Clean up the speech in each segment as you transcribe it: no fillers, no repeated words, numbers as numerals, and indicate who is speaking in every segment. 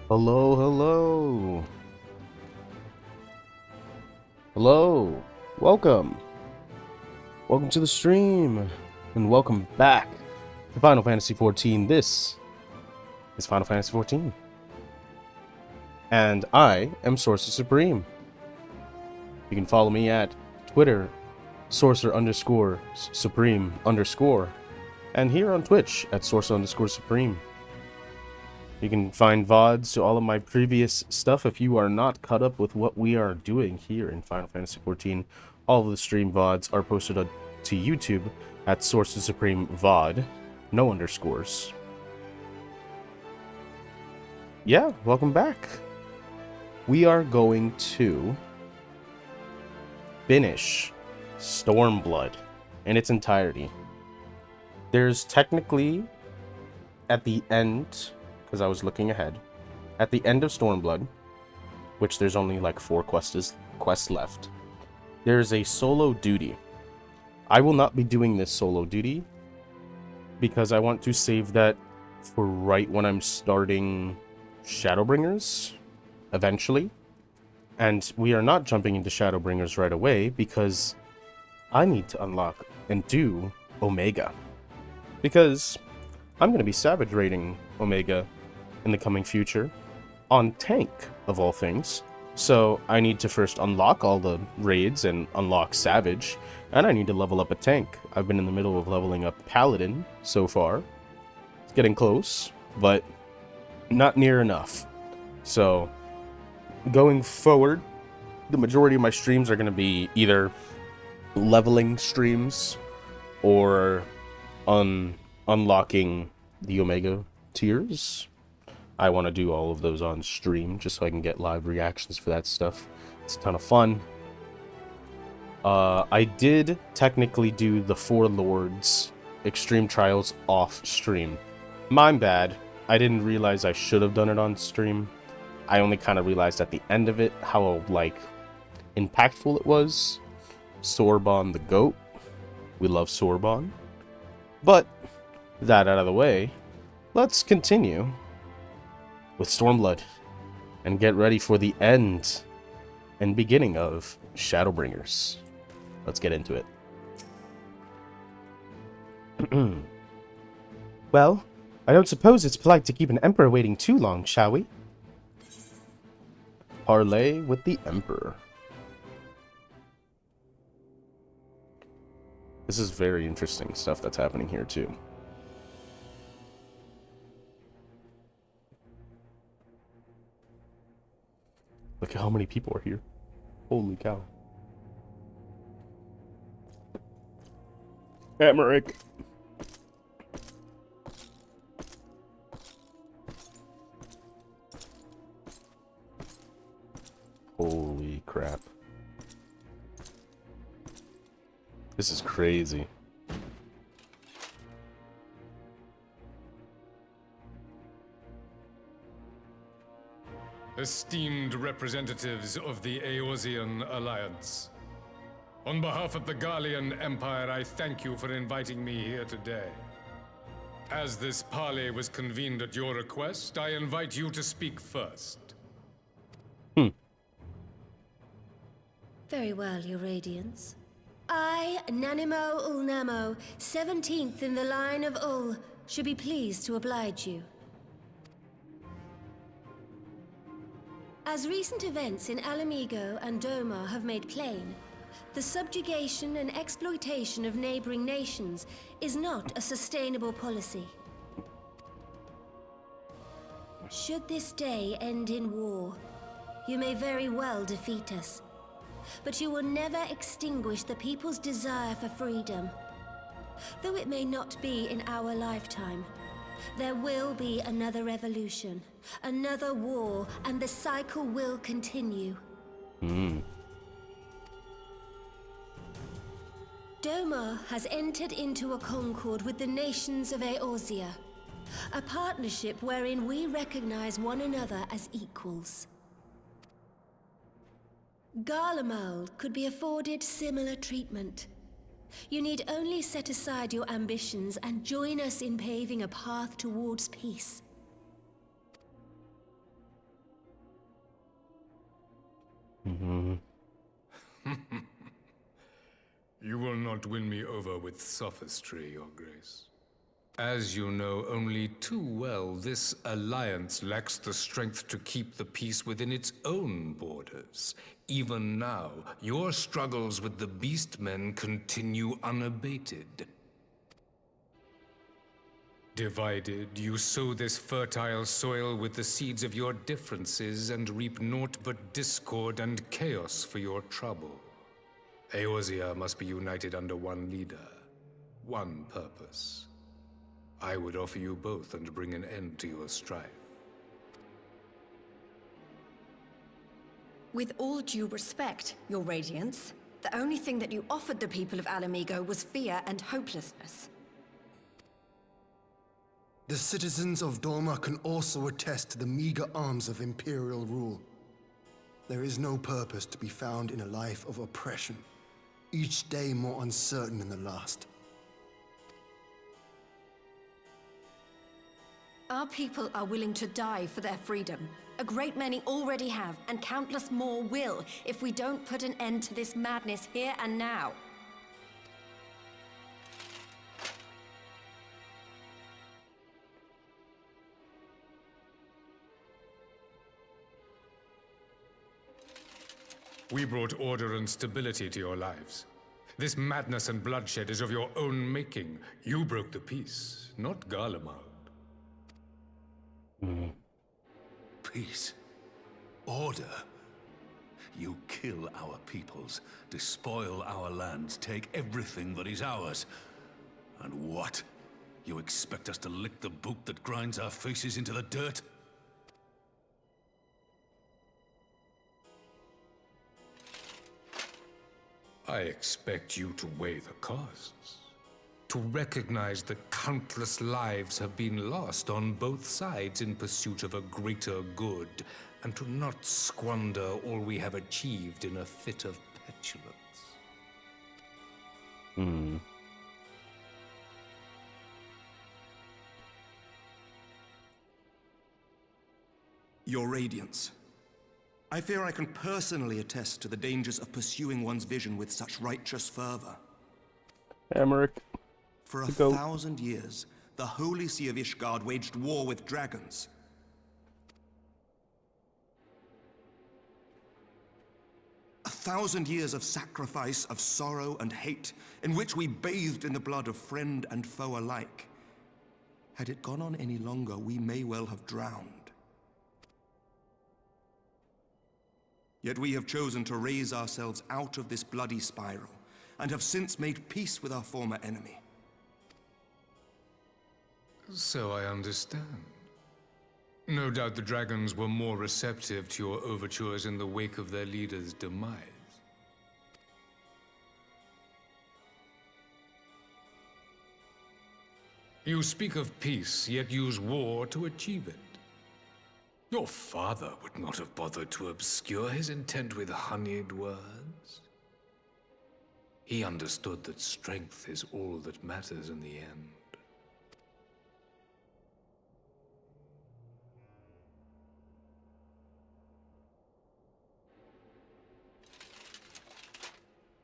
Speaker 1: Hello, hello. Hello. Welcome. Welcome to the stream. And welcome back to Final Fantasy XIV. This is Final Fantasy XIV. And I am Sorcerer Supreme. You can follow me at Twitter, Sorcerer_Supreme_, and here on Twitch at Sorcerer_Supreme. You can find VODs to all of my previous stuff if you are not caught up with what we are doing here in Final Fantasy XIV. All of the stream VODs are posted to YouTube at Sorcerer Supreme VOD, no underscores. Yeah, welcome back. We are going to finish Stormblood in its entirety. There's technically, at the end, because I was looking ahead, at the end of Stormblood, which there's only like 4 quests left, there's a solo duty. I will not be doing this solo duty because I want to save that for right when I'm starting Shadowbringers eventually. And we are not jumping into Shadowbringers right away because I need to unlock and do Omega. Because I'm going to be Savage raiding Omega in the coming future on tank, of all things. So I need to first unlock all the raids and unlock Savage, and I need to level up a tank. I've been in the middle of leveling up Paladin so far. It's getting close, but not near enough. So going forward, the majority of my streams are going to be either leveling streams or unlocking the Omega tiers. I want to do all of those on stream just so I can get live reactions for that stuff. It's a ton of fun. I did technically do the Four Lords Extreme Trials off stream. My bad. I didn't realize I should have done it on stream. I only kind of realized at the end of it how, like, impactful it was. Sorbonne the GOAT. We love Sorbonne. But, that out of the way, let's continue with Stormblood and get ready for the end and beginning of Shadowbringers. Let's get into it. Well, I don't suppose it's polite to keep an emperor waiting too long, shall we? Parley with the Emperor. This is very interesting stuff that's happening here too. Look at how many people are here. Holy cow. Emmerich. Holy crap. This is crazy.
Speaker 2: Esteemed representatives of the Eorzean Alliance. On behalf of the Gallian Empire, I thank you for inviting me here today. As this parley was convened at your request, I invite you to speak first.
Speaker 3: Very well, Your Radiance. I, Nanimo Ulnamo, 17th in the line of Ul, should be pleased to oblige you. As recent events in Alamigo and Doma have made plain, the subjugation and exploitation of neighboring nations is not a sustainable policy. Should this day end in war, you may very well defeat us. But you will never extinguish the people's desire for freedom. Though it may not be in our lifetime, there will be another revolution, another war, and the cycle will continue. Doma has entered into a concord with the nations of Eorzea, a partnership wherein we recognize one another as equals. Garlemald could be afforded similar treatment. You need only set aside your ambitions and join us in paving a path towards peace.
Speaker 2: You will not win me over with sophistry, Your Grace. As you know only too well, this alliance lacks the strength to keep the peace within its own borders. Even now, your struggles with the Beastmen continue unabated. Divided, you sow this fertile soil with the seeds of your differences and reap naught but discord and chaos for your trouble. Eorzea must be united under one leader, one purpose. I would offer you both and bring an end to your strife.
Speaker 4: With all due respect, Your Radiance, the only thing that you offered the people of Alamigo was fear and hopelessness.
Speaker 5: The citizens of Dorma can also attest to the meager arms of Imperial rule. There is no purpose to be found in a life of oppression, each day more uncertain than the last.
Speaker 4: Our people are willing to die for their freedom. A great many already have, and countless more will, if we don't put an end to this madness here and now.
Speaker 2: We brought order and stability to your lives. This madness and bloodshed is of your own making. You broke the peace, not Garlemald.
Speaker 6: Peace. Order. You kill our peoples, despoil our lands, take everything that is ours. And what? You expect us to lick the boot that grinds our faces into the dirt?
Speaker 2: I expect you to weigh the costs. To recognize that countless lives have been lost on both sides in pursuit of a greater good, and to not squander all we have achieved in a fit of petulance.
Speaker 7: Your Radiance. I fear I can personally attest to the dangers of pursuing one's vision with such righteous fervor.
Speaker 1: Emmerich.
Speaker 7: For a
Speaker 1: Go.
Speaker 7: 1,000 years, the Holy See of Ishgard waged war with dragons. A 1,000 years of sacrifice, of sorrow and hate, in which we bathed in the blood of friend and foe alike. Had it gone on any longer, we may well have drowned. Yet we have chosen to raise ourselves out of this bloody spiral, and have since made peace with our former enemy.
Speaker 2: So I understand. No doubt the dragons were more receptive to your overtures in the wake of their leader's demise. You speak of peace, yet use war to achieve it. Your father would not have bothered to obscure his intent with honeyed words. He understood that strength is all that matters in the end.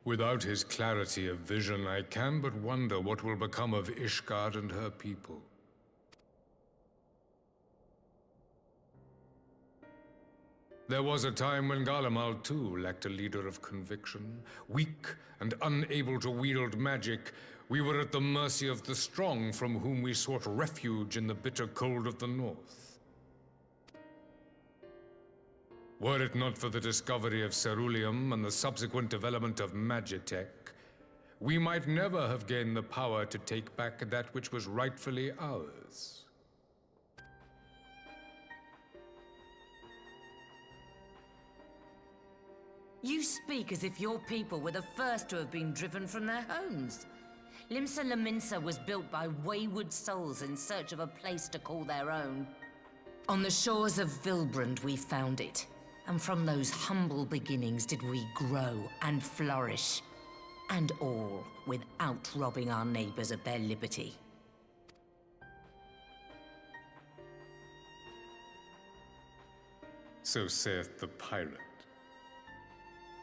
Speaker 2: Without his clarity of vision, I can but wonder what will become of Ishgard and her people. There was a time when Garlemald too lacked a leader of conviction. Weak and unable to wield magic, we were at the mercy of the strong from whom we sought refuge in the bitter cold of the north. Were it not for the discovery of Ceruleum and the subsequent development of Magitech, we might never have gained the power to take back that which was rightfully ours.
Speaker 8: You speak as if your people were the first to have been driven from their homes. Limsa Lominsa was built by wayward souls in search of a place to call their own. On the shores of Vilbrand we found it, and from those humble beginnings did we grow and flourish. And all without robbing our neighbors of their liberty.
Speaker 2: So saith the pirate.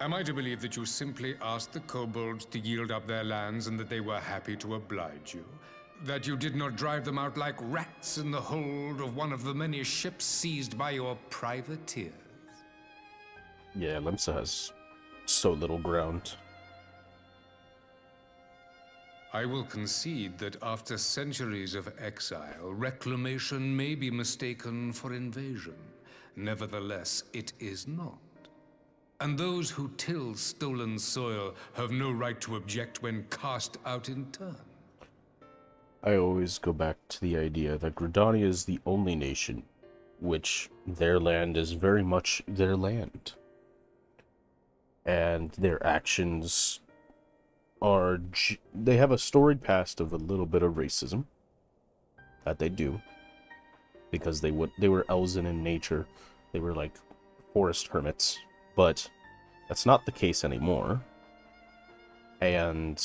Speaker 2: Am I to believe that you simply asked the kobolds to yield up their lands and that they were happy to oblige you? That you did not drive them out like rats in the hold of one of the many ships seized by your privateers?
Speaker 1: Yeah, Limsa has so little ground.
Speaker 2: I will concede that after centuries of exile, reclamation may be mistaken for invasion. Nevertheless, it is not. And those who till stolen soil have no right to object when cast out in turn.
Speaker 1: I always go back to the idea that Gridania is the only nation which their land is very much their land. And their actions are... they have a storied past of a little bit of racism. That they do. Because they were elven in nature. They were like forest hermits. But that's not the case anymore. And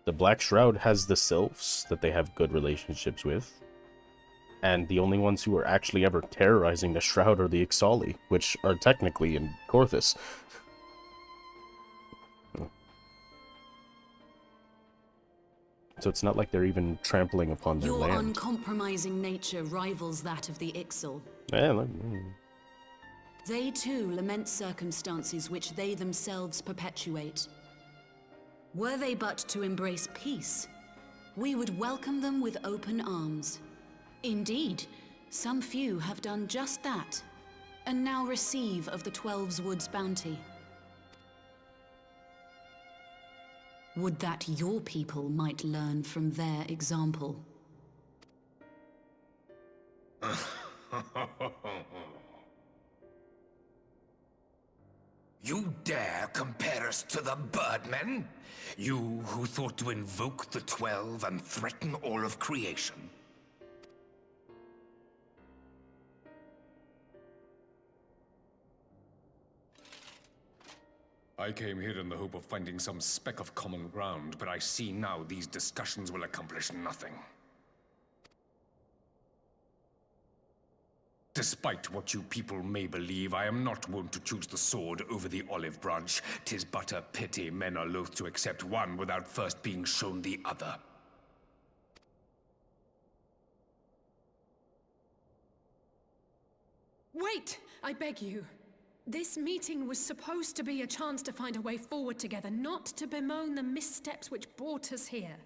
Speaker 1: the Black Shroud has the sylphs that they have good relationships with. And the only ones who are actually ever terrorizing the Shroud are the Ixali, which are technically in Korthus. So it's not like they're even trampling upon their
Speaker 4: Your
Speaker 1: land.
Speaker 4: uncompromising nature rivals that of the Ixal.
Speaker 1: Yeah,
Speaker 4: They too lament circumstances which they themselves perpetuate. Were they but to embrace peace, we would welcome them with open arms. Indeed, some few have done just that, and now receive of the 12's Wood's bounty. Would that your people might learn from their example.
Speaker 9: You dare compare us to the Birdmen? You who thought to invoke the 12 and threaten all of creation?
Speaker 2: I came here in the hope of finding some speck of common ground, but I see now these discussions will accomplish nothing. Despite what you people may believe, I am not wont to choose the sword over the olive branch. 'Tis but a pity men are loath to accept one without first being shown the other.
Speaker 10: Wait! I beg you. This meeting was supposed to be a chance to find a way forward together, not to bemoan the missteps which brought us here.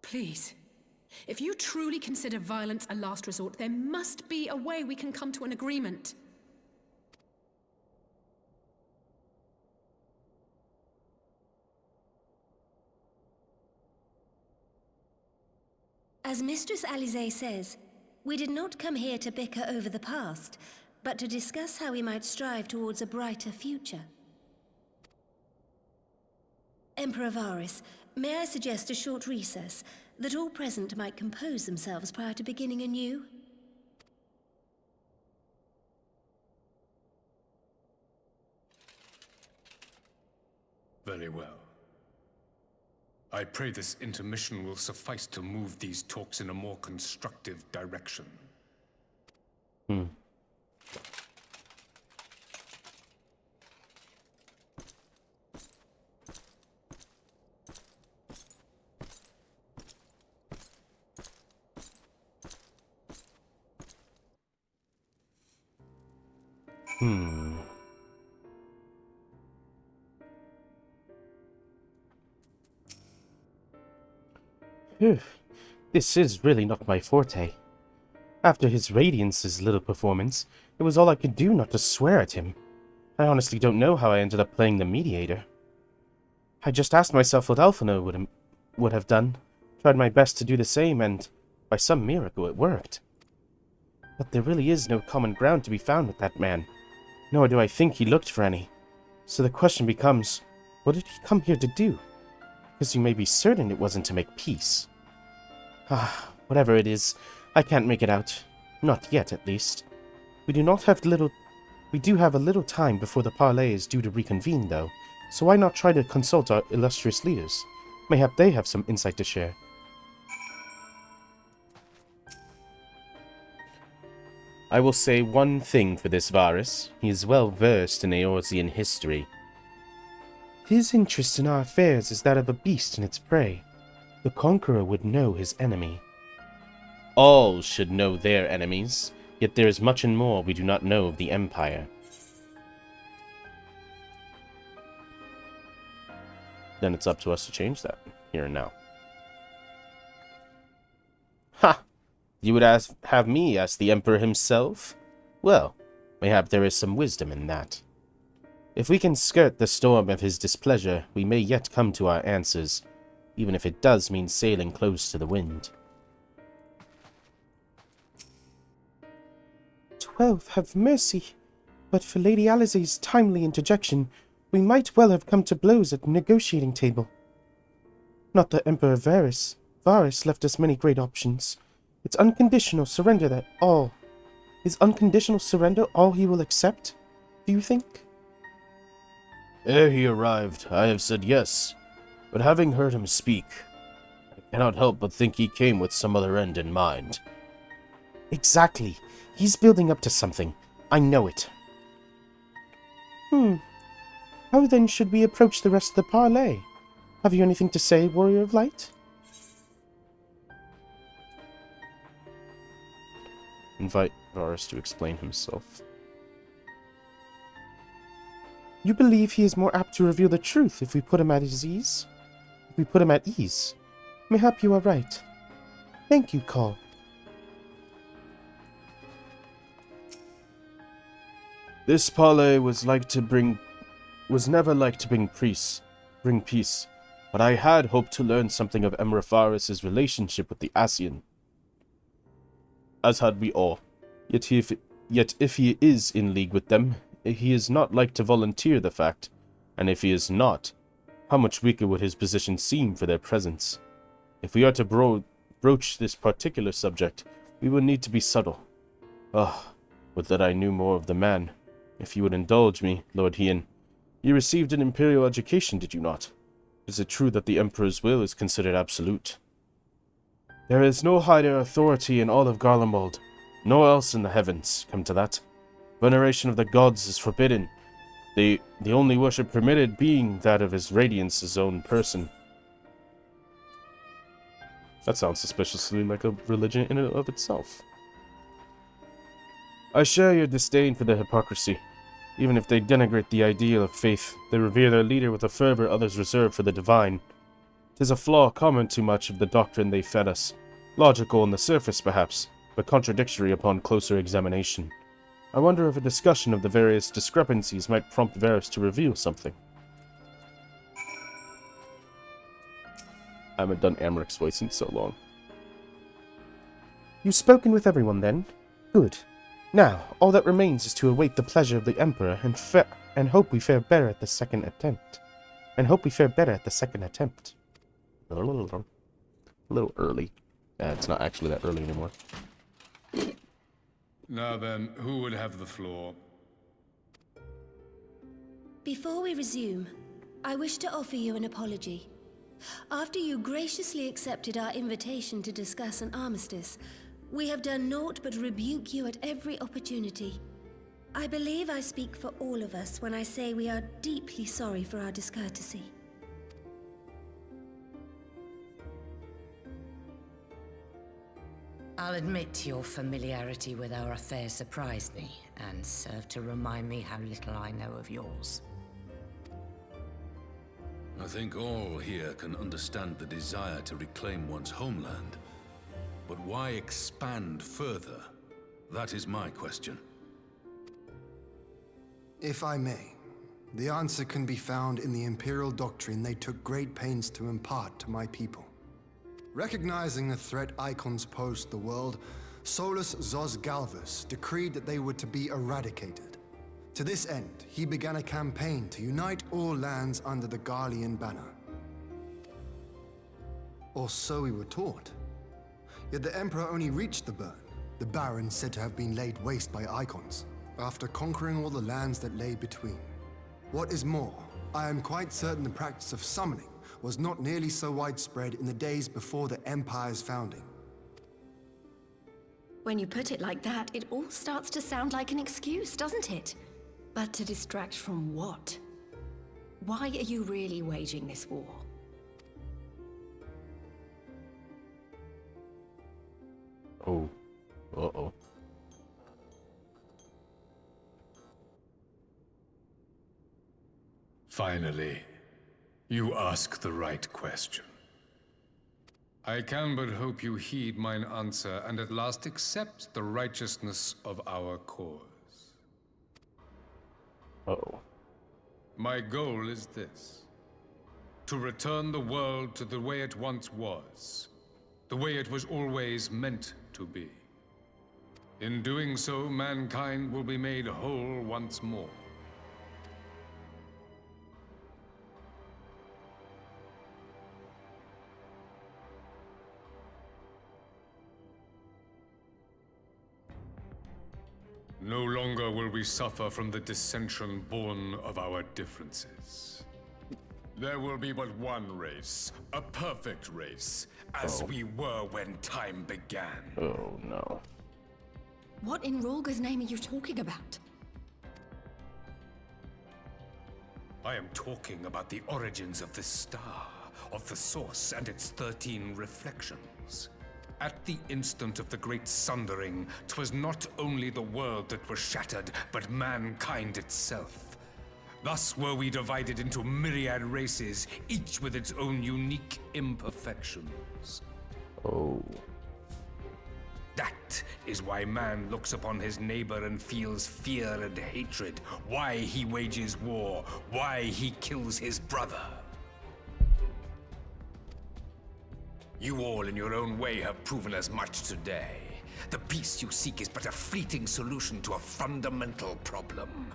Speaker 10: Please. If you truly consider violence a last resort, there must be a way we can come to an agreement.
Speaker 3: As Mistress Alisaie says, we did not come here to bicker over the past, but to discuss how we might strive towards a brighter future. Emperor Varys, may I suggest a short recess, that all present might compose themselves prior to beginning anew?
Speaker 2: Very well. I pray this intermission will suffice to move these talks in a more constructive direction.
Speaker 1: Phew. This is really not my forte. After his Radiance's little performance, it was all I could do not to swear at him. I honestly don't know how I ended up playing the mediator. I just asked myself what Alphinaud would have done, tried my best to do the same, and by some miracle it worked. But there really is no common ground to be found with that man, nor do I think he looked for any. So the question becomes, what did he come here to do? Because you may be certain it wasn't to make peace. Whatever it is, I can't make it out. Not yet, at least. We do have a little time before the parley is due to reconvene, though, so why not try to consult our illustrious leaders? Mayhap they have some insight to share. I will say one thing for this Varus. He is well versed in Eorzean history. His interest in our affairs is that of a beast and its prey. The Conqueror would know his enemy. All should know their enemies, yet there is much and more we do not know of the Empire. Then it's up to us to change that, here and now. Ha! You would have me ask the Emperor himself? Well, mayhap there is some wisdom in that. If we can skirt the storm of his displeasure, we may yet come to our answers, even if it does mean sailing close to the wind.
Speaker 11: 12, have mercy. But for Lady Alizé's timely interjection, we might well have come to blows at the negotiating table. Not that Emperor Varus left us many great options. It's unconditional surrender that all. Is unconditional surrender all he will accept, do you think?
Speaker 1: Ere he arrived, I have said yes, but having heard him speak, I cannot help but think he came with some other end in mind.
Speaker 11: Exactly. He's building up to something. I know it. How then should we approach the rest of the parley? Have you anything to say, Warrior of Light?
Speaker 1: Invite Varus to explain himself.
Speaker 11: You believe he is more apt to reveal the truth if we put him at his ease? If we put him at ease. Mayhap you are right. Thank you, Call.
Speaker 1: This parley was never like to bring peace, but I had hoped to learn something of Emperor Varus' relationship with the Ascian. As had we all. Yet if he is in league with them, he is not like to volunteer the fact, and if he is not, how much weaker would his position seem for their presence? If we are to broach this particular subject, we would need to be subtle. Would that I knew more of the man. If you would indulge me, Lord Hien. You received an imperial education, did you not? Is it true that the Emperor's will is considered absolute? There is no higher authority in all of Garlemald, nor else in the heavens, come to that. Veneration of the gods is forbidden, the only worship permitted being that of His Radiance's own person. That sounds suspiciously like a religion in and of itself. I share your disdain for their hypocrisy. Even if they denigrate the ideal of faith, they revere their leader with a fervor others reserve for the divine. 'Tis a flaw common to much of the doctrine they fed us. Logical on the surface, perhaps, but contradictory upon closer examination. I wonder if a discussion of the various discrepancies might prompt Varus to reveal something. I haven't done Amric's voice in so long.
Speaker 11: You've spoken with everyone, then? Good. Now, all that remains is to await the pleasure of the Emperor and hope we fare better at the second attempt. A
Speaker 1: little early. It's not actually that early anymore.
Speaker 2: Now then, who would have the floor?
Speaker 3: Before we resume, I wish to offer you an apology. After you graciously accepted our invitation to discuss an armistice, we have done naught but rebuke you at every opportunity. I believe I speak for all of us when I say we are deeply sorry for our discourtesy.
Speaker 8: I'll admit your familiarity with our affairs surprised me, and served to remind me how little I know of yours.
Speaker 6: I think all here can understand the desire to reclaim one's homeland. But why expand further? That is my question.
Speaker 5: If I may, the answer can be found in the Imperial doctrine they took great pains to impart to my people. Recognizing the threat Icons pose to the world, Solus Zos Galvus decreed that they were to be eradicated. To this end, he began a campaign to unite all lands under the Garlean banner. Or so we were taught. Yet the Emperor only reached the burn, the Baron said to have been laid waste by Icons, after conquering all the lands that lay between. What is more, I am quite certain the practice of summoning was not nearly so widespread in the days before the Empire's founding.
Speaker 12: When you put it like that, it all starts to sound like an excuse, doesn't it? But to distract from what? Why are you really waging this war?
Speaker 1: Oh. Uh-oh.
Speaker 2: Finally, you ask the right question. I can but hope you heed mine answer and at last accept the righteousness of our cause.
Speaker 1: Uh-oh.
Speaker 2: My goal is this: to return the world to the way it once was, the way it was always meant to be. In doing so, mankind will be made whole once more. No longer will we suffer from the dissension born of our differences. There will be but one race, a perfect race, as we were when time began.
Speaker 1: Oh, no.
Speaker 12: What in Rorga's name are you talking about?
Speaker 2: I am talking about the origins of the star, of the source and its 13 reflections. At the instant of the great sundering, 'twas not only the world that was shattered, but mankind itself. Thus were we divided into myriad races, each with its own unique imperfections.
Speaker 1: Oh.
Speaker 2: That is why man looks upon his neighbor and feels fear and hatred, why he wages war, why he kills his brother. You all in your own way have proven as much today. The peace you seek is but a fleeting solution to a fundamental problem.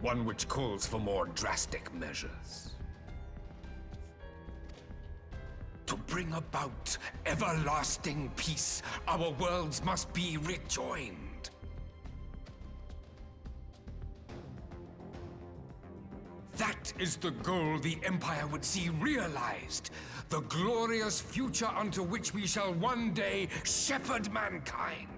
Speaker 2: One which calls for more drastic measures. To bring about everlasting peace, our worlds must be rejoined. That is the goal the Empire would see realized. The glorious future unto which we shall one day shepherd mankind.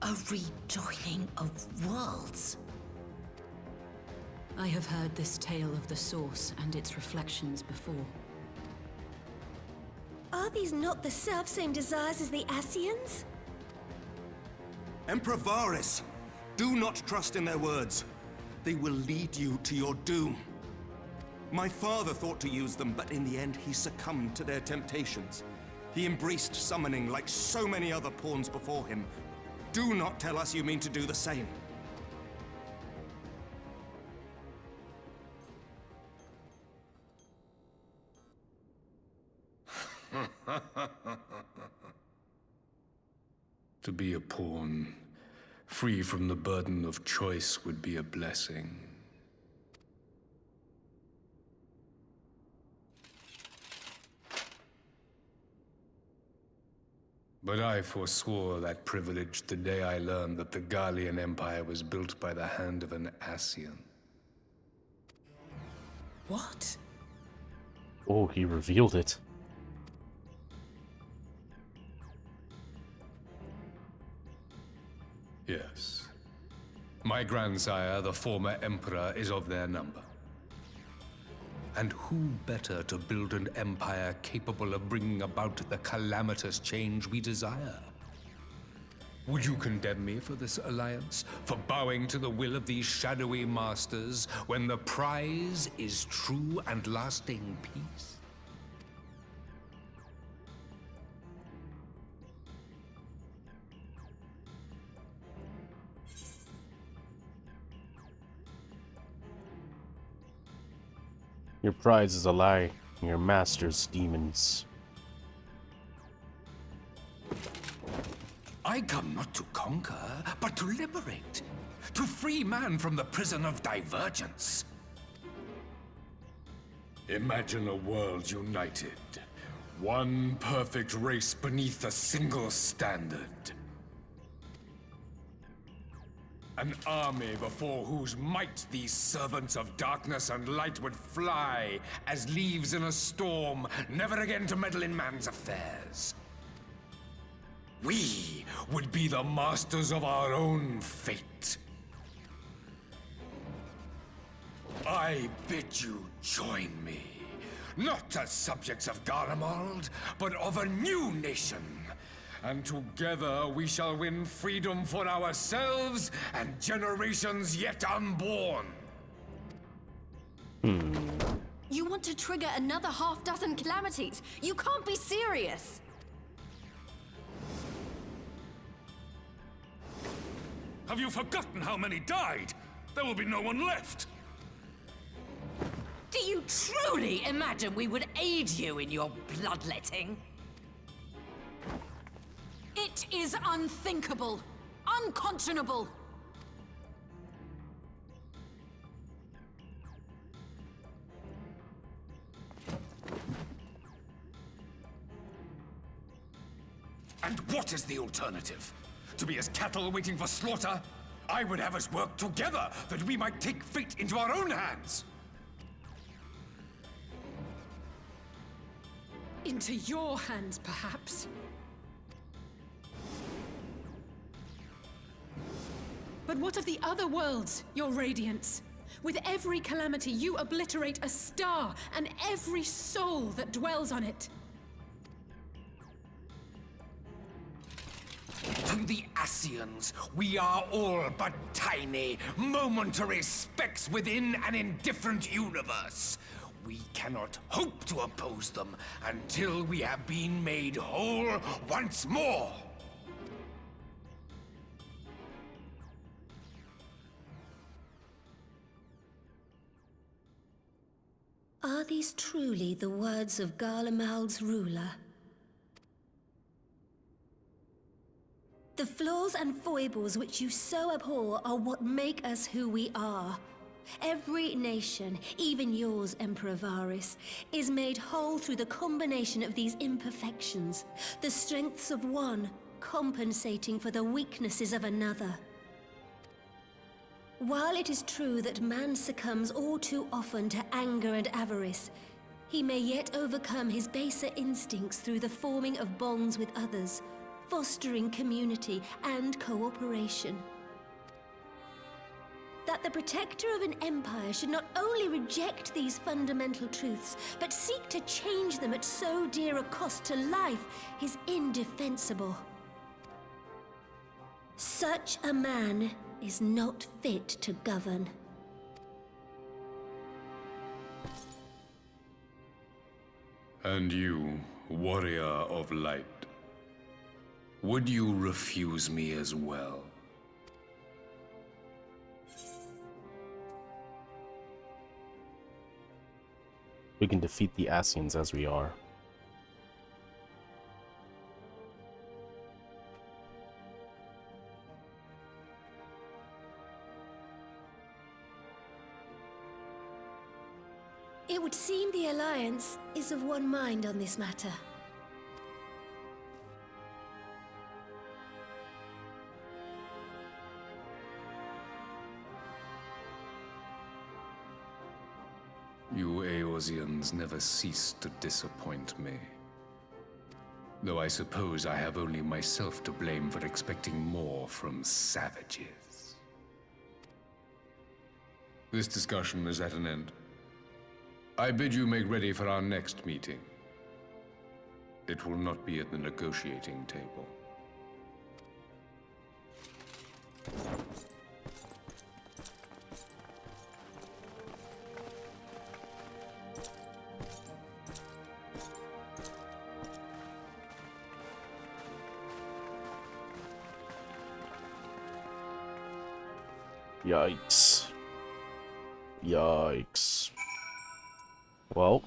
Speaker 4: A rejoining of worlds. I have heard this tale of the source and its reflections before.
Speaker 3: Are these not the self-same desires as the Ascians?
Speaker 7: Emperor Varys, do not trust in their words. They will lead you to your doom. My father thought to use them, but in the end he succumbed to their temptations. He embraced summoning like so many other pawns before him. Do not tell us you mean to do the same.
Speaker 2: To be a pawn, free from the burden of choice, would be a blessing. But I forswore that privilege the day I learned that the Garlean Empire was built by the hand of an Ascian.
Speaker 4: What?
Speaker 1: Oh, he revealed it.
Speaker 2: Yes. My grandsire, the former emperor, is of their number. And who better to build an empire capable of bringing about the calamitous change we desire? Would you condemn me for this alliance? For bowing to the will of these shadowy masters, when the prize is true and lasting peace?
Speaker 1: Your prize is a lie. Your master's demons.
Speaker 9: I come not to conquer, but to liberate. To free man from the prison of divergence.
Speaker 2: Imagine a world united. One perfect race beneath a single standard.
Speaker 9: An army before whose might these servants of darkness and light would fly as leaves in a storm, never again to meddle in man's affairs. We would be the masters of our own fate. I bid you join me, not as subjects of Garlemald, but of a new nation. And together we shall win freedom for ourselves and generations yet unborn.
Speaker 12: You want to trigger another half-dozen calamities? You can't be serious!
Speaker 6: Have you forgotten how many died? There will be no one left!
Speaker 8: Do you truly imagine we would aid you in your bloodletting?
Speaker 4: It is unthinkable, unconscionable.
Speaker 9: And what is the alternative? To be as cattle waiting for slaughter? I would have us work together that we might take fate into our own hands.
Speaker 10: Into your hands, perhaps. But what of the other worlds, your radiance? With every calamity, you obliterate a star and every soul that dwells on it.
Speaker 9: To the Ascians, we are all but tiny, momentary specks within an indifferent universe. We cannot hope to oppose them until we have been made whole once more.
Speaker 3: Are these truly the words of Garlemald's ruler? The flaws and foibles which you so abhor are what make us who we are. Every nation, even yours, Emperor Varys, is made whole through the combination of these imperfections, the strengths of one compensating for the weaknesses of another. While it is true that man succumbs all too often to anger and avarice, he may yet overcome his baser instincts through the forming of bonds with others, fostering community and cooperation. That the protector of an empire should not only reject these fundamental truths, but seek to change them at so dear a cost to life is indefensible. Such a man is not fit to govern.
Speaker 2: And you, warrior of light, would you refuse me as well?
Speaker 1: We can defeat the Ascians as we are.
Speaker 3: It would seem the Alliance is of one mind on this matter.
Speaker 2: You Eorzeans never cease to disappoint me. Though I suppose I have only myself to blame for expecting more from savages. This discussion is at an end. I bid you make ready for our next meeting. It will not be at the negotiating table.
Speaker 1: Yikes. Yikes. Well,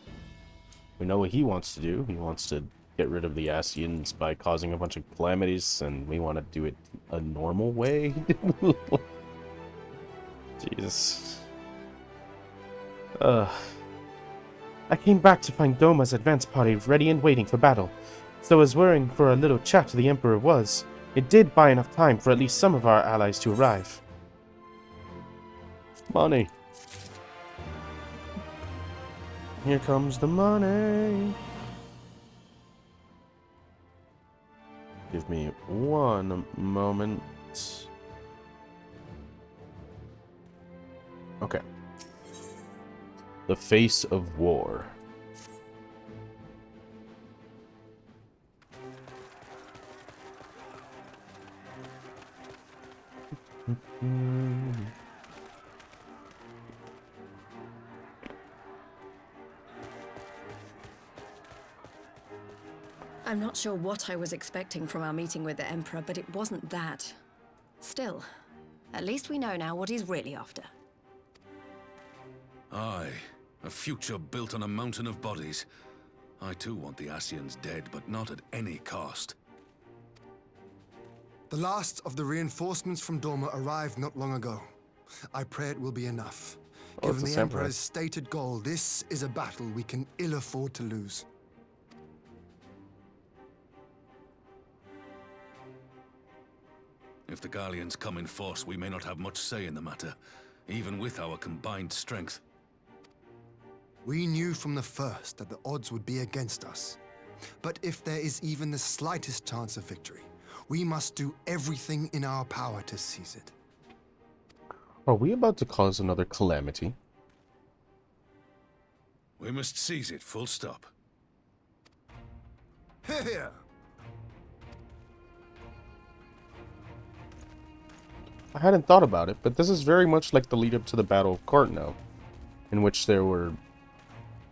Speaker 1: we know what he wants to do. He wants to get rid of the Ascians by causing a bunch of calamities, and we want to do it a normal way. Jesus. I came back to find Doma's advance party ready and waiting for battle. So as worrying for a little chat the Emperor was, it did buy enough time for at least some of our allies to arrive. Money. Here comes the money. Give me one moment. Okay. The face of war.
Speaker 12: I'm not sure what I was expecting from our meeting with the Emperor, but it wasn't that. Still, at least we know now what he's really after.
Speaker 6: Aye, a future built on a mountain of bodies. I too want the Ascians dead, but not at any cost.
Speaker 5: The last of the reinforcements from Dorma arrived not long ago. I pray it will be enough.
Speaker 1: Oh,
Speaker 5: Given
Speaker 1: it's
Speaker 5: the
Speaker 1: a Emperor.
Speaker 5: Emperor's stated goal, this is a battle we can ill afford to lose.
Speaker 6: If the Garleans come in force, we may not have much say in the matter, even with our combined strength.
Speaker 5: We knew from the first that the odds would be against us. But if there is even the slightest chance of victory, we must do everything in our power to seize it.
Speaker 1: Are we about to cause another calamity?
Speaker 6: We must seize it, full stop.
Speaker 5: Here!
Speaker 1: I hadn't thought about it, but this is very much like the lead up to the Battle of Cartno, in which there were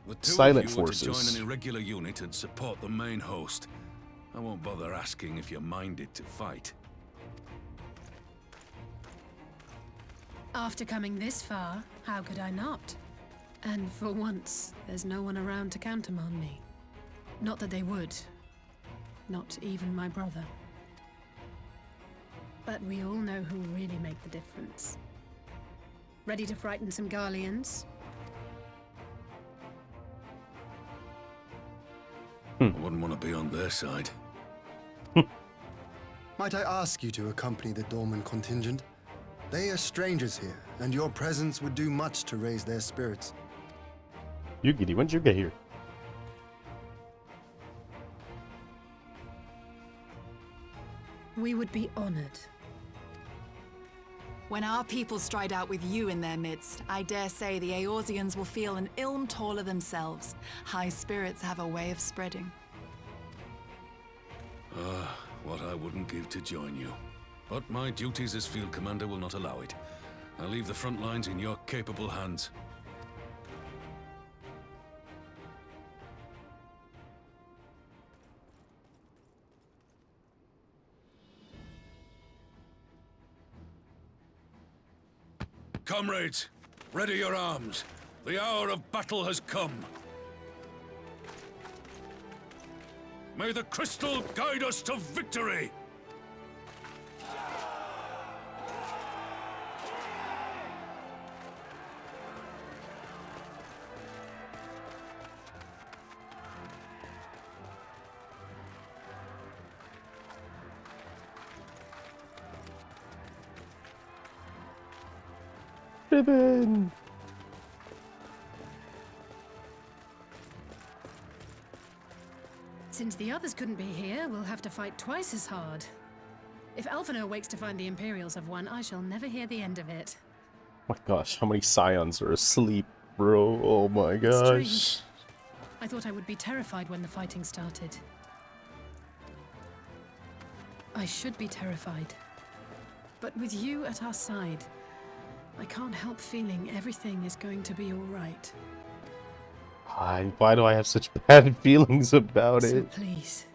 Speaker 6: The two
Speaker 1: silent
Speaker 6: of you were to
Speaker 1: forces.
Speaker 6: join an irregular unit and support the main host. I won't bother asking if you're minded to fight.
Speaker 10: After coming this far, how could I not? And for once, there's no one around to countermand me. Not that they would. Not even my brother. But we all know who really make the difference. Ready to frighten some Garleans?
Speaker 6: I wouldn't want to be on their side.
Speaker 5: Might I ask you to accompany the Dorman contingent? They are strangers here, and your presence would do much to raise their spirits.
Speaker 1: You, Giddy, when did you get here?
Speaker 10: We would be honored.
Speaker 13: When our people stride out with you in their midst, I dare say the Eorzeans will feel an ilm taller themselves. High spirits have a way of spreading.
Speaker 6: What I wouldn't give to join you. But my duties as field commander will not allow it. I'll leave the front lines in your capable hands. Comrades, ready your arms. The hour of battle has come. May the crystal guide us to victory!
Speaker 1: Ribbon!
Speaker 10: Since the others couldn't be here, we'll have to fight twice as hard. If Alphinaud wakes to find the Imperials have won, I shall never hear the end of it.
Speaker 1: My gosh, how many scions are asleep, bro? Oh my gosh.
Speaker 10: Strange. I thought I would be terrified when the fighting started. I should be terrified. But with you at our side, I can't help feeling everything is going to be all right.
Speaker 1: Why do I have such bad feelings about
Speaker 10: So
Speaker 1: it?
Speaker 10: please,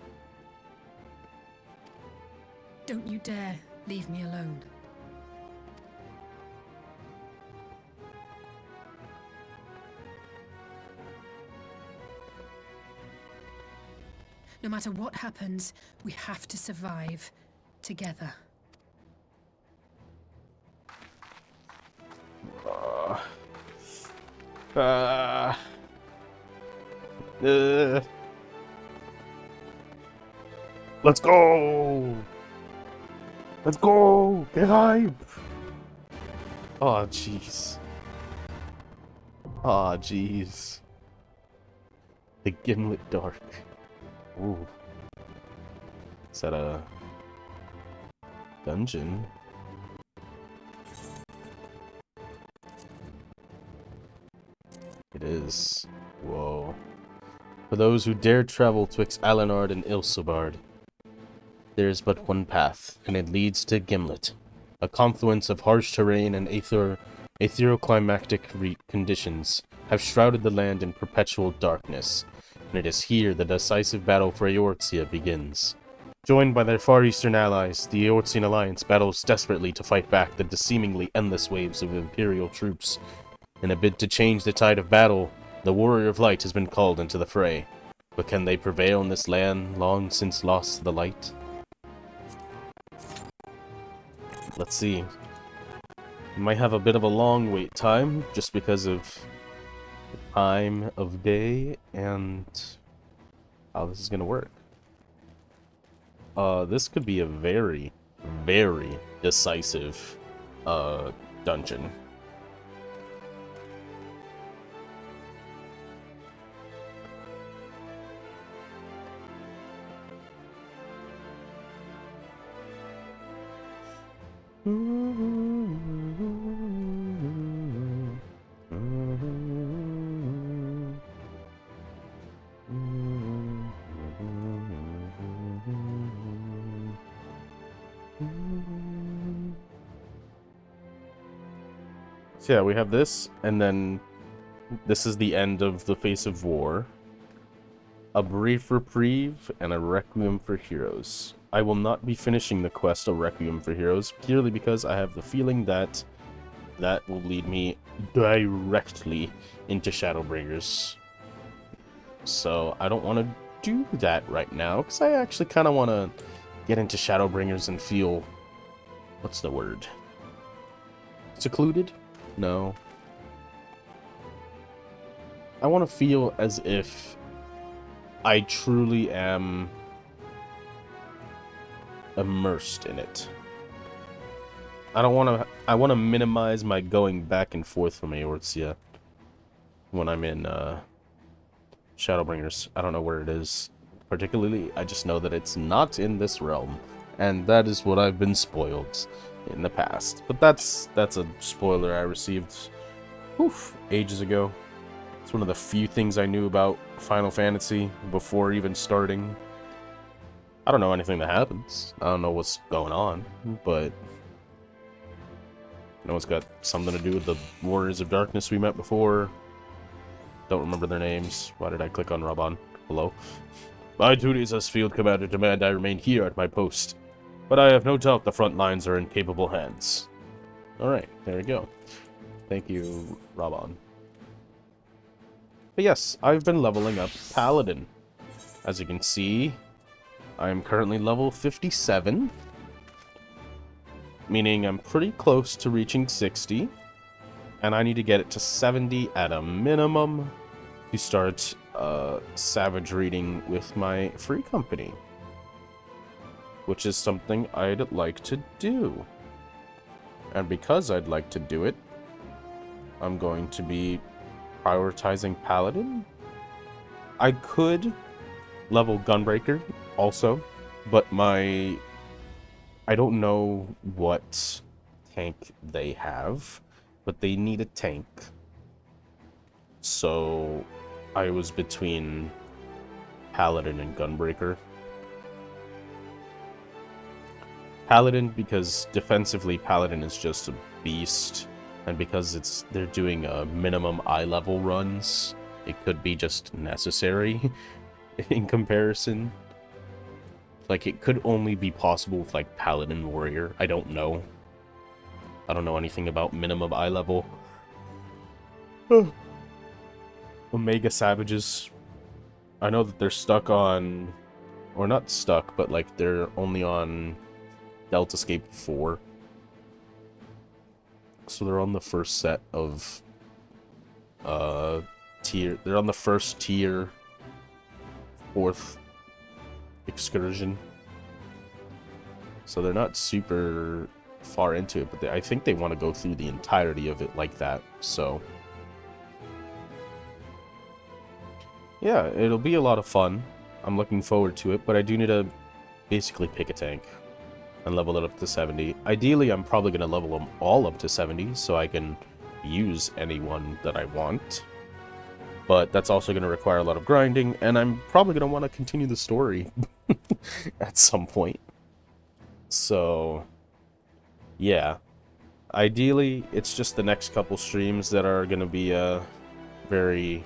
Speaker 10: don't you dare leave me alone. No matter what happens, we have to survive together.
Speaker 1: Let's go! Let's go! Get hype! Oh, jeez. Aw, jeez. The Gimlet Dark. Ooh. Is that a dungeon? It is. Whoa. For those who dare travel twixt Alenard and Ilsobard, there is but one path, and it leads to Gimlet, a confluence of harsh terrain and ethereal-climactic conditions have shrouded the land in perpetual darkness, and it is here the decisive battle for Eorzea begins. Joined by their far eastern allies, the Eorzean Alliance battles desperately to fight back the seemingly endless waves of Imperial troops. In a bid to change the tide of battle, the Warrior of Light has been called into the fray. But can they prevail in this land long since lost to the light? Let's see. We might have a bit of a long wait time, just because of the time of day and how this is going to work. This could be a very, very decisive dungeon. So yeah, we have this, and then this is the end of the Face of War. A brief reprieve, and a Requiem for Heroes. I will not be finishing the quest of Requiem for Heroes, purely because I have the feeling that that will lead me directly into Shadowbringers. So I don't want to do that right now, because I actually kind of want to get into Shadowbringers and feel... what's the word? Secluded? No. I want to feel as if I truly am immersed in it. I want to minimize my going back and forth from Eorzea when I'm in Shadowbringers. I don't know where it is particularly. I just know that it's not in this realm, and that is what I've been spoiled in the past. But that's a spoiler I received ages ago. It's one of the few things I knew about Final Fantasy before even starting. I don't know anything that happens. I don't know what's going on, but I know it's got something to do with the Warriors of Darkness we met before. Don't remember their names. Why did I click on Raban? Hello? My duties as field commander demand I remain here at my post, but I have no doubt the front lines are in capable hands. Alright, there we go. Thank you, Raban. But yes, I've been leveling up Paladin. As you can see, I am currently level 57, meaning I'm pretty close to reaching 60, and I need to get it to 70 at a minimum to start Savage reading with my free company, which is something I'd like to do. And because I'd like to do it, I'm going to be prioritizing Paladin. I could level Gunbreaker also, but I don't know what tank they have, but they need a tank. So I was between Paladin and Gunbreaker. Paladin, because defensively Paladin is just a beast, and because they're doing minimum eye level runs, it could be just necessary in comparison. Like, it could only be possible with, like, Paladin Warrior. I don't know. I don't know anything about minimum eye level. Omega Savages. I know that they're stuck on... or not stuck, but, like, they're only on Deltascape 4. So they're on the first set of... tier... They're on the first tier... 4th... excursion. So they're not super far into it, but I think they want to go through the entirety of it like that, so yeah, it'll be a lot of fun. I'm looking forward to it, but I do need to basically pick a tank and level it up to 70. Ideally, I'm probably going to level them all up to 70 so I can use anyone that I want. But that's also going to require a lot of grinding, and I'm probably going to want to continue the story at some point. So, yeah. Ideally, it's just the next couple streams that are going to be very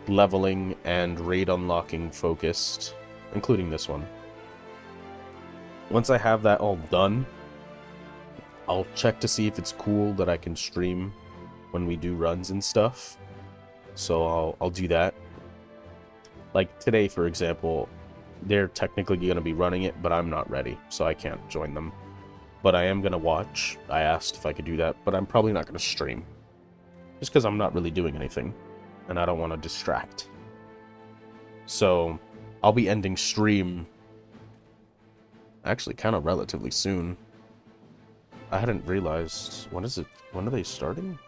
Speaker 1: leveling and raid unlocking focused, including this one. Once I have that all done, I'll check to see if it's cool that I can stream when we do runs and stuff. So I'll do that. Like today, for example, they're technically going to be running it, but I'm not ready, so I can't join them. But I am going to watch. I asked if I could do that, but I'm probably not going to stream. Just because I'm not really doing anything, and I don't want to distract. So I'll be ending stream actually kind of relatively soon. I hadn't realized. When is it? When are they starting?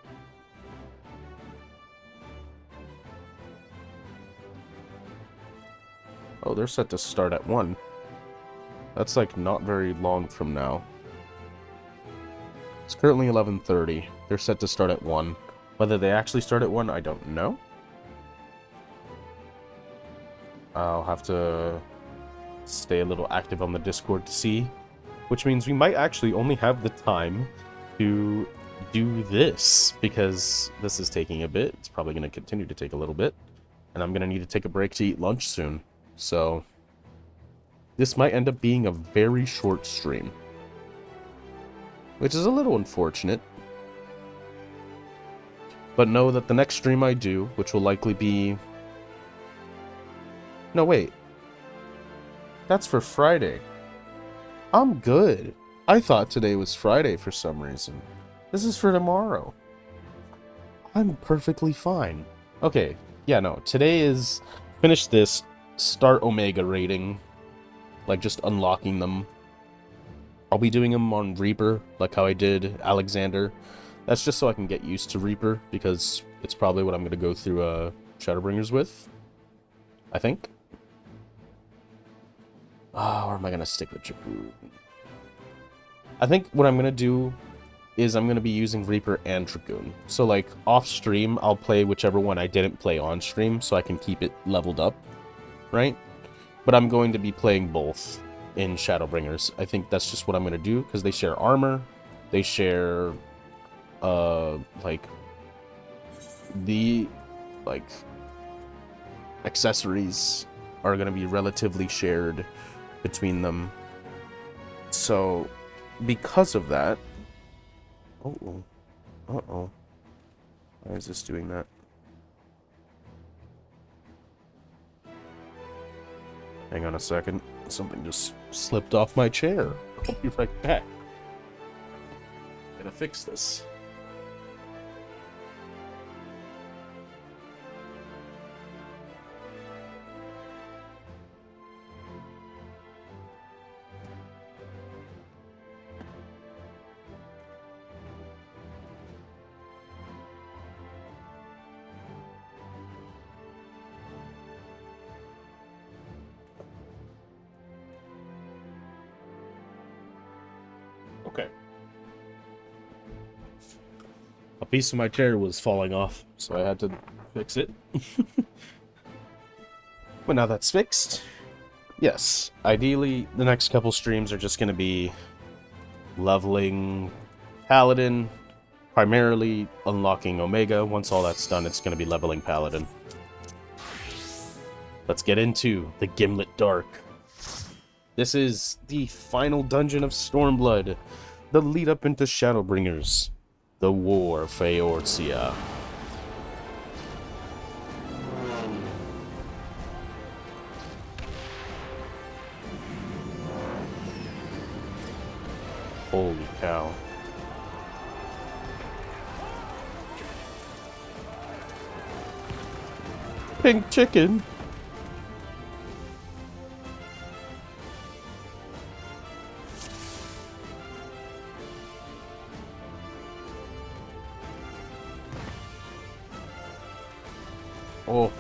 Speaker 1: Oh, they're set to start at 1. That's like not very long from now. It's currently 11:30. They're set to start at 1. Whether they actually start at 1, I don't know. I'll have to stay a little active on the Discord to see. Which means we might actually only have the time to do this, because this is taking a bit. It's probably going to continue to take a little bit. And I'm going to need to take a break to eat lunch soon. So, this might end up being a very short stream. Which is a little unfortunate. But know that the next stream I do, which will likely be... No, wait. That's for Friday. I'm good. I thought today was Friday for some reason. This is for tomorrow. I'm perfectly fine. Okay, yeah, no. Today is... Finish this. Start Omega raiding. Like, just unlocking them. I'll be doing them on Reaper, like how I did Alexander. That's just so I can get used to Reaper, because it's probably what I'm going to go through Shadowbringers with. I think. Or am I going to stick with Dragoon? I think what I'm going to do is I'm going to be using Reaper and Dragoon. So, like, off-stream, I'll play whichever one I didn't play on-stream, so I can keep it leveled up, right? But I'm going to be playing both in Shadowbringers. I think that's just what I'm going to do, because they share armor, they share, like, accessories are going to be relatively shared between them. So, because of that... Uh-oh. Uh-oh. Why is this doing that? Hang on a second. Something just slipped off my chair. I'll be right back. Gonna fix this. Okay. A piece of my chair was falling off, so I had to fix it. But now that's fixed, yes, ideally the next couple streams are just going to be leveling Paladin, primarily unlocking Omega. Once all that's done, it's going to be leveling Paladin. Let's get into the Gimlet Dark. This is the final dungeon of Stormblood, the lead up into Shadowbringers, the War of Eorzea. Holy cow. Pink chicken. Oh,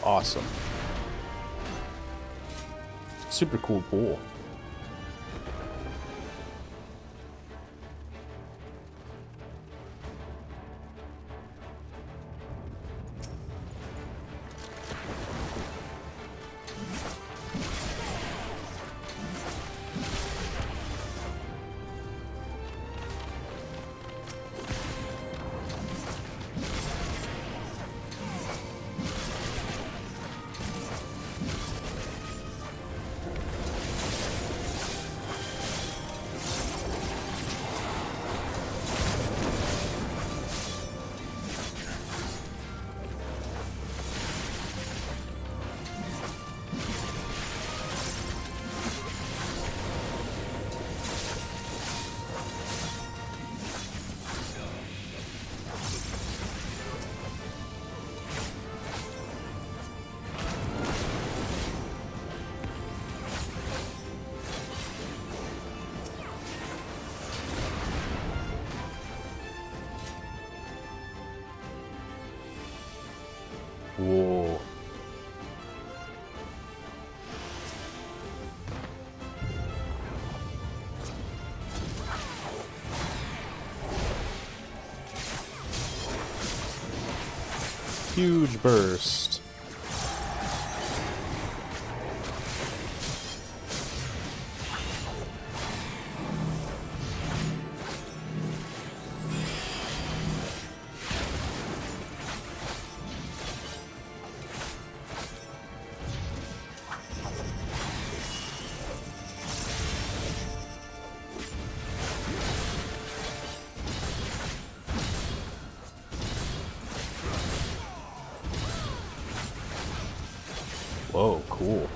Speaker 1: awesome. Super cool pool. Whoa. Huge burst. Whoa, cool.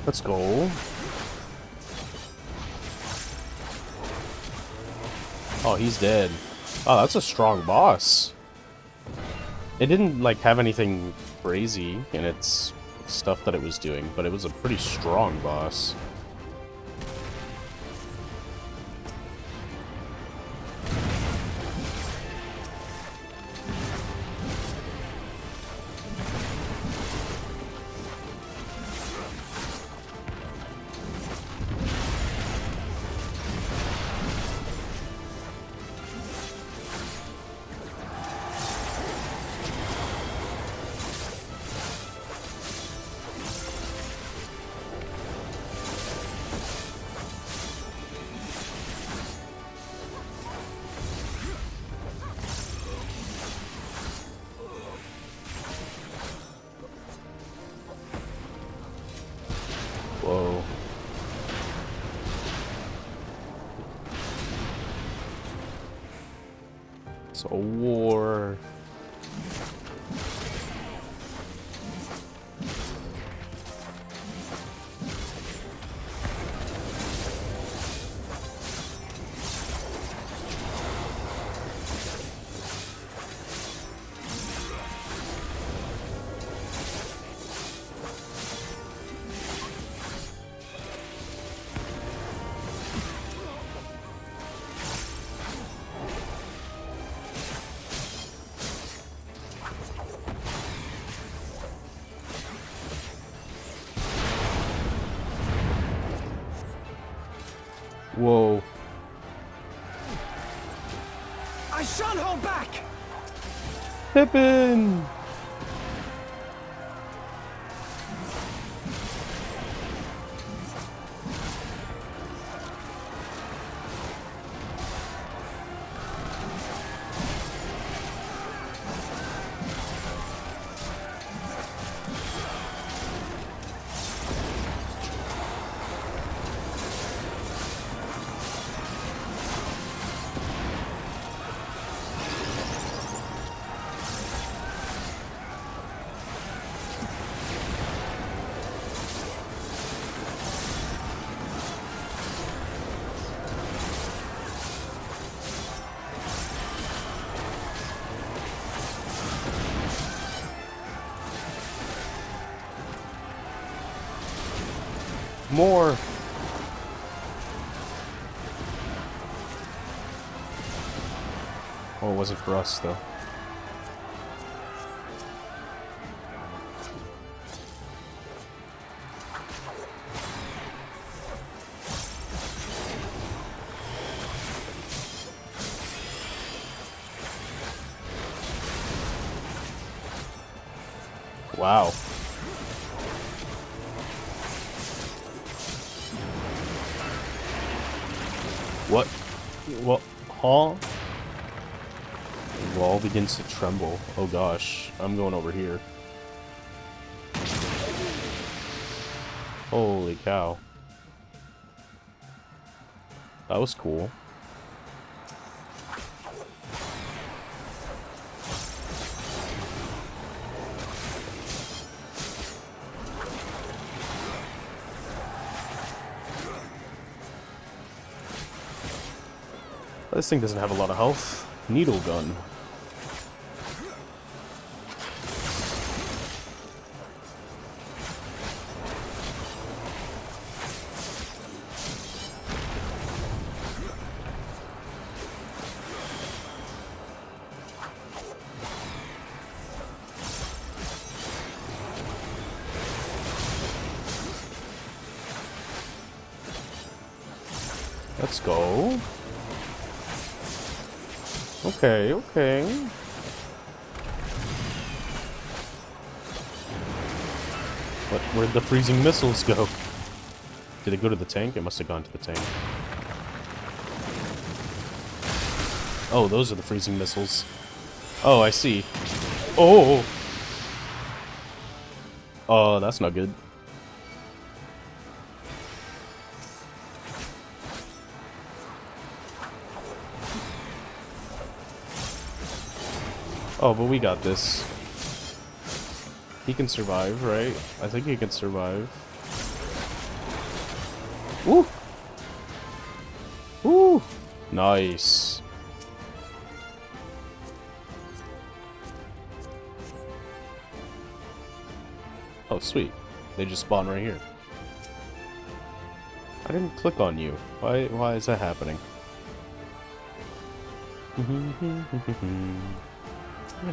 Speaker 1: Let's go. Oh, he's dead. Oh, that's a strong boss. It didn't, like, have anything crazy in its stuff that it was doing, but it was a pretty strong boss. Whoa. It's a war. Whoa.
Speaker 14: I shan't hold back!
Speaker 11: Pippin! More. Oh, it wasn't for us, though. Wow. What? What? Huh? The wall begins to tremble. Oh gosh. I'm going over here. Holy cow. That was cool. This thing doesn't have a lot of health. Needle gun. Let's go. Okay, okay. But where'd the freezing missiles go? Did it go to the tank? It must have gone to the tank. Oh, those are the freezing missiles. Oh, I see. Oh! Oh, that's not good. Oh, but we got this. He can survive, right? I think he can survive. Woo! Woo! Nice. Oh, sweet. They just spawn right here. I didn't click on you. Why is that happening?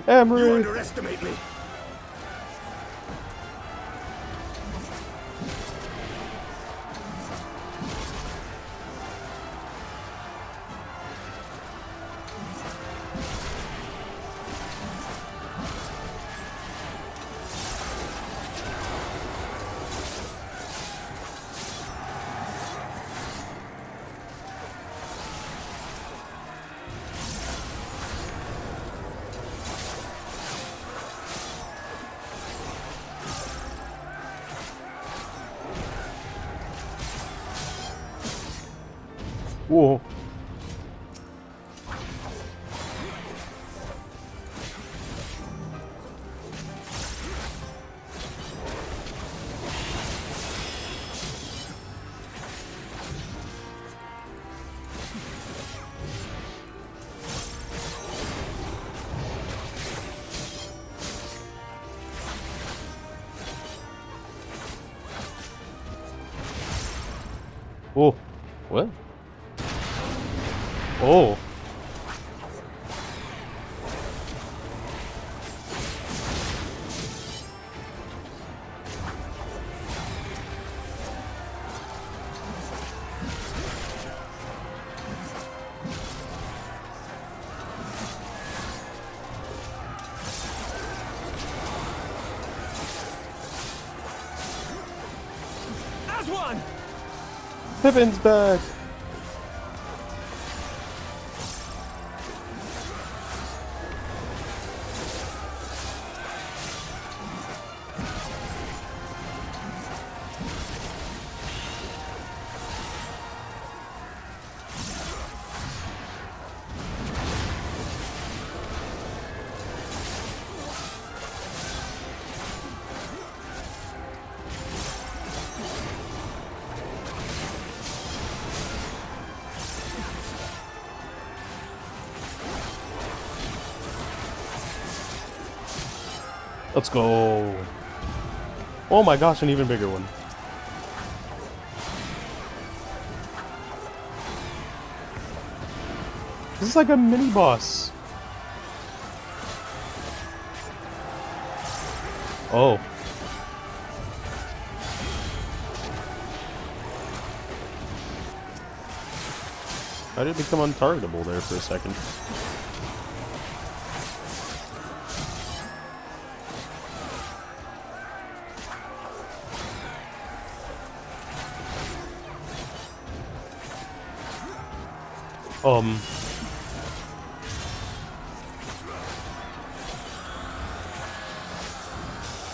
Speaker 11: Emery!
Speaker 7: You underestimate me!
Speaker 11: Whoa. Oh, what? Oh.
Speaker 9: There's one!
Speaker 11: Pippin's back! Let's go. Oh my gosh, an even bigger one. This is like a mini boss. Oh. I did become untargetable there for a second.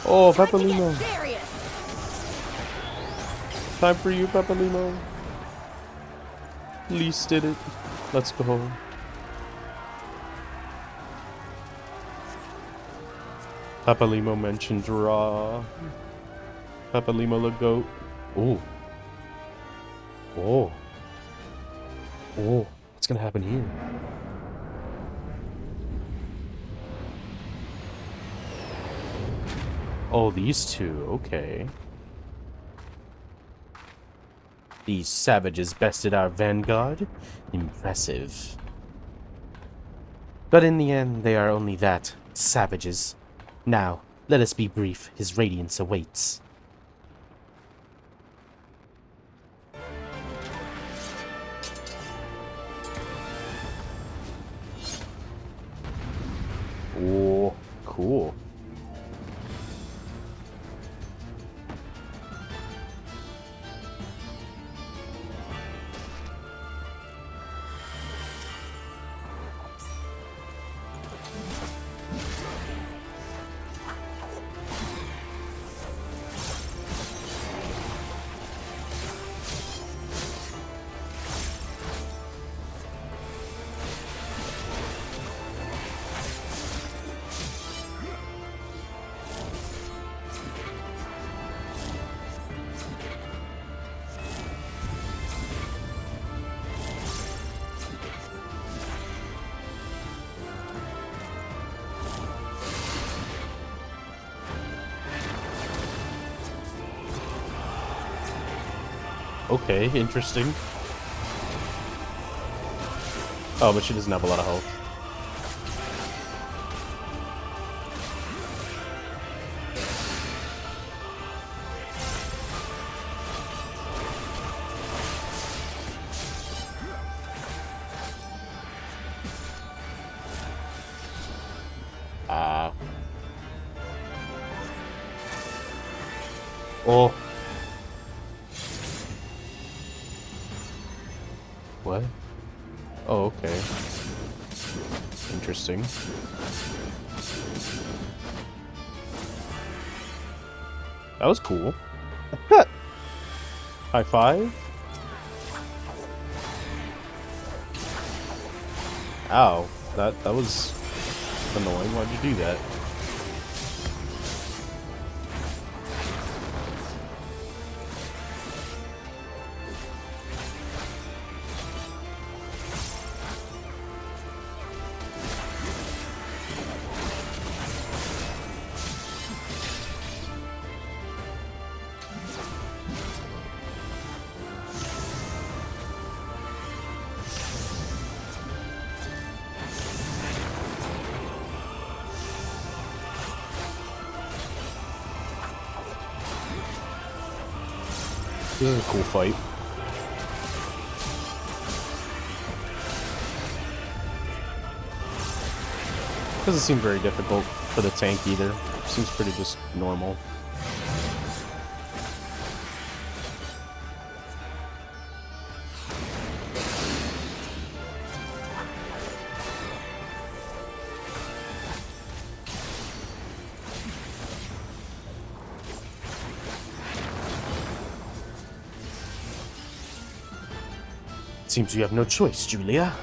Speaker 11: Oh, Pepalimo. Time for you, Pepalimo. Least did it. Let's go. Pepalimo mentioned raw. Pepalimo the goat. Oh. Oh. Oh. What's gonna happen here? Oh, these two. Okay. These savages bested our vanguard. Impressive. But in the end, they are only that. Savages. Now, let us be brief. His radiance awaits. Oh, cool. Okay, interesting. Oh, but she doesn't have a lot of health. Oh. What? Oh, okay. Interesting. That was cool. High five? Ow. That was annoying. Why'd you do that? This is a cool fight. Doesn't seem very difficult for the tank either. Seems pretty just normal. Seems we have no choice, Julia.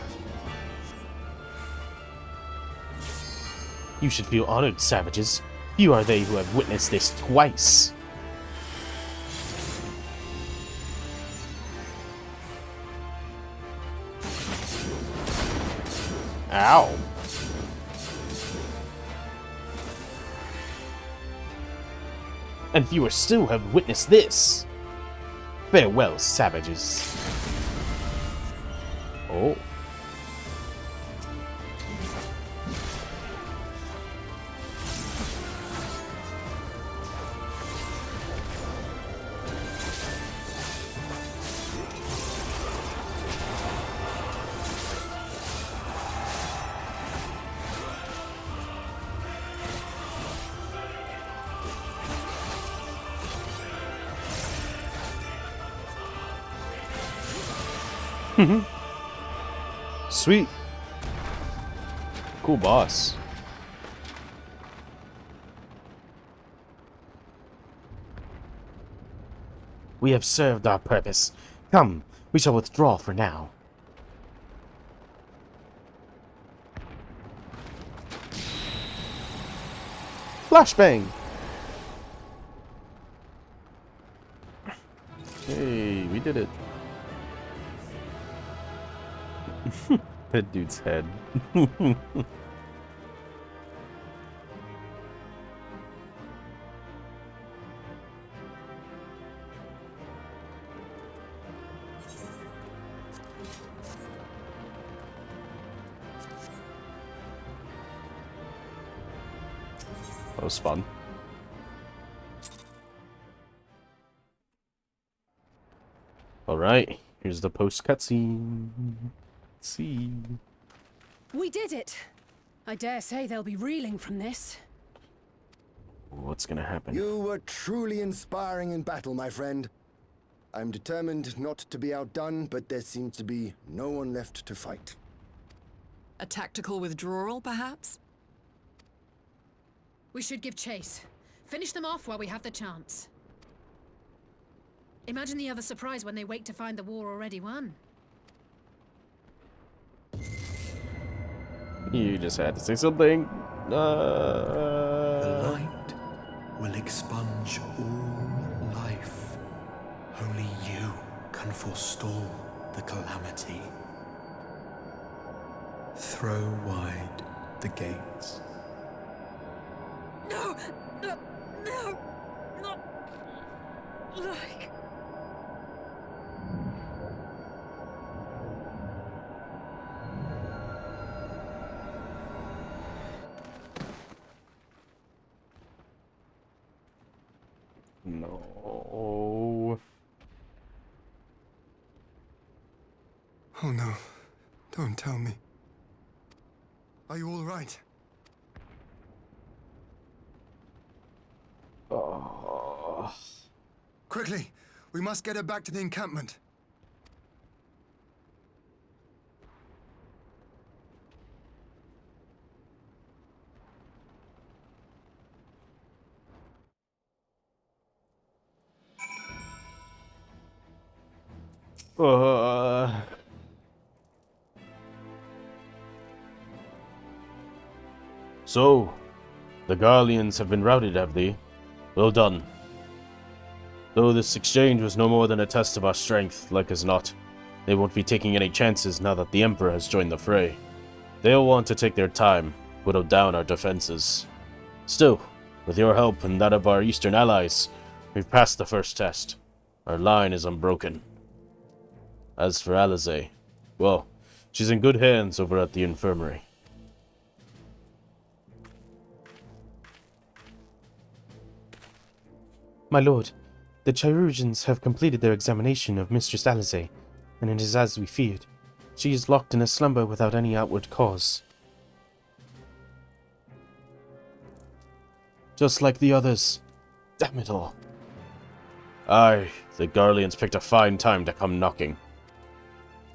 Speaker 11: You should feel honored, savages. You are they who have witnessed this twice. Ow. And fewer still have witnessed this. Farewell, savages. Oh. Sweet. Cool boss. We have served our purpose. Come, we shall withdraw for now. Flashbang! Hey, we did it. That dude's head. That was fun. Alright, here's the post cutscene. See.
Speaker 10: We did it! I dare say they'll be reeling from this.
Speaker 1: What's gonna happen?
Speaker 14: You were truly inspiring in battle, my friend. I'm determined not to be outdone, but there seems to be no one left to fight.
Speaker 13: A tactical withdrawal, perhaps?
Speaker 10: We should give chase. Finish them off while we have the chance. Imagine the other surprise when they wake to find the war already won.
Speaker 1: You just had to say something.
Speaker 7: The light will expunge all life. Only you can forestall the calamity. Throw wide the gates.
Speaker 10: No! No! No! Not like...
Speaker 1: No.
Speaker 5: Oh no. Don't tell me. Are you all right?
Speaker 1: Oh.
Speaker 5: Quickly! We must get her back to the encampment.
Speaker 1: So, the Garleans have been routed, have they? Well done. Though this exchange was no more than a test of our strength, like as not, they won't be taking any chances now that the Emperor has joined the fray. They'll want to take their time, whittle down our defenses. Still, with your help and that of our eastern allies, we've passed the first test. Our line is unbroken. As for Alize, well, she's in good hands over at the infirmary.
Speaker 11: My lord, the Chirurgeons have completed their examination of Mistress Alize, and it is as we feared. She is locked in a slumber without any outward cause.
Speaker 1: Just like the others. Damn it all. Aye, the Garleans picked a fine time to come knocking.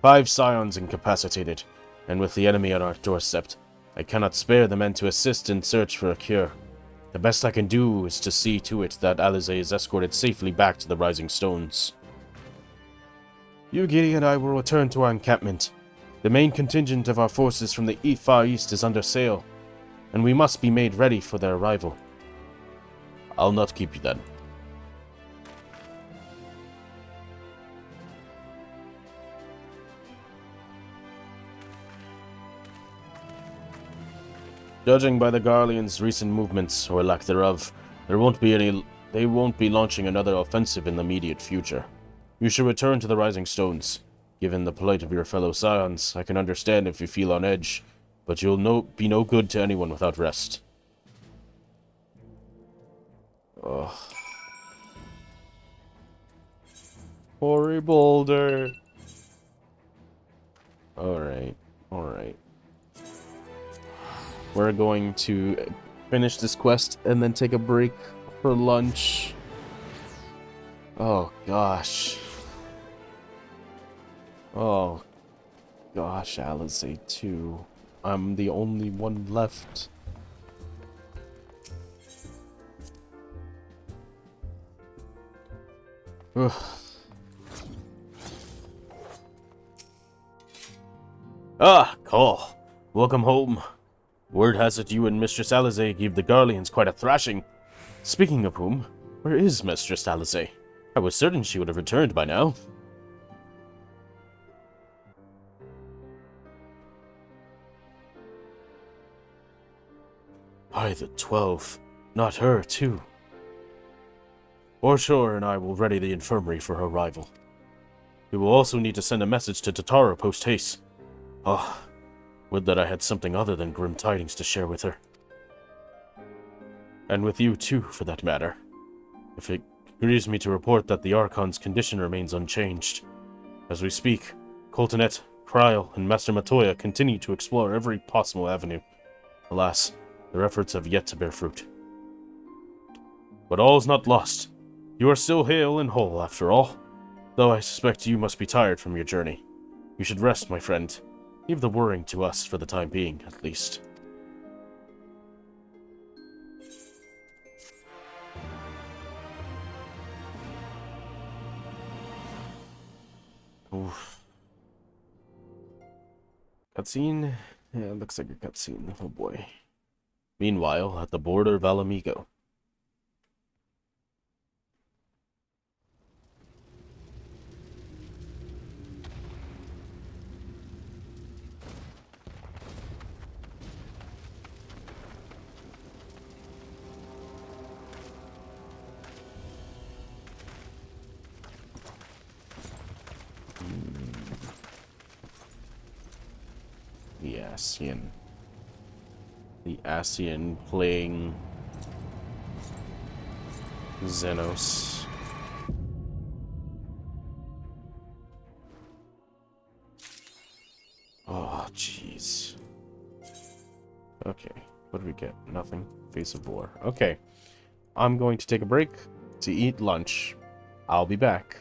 Speaker 1: 5 scions incapacitated, and with the enemy on our doorstep, I cannot spare the men to assist in search for a cure. The best I can do is to see to it that Alize is escorted safely back to the Rising Stones. Yugiri and I will return to our encampment. The main contingent of our forces from the Far East is under sail, and we must be made ready for their arrival. I'll not keep you then. Judging by the Garleans' recent movements, or lack thereof, they won't be launching another offensive in the immediate future. You should return to the Rising Stones. Given the plight of your fellow scions, I can understand if you feel on edge, but you'll be no good to anyone without rest. Ugh. Hoary Boulder. Alright, alright. We're going to finish this quest and then take a break for lunch. Oh gosh. Oh gosh, Alizé too. I'm the only one left. Ugh. Ah, Cole. Welcome home. Word has it you and Mistress Alizé gave the Garleans quite a thrashing. Speaking of whom, where is Mistress Alizé? I was certain she would have returned by now. By the 12, not her, too. Orshore and I will ready the infirmary for her arrival. We will also need to send a message to Tatara post-haste. Oh, would that I had something other than grim tidings to share with her. And with you, too, for that matter. If it grieves me to report that the Archon's condition remains unchanged. As we speak, Coltonet, Kryl, and Master Matoya continue to explore every possible avenue. Alas, their efforts have yet to bear fruit. But all is not lost. You are still hale and whole, after all. Though I suspect you must be tired from your journey. You should rest, my friend. Leave the worrying to us for the time being, at least. Oof. Cutscene? Yeah, it looks like a cutscene. Oh boy. Meanwhile, at the border of Alamigo. The Ascian. The Ascian playing Xenos. Oh, jeez. Okay, what do we get? Nothing. Face of War. Okay. I'm going to take a break to eat lunch. I'll be back.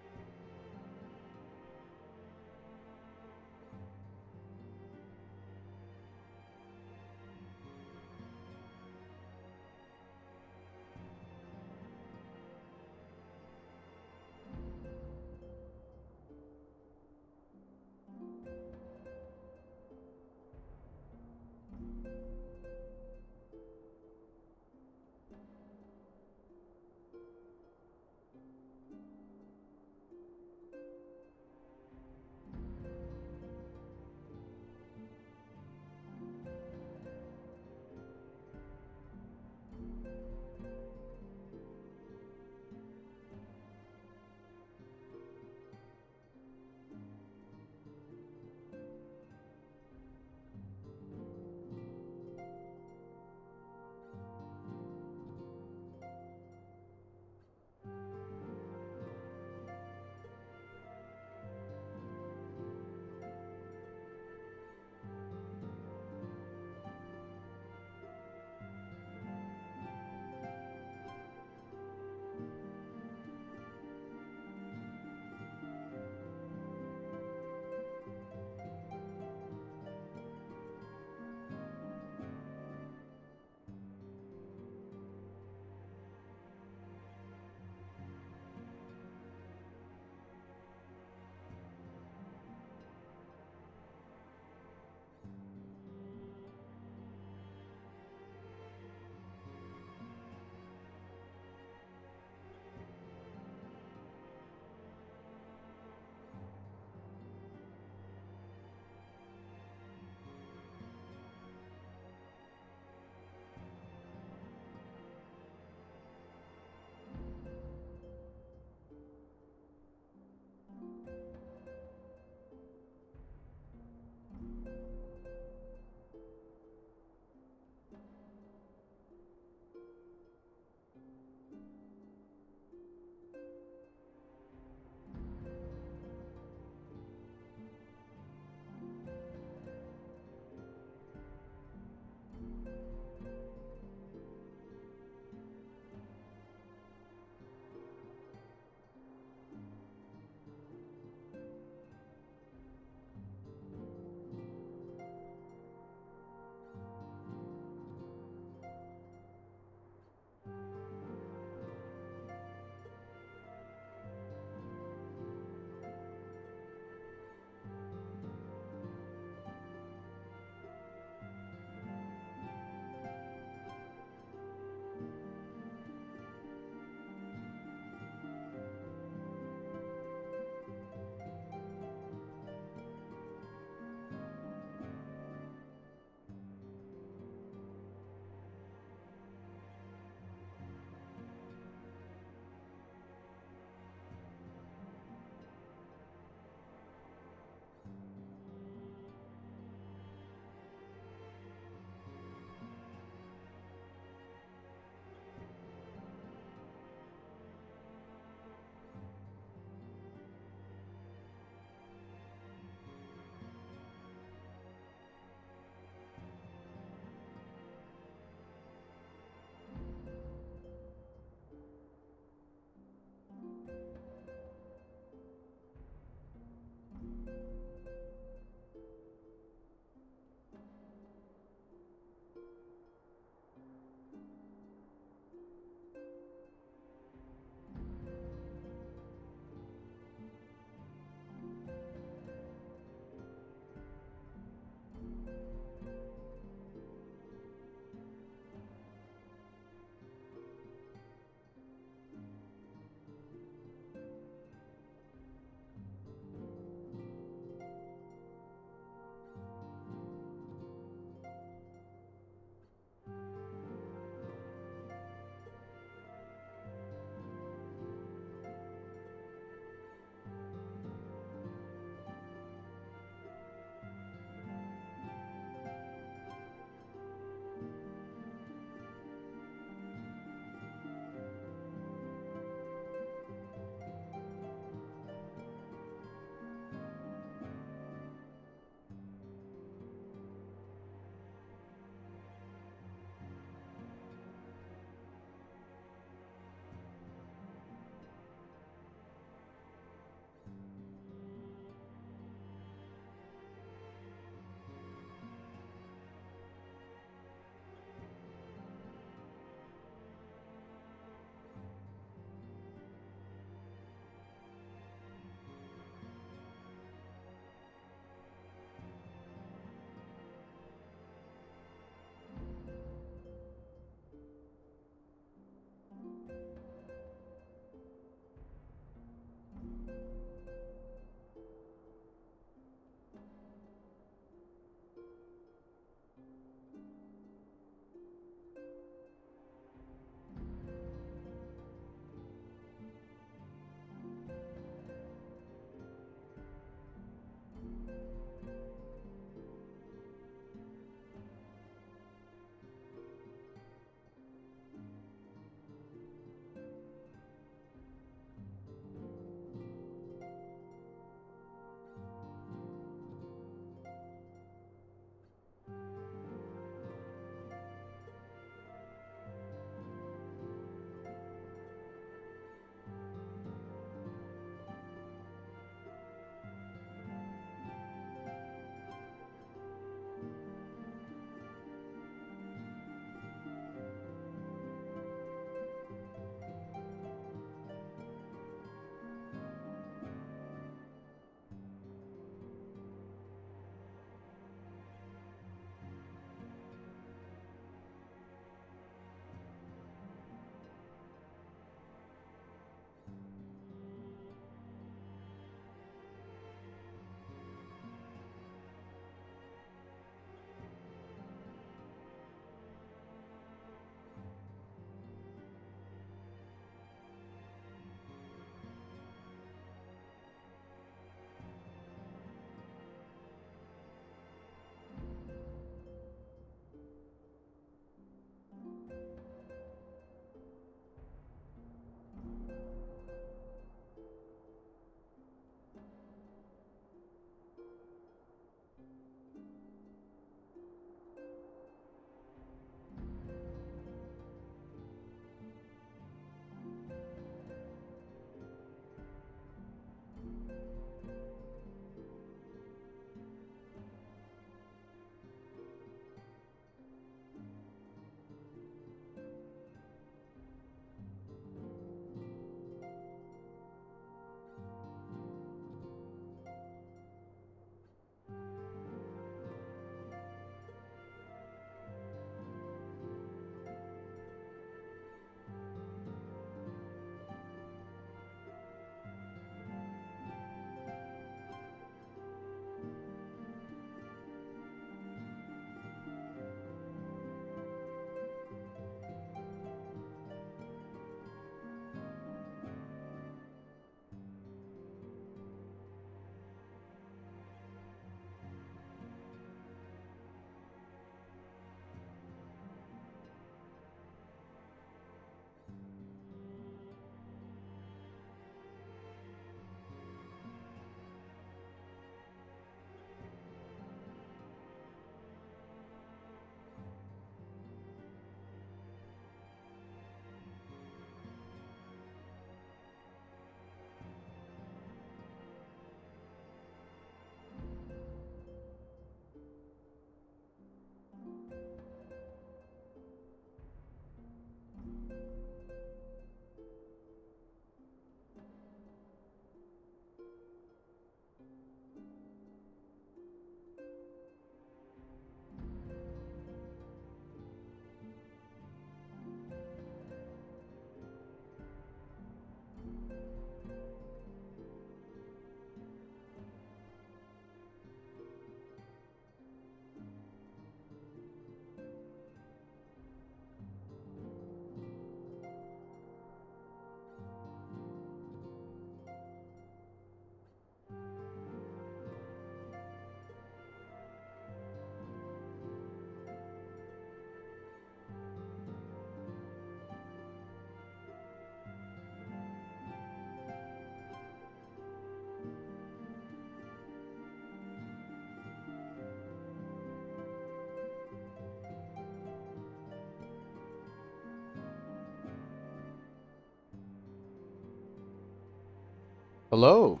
Speaker 1: Hello.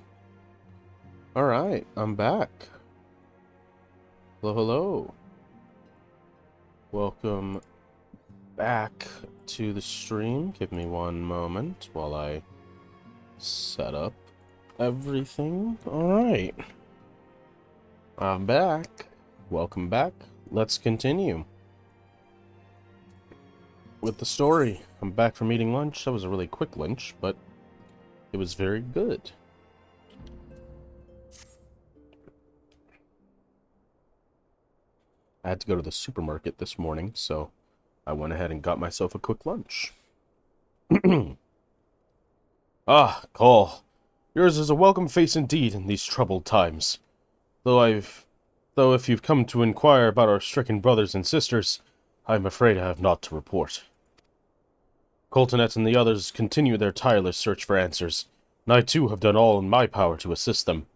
Speaker 1: Alright, I'm back. Hello, hello. Welcome back to the stream. Give me one moment while I set up everything. Alright. I'm back. Welcome back. Let's continue with the story. I'm back from eating lunch. That was a really quick lunch, but it was very good. I had to go to the supermarket this morning, so I went ahead and got myself a quick lunch. Ah, Cole, yours is a welcome face indeed in these troubled times. Though if you've come to inquire about our stricken brothers and sisters, I'm afraid I have naught to report. Coltonet and the others continue their tireless search for answers, and I too have done all in my power to assist them.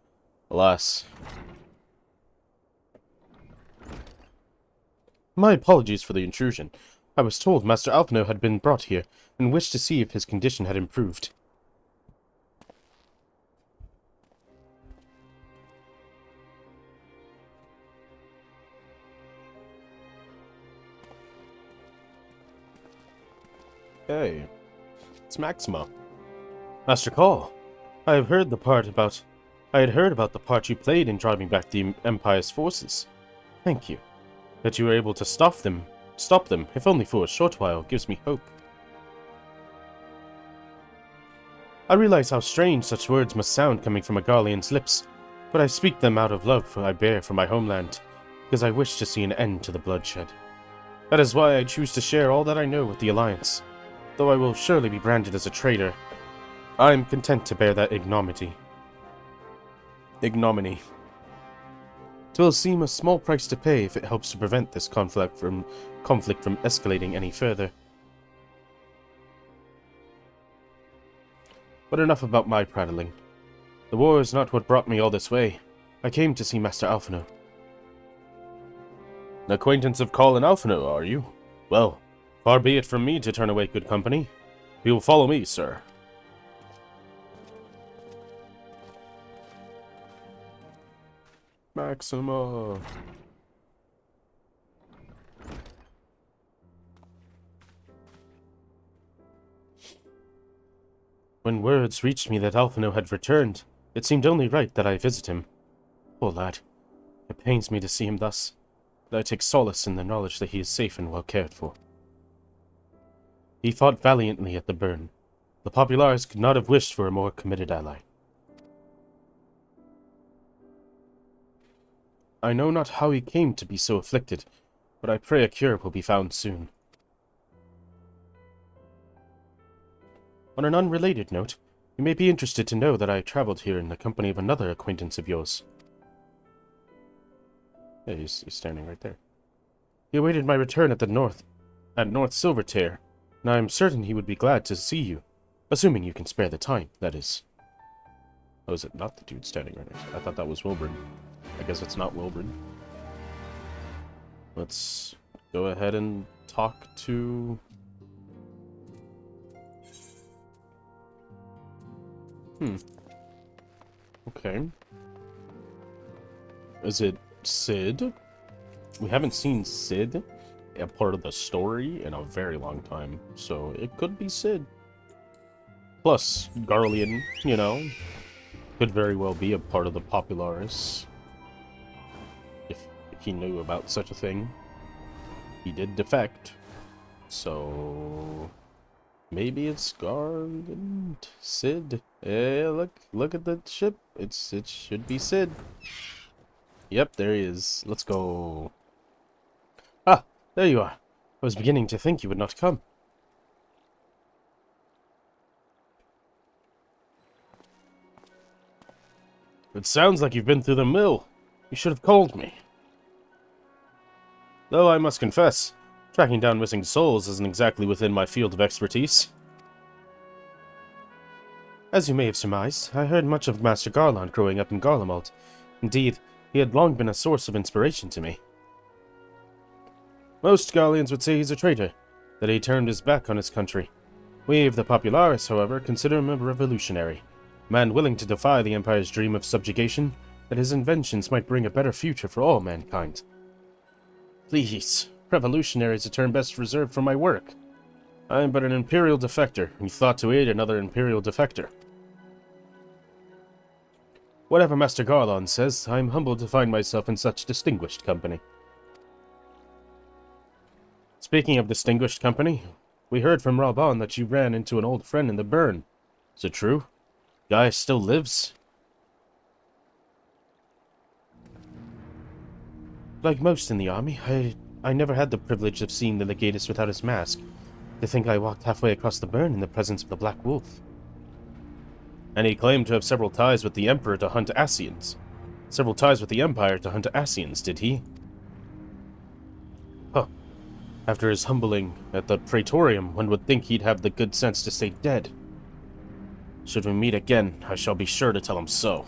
Speaker 1: Alas. My apologies for the intrusion. I was told Master Alphino had been brought here, and wished to see if his condition had improved. Hey, it's Maxima. Master Call, I had heard about the part you played in driving back the Empire's forces. Thank you. That you were able to stop them, if only for a short while, gives me hope. I realize how strange such words must sound coming from a Garlean's lips, but I speak them out of love I bear for my homeland, because I wish to see an end to the bloodshed. That is why I choose to share all that I know with the Alliance. Though I will surely be branded as a traitor, I am content to bear that ignominy. It will seem a small price to pay if it helps to prevent this conflict from escalating any further. But enough about my prattling. The war is not what brought me all this way. I came to see Master Alphino. An acquaintance of Colin Alphino, are you? Well, far be it from me to turn away good company. You will follow me, sir. Maxima. When words reached me that Alphino had returned, it seemed only right that I visit him. Poor lad. It pains me to see him thus, but I take solace in the knowledge that he is safe and well cared for. He fought valiantly at the burn. The Populares could not have wished for a more committed ally. I know not how he came to be so afflicted, but I pray a cure will be found soon. On an unrelated note, you may be interested to know that I traveled here in the company of another acquaintance of yours. Yeah, he's standing right there. He awaited my return at North Silvertear, and I am certain he would be glad to see you, assuming you can spare the time, that is. Oh, is it not the dude standing right next to me? I thought that was Wilburn. I guess it's not Wilburn. Let's go ahead and talk to... Okay. Is it Sid? We haven't seen Sid, a part of the story, in a very long time, so it could be Sid. Plus, Garlean, you know, could very well be a part of the Populares. If he knew about such a thing. He did defect, so maybe it's Garland, Sid. Look at the ship. It should be Sid. Yep, there he is. Let's go. Ah, there you are. I was beginning to think you would not come. It sounds like you've been through the mill. You should have called me. Though I must confess, tracking down missing souls isn't exactly within my field of expertise. As you may have surmised, I heard much of Master Garland growing up in Garlemald. Indeed, he had long been a source of inspiration to me. Most Garleans would say he's a traitor, that he turned his back on his country. We of the Populares, however, consider him a revolutionary, A man willing to defy the Empire's dream of subjugation, that his inventions might bring a better future for all mankind. Please, revolutionary is a term best reserved for my work. I am but an Imperial defector, who thought to aid another Imperial defector. Whatever Master Garlon says, I am humbled to find myself in such distinguished company. Speaking of distinguished company, we heard from Raban that you ran into an old friend in the burn. Is it true? Guy still lives? Like most in the army, I never had the privilege of seeing the Legatus without his mask. To think I walked halfway across the burn in the presence of the Black Wolf. And he claimed to have several ties with the Emperor to hunt Ascians. Several ties with the Empire to hunt Ascians, did he? Huh. After his humbling at the Praetorium, one would think he'd have the good sense to stay dead. Should we meet again, I shall be sure to tell him so.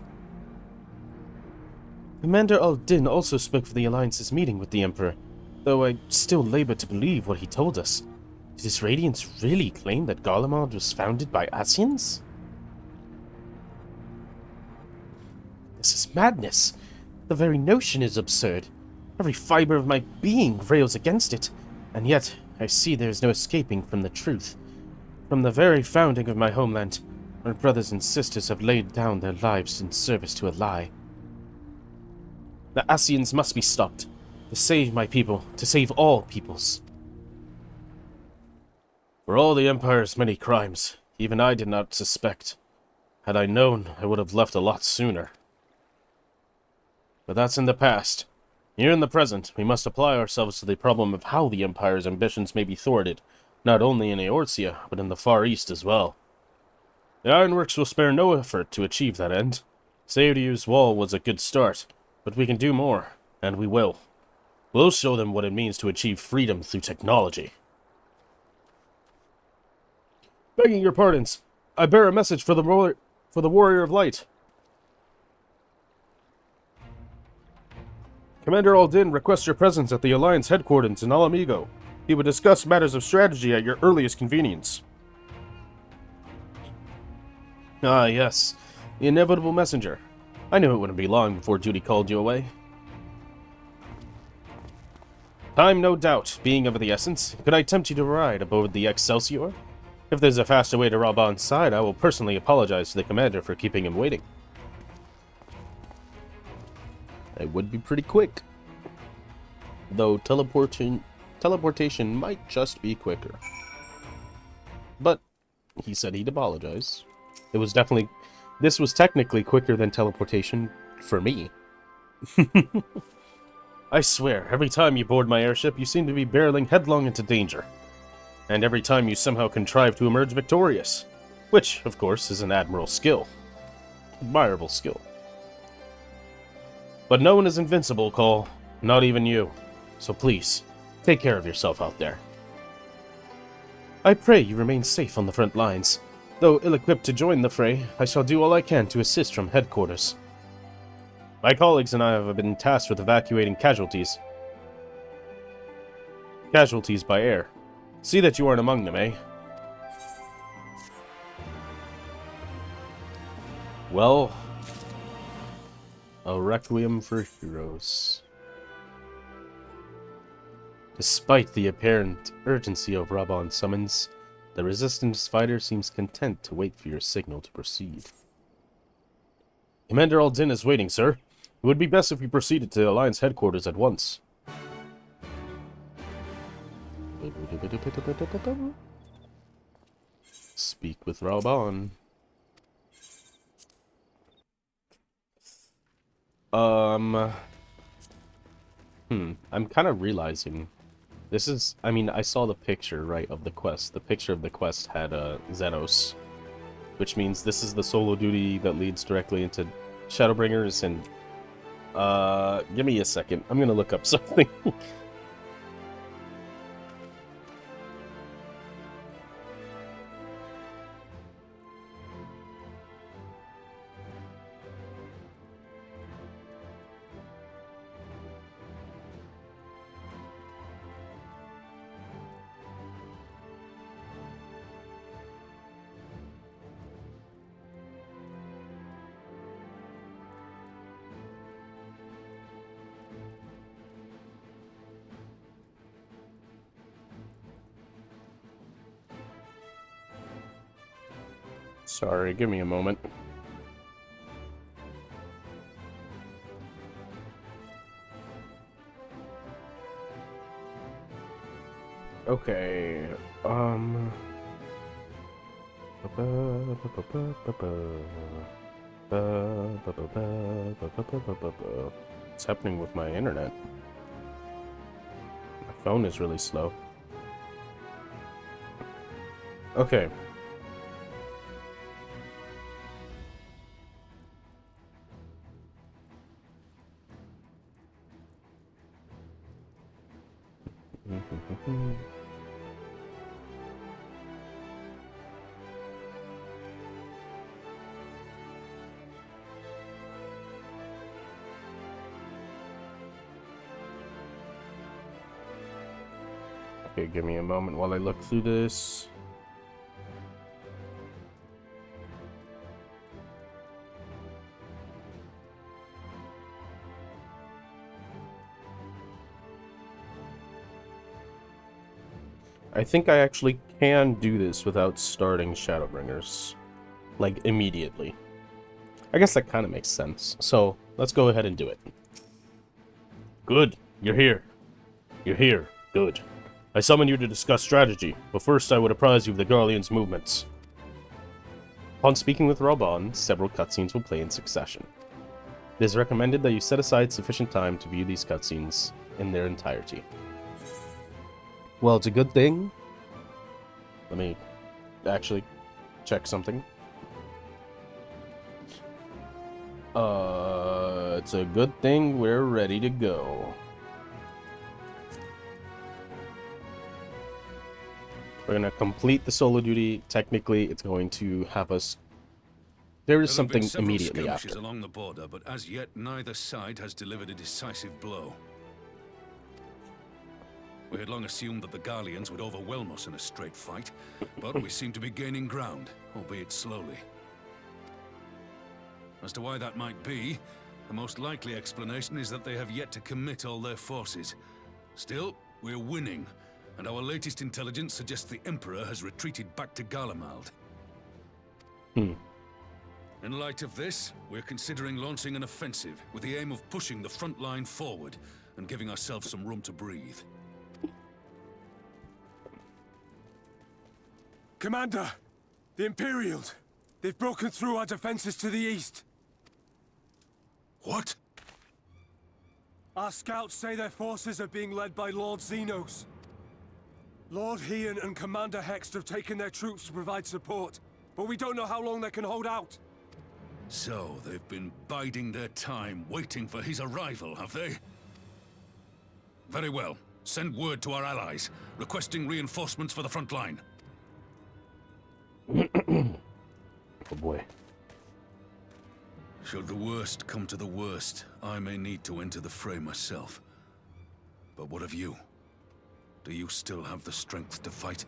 Speaker 1: Commander Al-Din also spoke for the Alliance's meeting with the Emperor, though I still labor to believe what he told us. Did his Radiance really claim that Garlemald was founded by Ascians? This is madness. The very notion is absurd. Every fiber of my being rails against it, and yet I see there is no escaping from the truth. From the very founding of my homeland, my brothers and sisters have laid down their lives in service to a lie. The Ascians must be stopped, to save my people, to save all peoples. For all the Empire's many crimes, even I did not suspect. Had I known, I would have left a lot sooner. But that's in the past. Here in the present, we must apply ourselves to the problem of how the Empire's ambitions may be thwarted, not only in Eorzea, but in the Far East as well. The Ironworks will spare no effort to achieve that end. Saudiyu's wall was a good start, but we can do more, and we will. We'll show them what it means to achieve freedom through technology. Begging your pardons, I bear a message for the Warrior of Light. Commander Al-Din requests your presence at the Alliance headquarters in Alamigo. He would discuss matters of strategy at your earliest convenience. Ah, yes. The inevitable messenger. I knew it wouldn't be long before duty called you away. Time, no doubt, being of the essence. Could I tempt you to ride aboard the Excelsior? If there's a faster way to Raban's side, I will personally apologize to the commander for keeping him waiting. It would be pretty quick. Though teleportation might just be quicker. But he said he'd apologize. This was technically quicker than teleportation for me. I swear, every time you board my airship, you seem to be barreling headlong into danger. And every time you somehow contrive to emerge victorious. Which, of course, is an admirable skill. Admirable skill. But no one is invincible, Cole. Not even you. So please, take care of yourself out there. I pray you remain safe on the front lines. Though ill-equipped to join the fray, I shall do all I can to assist from headquarters. My colleagues and I have been tasked with evacuating casualties. Casualties by air. See that you aren't among them, eh? Well, a requiem for heroes. Despite the apparent urgency of Raban's summons, the Resistance fighter seems content to wait for your signal to proceed. Commander Al-Din is waiting, sir. It would be best if we proceeded to the Alliance headquarters at once. Speak with Raban. I'm kind of realizing this is, I mean, I saw the picture, right, of the quest. The picture of the quest had Xenos, which means this is the solo duty that leads directly into Shadowbringers, and give me a second. I'm gonna look up something. Sorry, give me a moment. Okay, what's happening with my internet? My phone is really slow. Okay. Okay, give me a moment while I look through this. I think I actually can do this without starting Shadowbringers, like, immediately. I guess that kind of makes sense. So, let's go ahead and do it. Good. You're here. You're here. Good. I summon you to discuss strategy, but first I would apprise you of the Garlean's movements. Upon speaking with Raubon, several cutscenes will play in succession. It is recommended that you set aside sufficient time to view these cutscenes in their entirety. Well, it's a good thing. Let me actually check something. It's a good thing we're ready to go. We're gonna complete the solo duty. Technically, it's going to have us. There is something immediately after.
Speaker 6: Along the border, but as yet neither side has delivered a decisive blow. We had long assumed that the Garleans would overwhelm us in a straight fight, but we seem to be gaining ground, albeit slowly. As to why that might be, the most likely explanation is that they have yet to commit all their forces. Still, we're winning, and our latest intelligence suggests the Emperor has retreated back to Garlemald. In light of this, we're considering launching an offensive with the aim of pushing the front line forward and giving ourselves some room to breathe.
Speaker 15: Commander! The Imperials! They've broken through our defenses to the east.
Speaker 6: What?
Speaker 15: Our scouts say their forces are being led by Lord Xenos. Lord Heian and Commander Hext have taken their troops to provide support, but we don't know how long they can hold out.
Speaker 6: So, they've been biding their time, waiting for his arrival, have they? Very well. Send word to our allies, requesting reinforcements for the front line.
Speaker 1: Oh boy.
Speaker 6: Should the worst come to the worst, I may need to enter the fray myself. But what of you? Do you still have the strength to fight?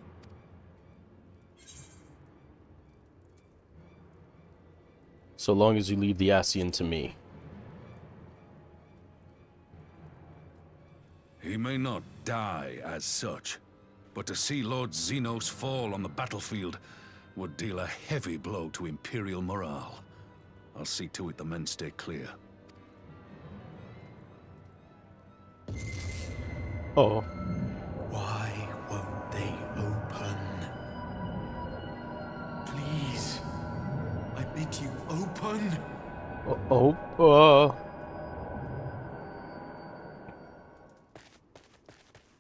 Speaker 1: So long as you leave the Ascian to me.
Speaker 6: He may not die as such, but to see Lord Xenos fall on the battlefield would deal a heavy blow to Imperial morale. I'll see to it the men stay clear.
Speaker 1: Oh.
Speaker 16: Why won't they open? Please. I bid you open.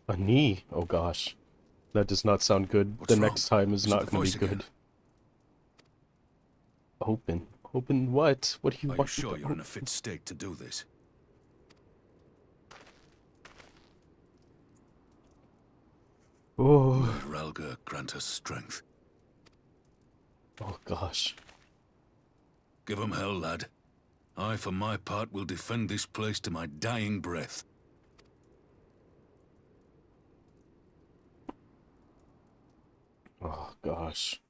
Speaker 1: A knee. Oh gosh. That does not sound good.
Speaker 6: What's
Speaker 1: the
Speaker 6: wrong?
Speaker 1: next time is not going to be good.
Speaker 6: Again?
Speaker 1: Open. Open what? What do you
Speaker 6: Are
Speaker 1: want?
Speaker 6: you sure you're in a fit state to do this?
Speaker 1: Oh.
Speaker 6: Lord Ralga grant us strength.
Speaker 1: Oh gosh.
Speaker 6: Give him hell, lad. I, for my part, will defend this place to my dying breath.
Speaker 1: Oh gosh.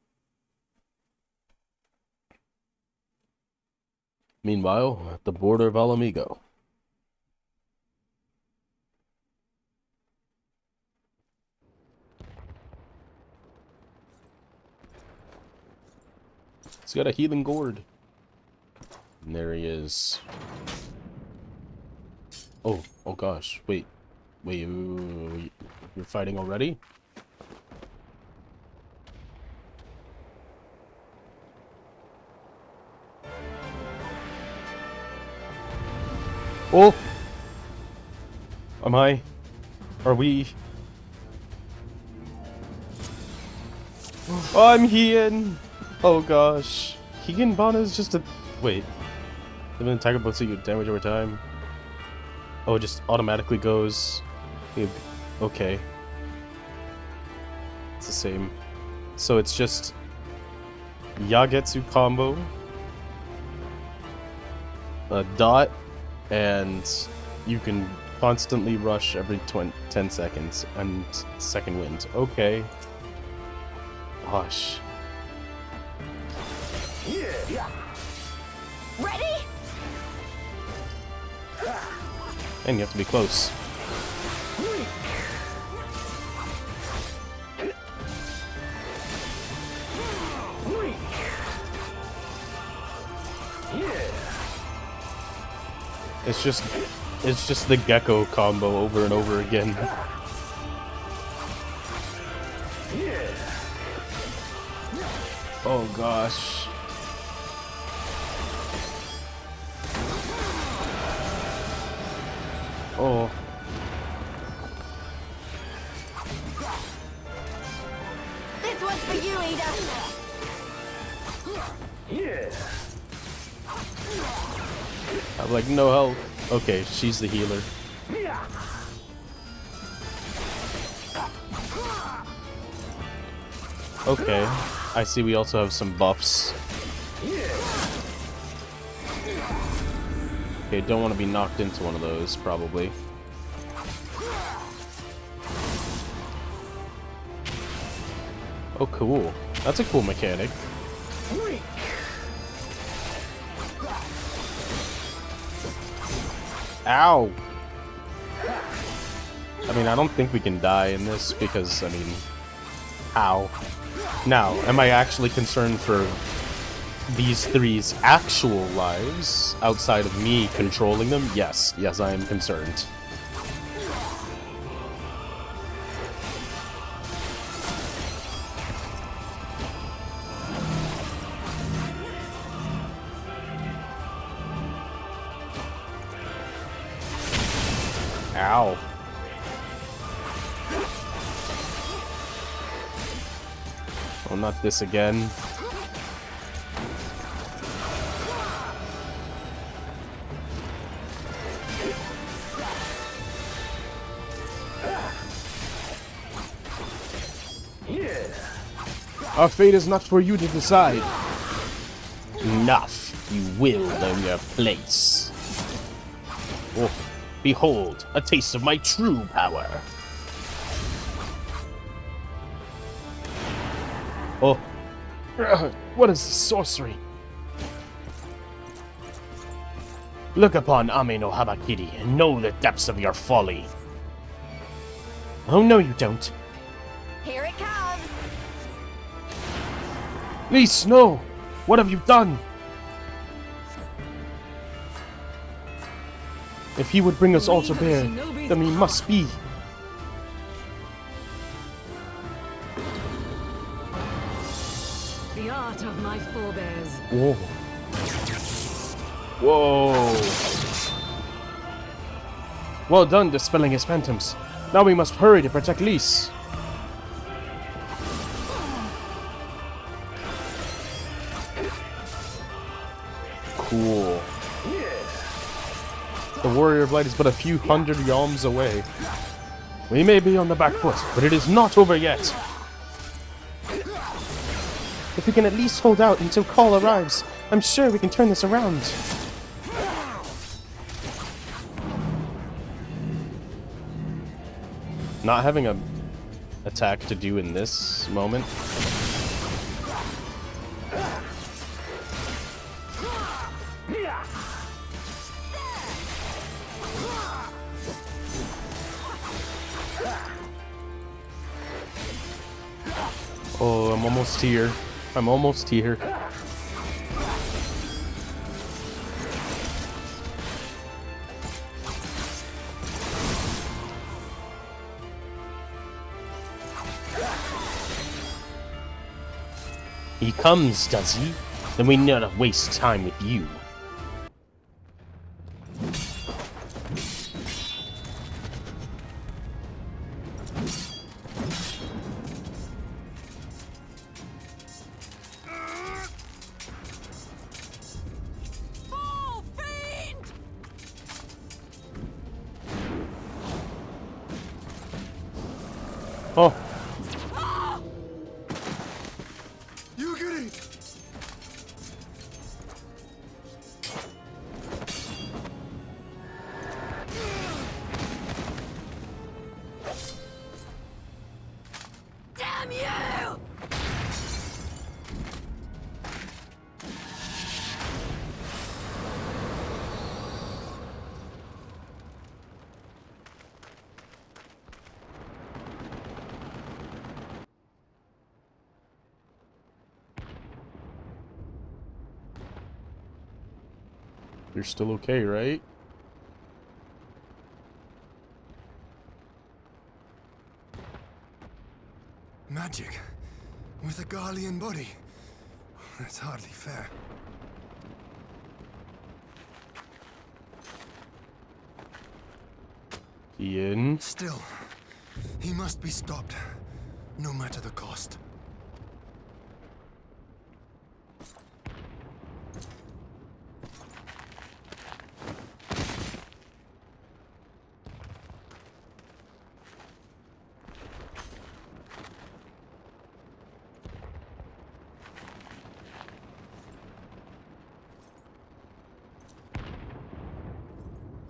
Speaker 1: Meanwhile, at the border of Alamigo. He's got a healing gourd. And there he is. Oh gosh. Wait. You're fighting already? Oh! Am I? Are we? Oh, I'm Hien! Oh gosh. Hien is just a... Wait. If an attacker puts you damage over time. Oh, it just automatically goes... Okay. It's the same. So it's just... Yagetsu combo. A dot. And you can constantly rush every 10 seconds. And second wind. Okay. Gosh.
Speaker 12: Ready?
Speaker 1: And you have to be close. It's just the gecko combo over and over again. Oh gosh. Oh.
Speaker 12: This one's for you, Ida.
Speaker 1: I'm like, no help. Okay, she's the healer. Okay, I see we also have some buffs. Okay, don't want to be knocked into one of those, probably. Oh, cool. That's a cool mechanic. Ow! I mean, I don't think we can die in this because, I mean... Ow. Now, am I actually concerned for these three's actual lives outside of me controlling them? Yes. Yes, I am concerned. Ow. Oh, not this again. Our fate is not for you to decide. Enough. You will learn your place. Oh, behold, a taste of my true power. Oh. What is this sorcery? Look upon Ame no Habakiri and know the depths of your folly. Oh, no you don't.
Speaker 12: Here it comes.
Speaker 1: Please, no! What have you done? If he would bring us all to bear, then we must be.
Speaker 4: The art of my forebears.
Speaker 1: Whoa. Whoa. Well done dispelling his phantoms. Now we must hurry to protect Lise. Cool. The warrior blight is but a few hundred yalms away. We may be on the back foot, but it is not over yet.
Speaker 11: If we can at least hold out until Call arrives, I'm sure we can turn this around.
Speaker 1: Not having a attack to do in this moment. Oh, I'm almost here. I'm almost here. He comes, does he? Then we need not waste time with you. Oh.
Speaker 5: You get it.
Speaker 12: Damn you!
Speaker 1: You're still okay, right?
Speaker 5: Magic with a Garlean body. That's hardly fair.
Speaker 1: Ian.
Speaker 5: Still, he must be stopped, no matter the cost.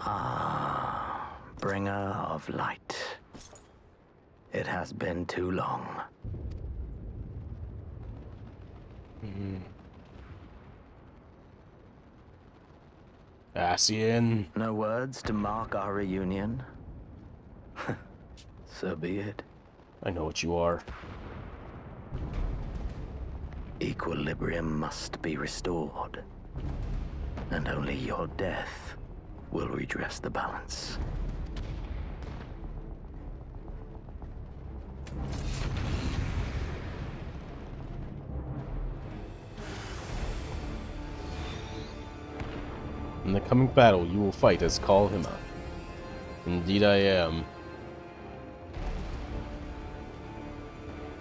Speaker 17: Ah, bringer of light. It has been too long.
Speaker 1: Ascian.
Speaker 17: No words to mark our reunion? So be it.
Speaker 1: I know what you are.
Speaker 17: Equilibrium must be restored. And only your death will redress the balance.
Speaker 1: In the coming battle, you will fight as Call Hima. Indeed I am.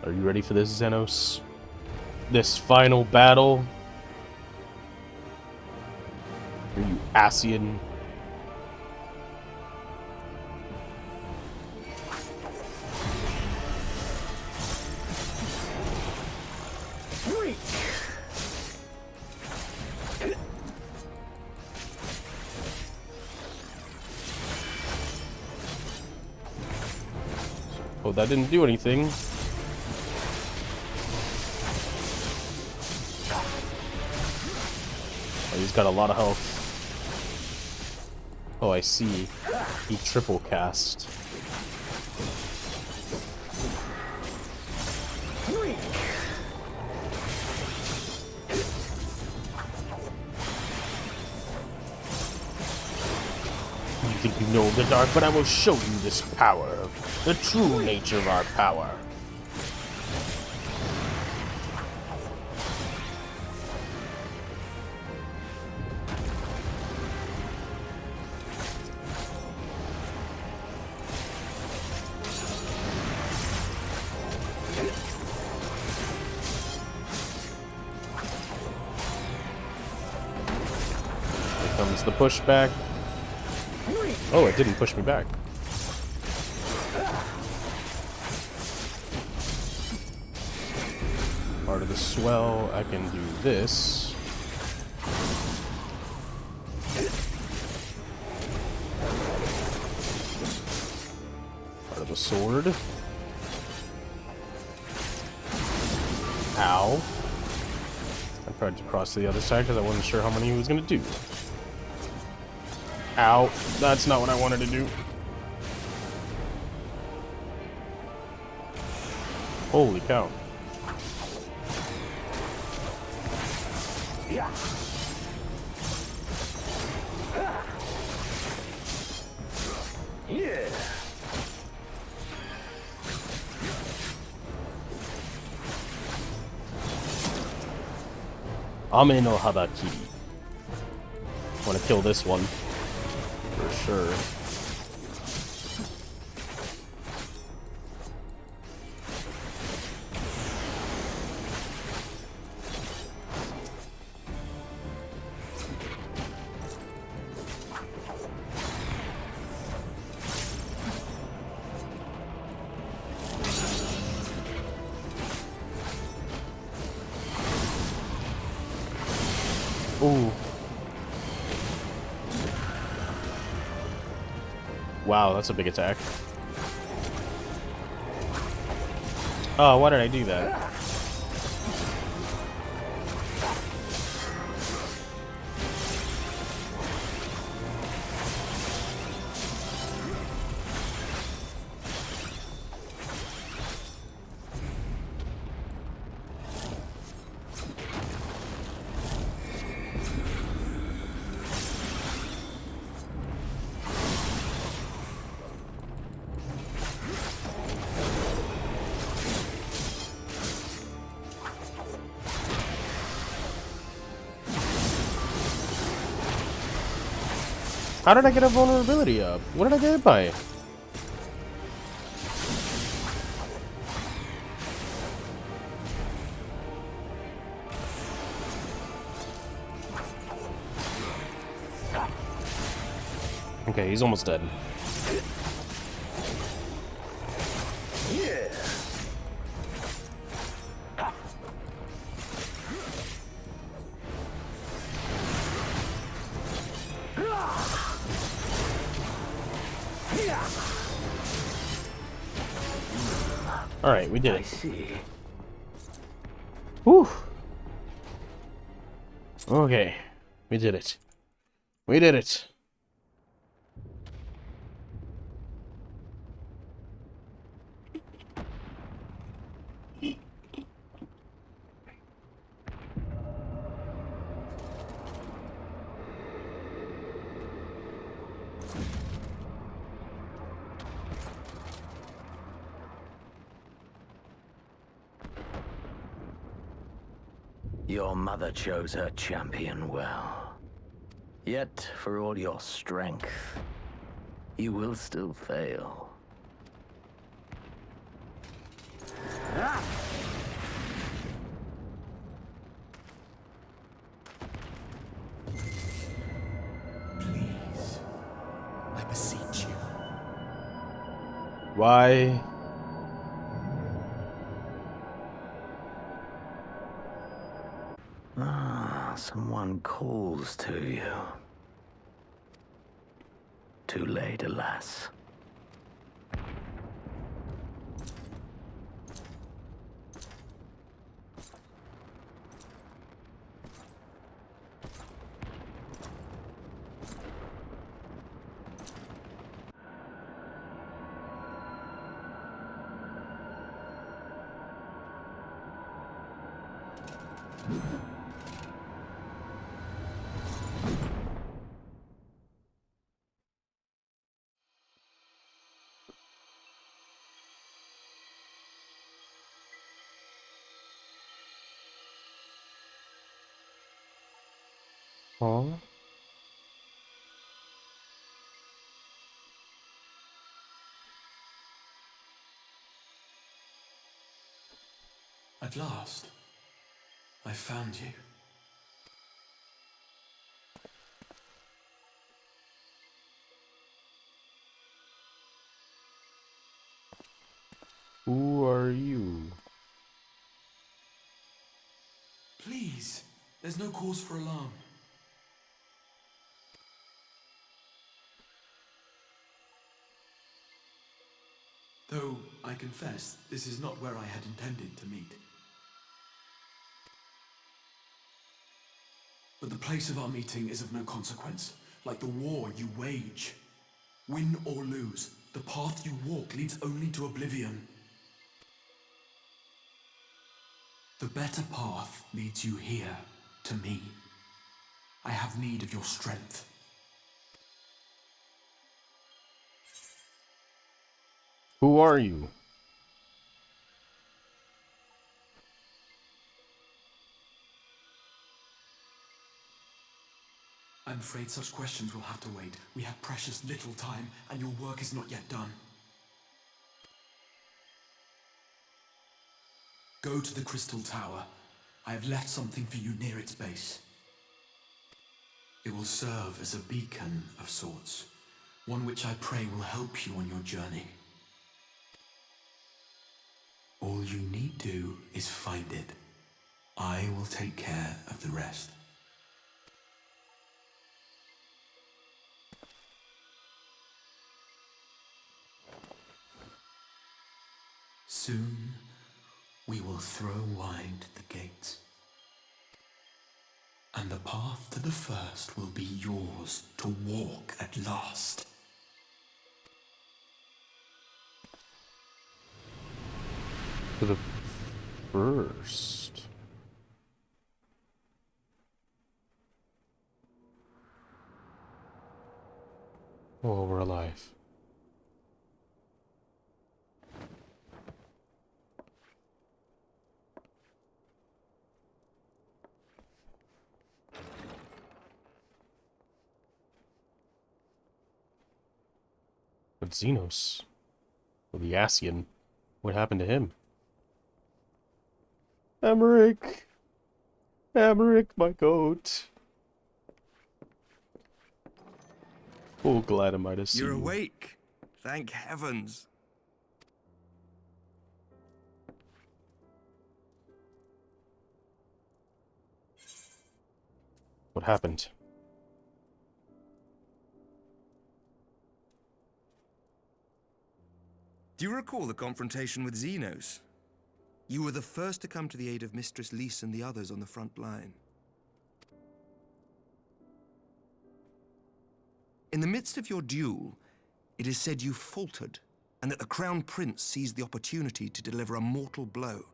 Speaker 1: Are you ready for this, Xenos? This final battle? Are you Ascian? Oh, that didn't do anything. Oh, he's got a lot of health. Oh, I see. He triple cast. You think you know the dark, but I will show you this power. The true nature of our power. Here comes the pushback. Oh, it didn't push me back. Part of the swell, I can do this. Part of the sword. Ow. I tried to cross to the other side because I wasn't sure how many he was going to do. Ow. That's not what I wanted to do. Holy cow. Yeah. Yeah. Ame no Habaki. Want to kill this one for sure. Ooh. Wow, that's a big attack. Oh, why did I do that? How did I get a vulnerability up? What did I get it by? Okay, he's almost dead.
Speaker 17: Yeah.
Speaker 1: All right, we did it.
Speaker 17: I see.
Speaker 1: Whew. Okay, we did it. We did it.
Speaker 17: Your mother chose her champion well. Yet, for all your strength, you will still fail.
Speaker 16: Please, I beseech you.
Speaker 1: Why?
Speaker 17: Someone calls to you. Too late, alas.
Speaker 1: Huh?
Speaker 16: At last, I found you.
Speaker 1: Who are you?
Speaker 16: Please, there's no cause for alarm. Though, I confess, this is not where I had intended to meet. But the place of our meeting is of no consequence, like the war you wage. Win or lose, the path you walk leads only to oblivion. The better path leads you here, to me. I have need of your strength.
Speaker 1: Who are you?
Speaker 16: I'm afraid such questions will have to wait. We have precious little time, and your work is not yet done. Go to the Crystal Tower. I have left something for you near its base. It will serve as a beacon of sorts, one which I pray will help you on your journey. All you need do is find it. I will take care of the rest. Soon, we will throw wide the gates. And the path to the first will be yours to walk at last.
Speaker 1: To the first. Oh, we're alive. But Xenos, the Asian, what happened to him? Emmerich! Emmerich, my goat. Oh, glad am I to see you.
Speaker 7: You're awake. Thank heavens.
Speaker 1: What happened?
Speaker 7: Do you recall the confrontation with Xenos? You were the first to come to the aid of Mistress Lys and the others on the front line. In the midst of your duel, it is said you faltered, and that the Crown Prince seized the opportunity to deliver a mortal blow.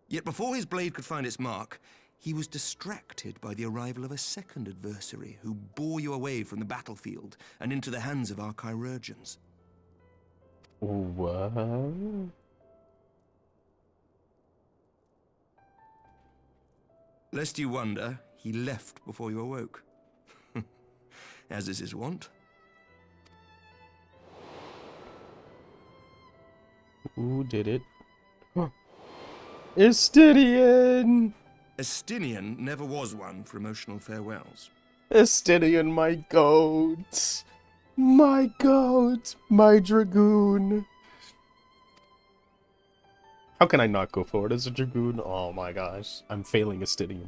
Speaker 7: Yet before his blade could find its mark, he was distracted by the arrival of a second adversary who bore you away from the battlefield and into the hands of our chirurgeons.
Speaker 1: What?
Speaker 7: Lest you wonder, he left before you awoke. As is his wont.
Speaker 1: Who did it? Estinian!
Speaker 7: Estinian never was one for emotional farewells.
Speaker 1: Estinian, my goat! My goat! My dragoon! How can I not go forward as a dragoon? Oh my gosh, I'm failing Estinian.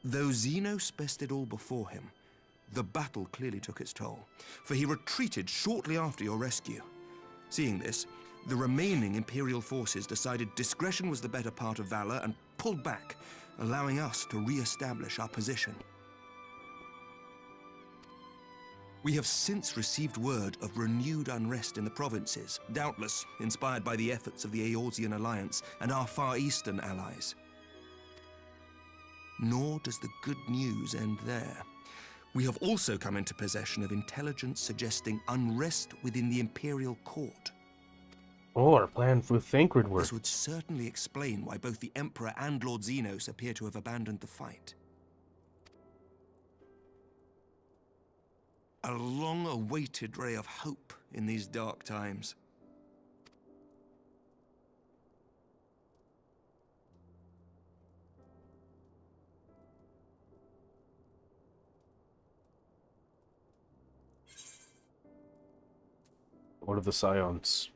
Speaker 7: Though Xenos bested all before him, the battle clearly took its toll, for he retreated shortly after your rescue. Seeing this, the remaining Imperial forces decided discretion was the better part of valor and pulled back, allowing us to re-establish our position. We have since received word of renewed unrest in the provinces, doubtless inspired by the efforts of the Eorzean Alliance and our Far Eastern allies. Nor does the good news end there. We have also come into possession of intelligence suggesting unrest within the Imperial Court.
Speaker 1: Oh, our plan for Thancred work.
Speaker 7: This would certainly explain why both the Emperor and Lord Xenos appear to have abandoned the fight. A long-awaited ray of hope in these dark times.
Speaker 1: What of the Scions?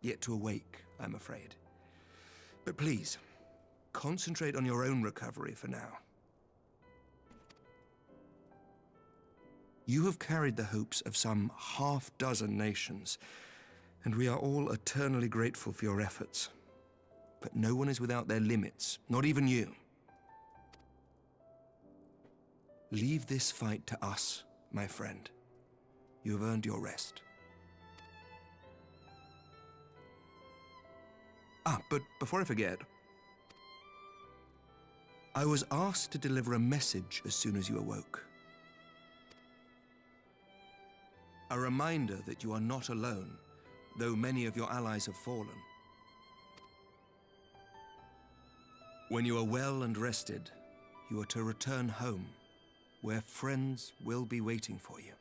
Speaker 7: Yet to awake, I'm afraid. But please, concentrate on your own recovery for now. You have carried the hopes of some half-dozen nations, and we are all eternally grateful for your efforts. But no one is without their limits, not even you. Leave this fight to us, my friend. You have earned your rest. But before I forget, I was asked to deliver a message as soon as you awoke. A reminder that you are not alone, though many of your allies have fallen. When you are well and rested, you are to return home, where friends will be waiting for you.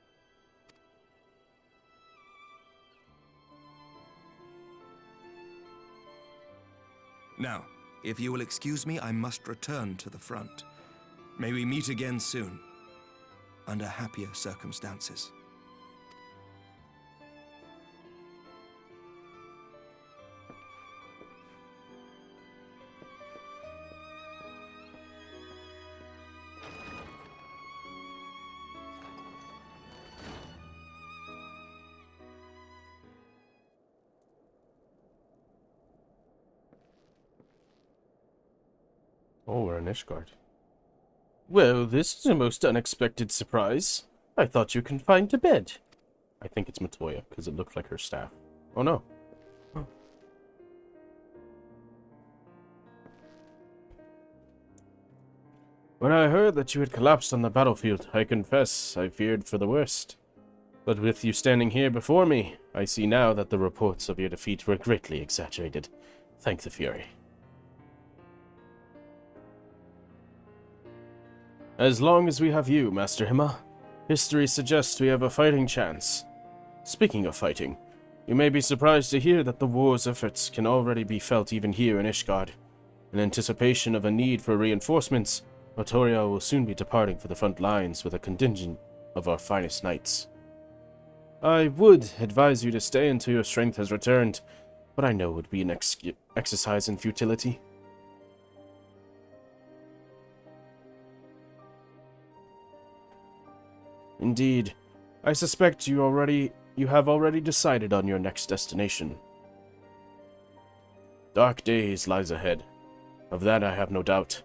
Speaker 7: Now, if you will excuse me, I must return to the front. May we meet again soon, under happier circumstances.
Speaker 1: Oh, we're in Ishgard. Well, this is a most unexpected surprise. I thought you confined to bed. I think it's Matoya, because it looked like her staff. Oh no. Oh. When I heard that you had collapsed on the battlefield, I confess I feared for the worst. But with you standing here before me, I see now that the reports of your defeat were greatly exaggerated. Thank the Fury. As long as we have you, Master Hima, history suggests we have a fighting chance. Speaking of fighting, you may be surprised to hear that the war's efforts can already be felt even here in Ishgard. In anticipation of a need for reinforcements, Notoria will soon be departing for the front lines with a contingent of our finest knights. I would advise you to stay until your strength has returned, but I know it would be an exercise in futility. Indeed, I suspect you have already decided on your next destination. Dark days lies ahead. Of that I have no doubt.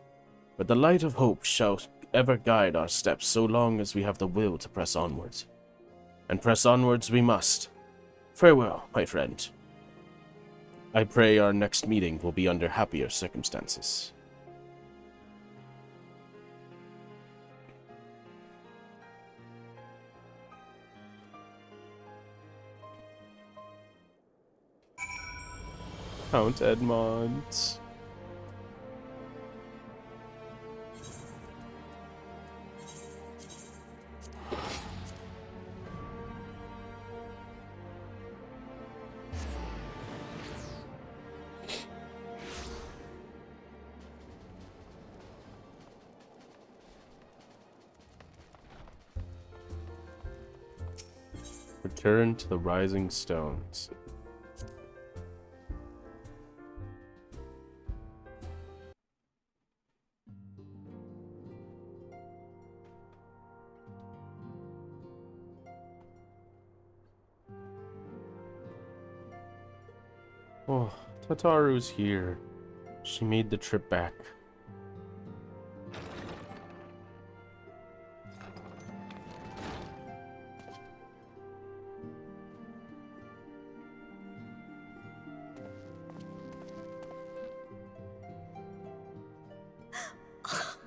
Speaker 1: But the light of hope shall ever guide our steps so long as we have the will to press onwards. And press onwards we must. Farewell, my friend. I pray our next meeting will be under happier circumstances. Count Edmond. Return to the Rising Stones. Oh, Tataru's here. She made the trip back.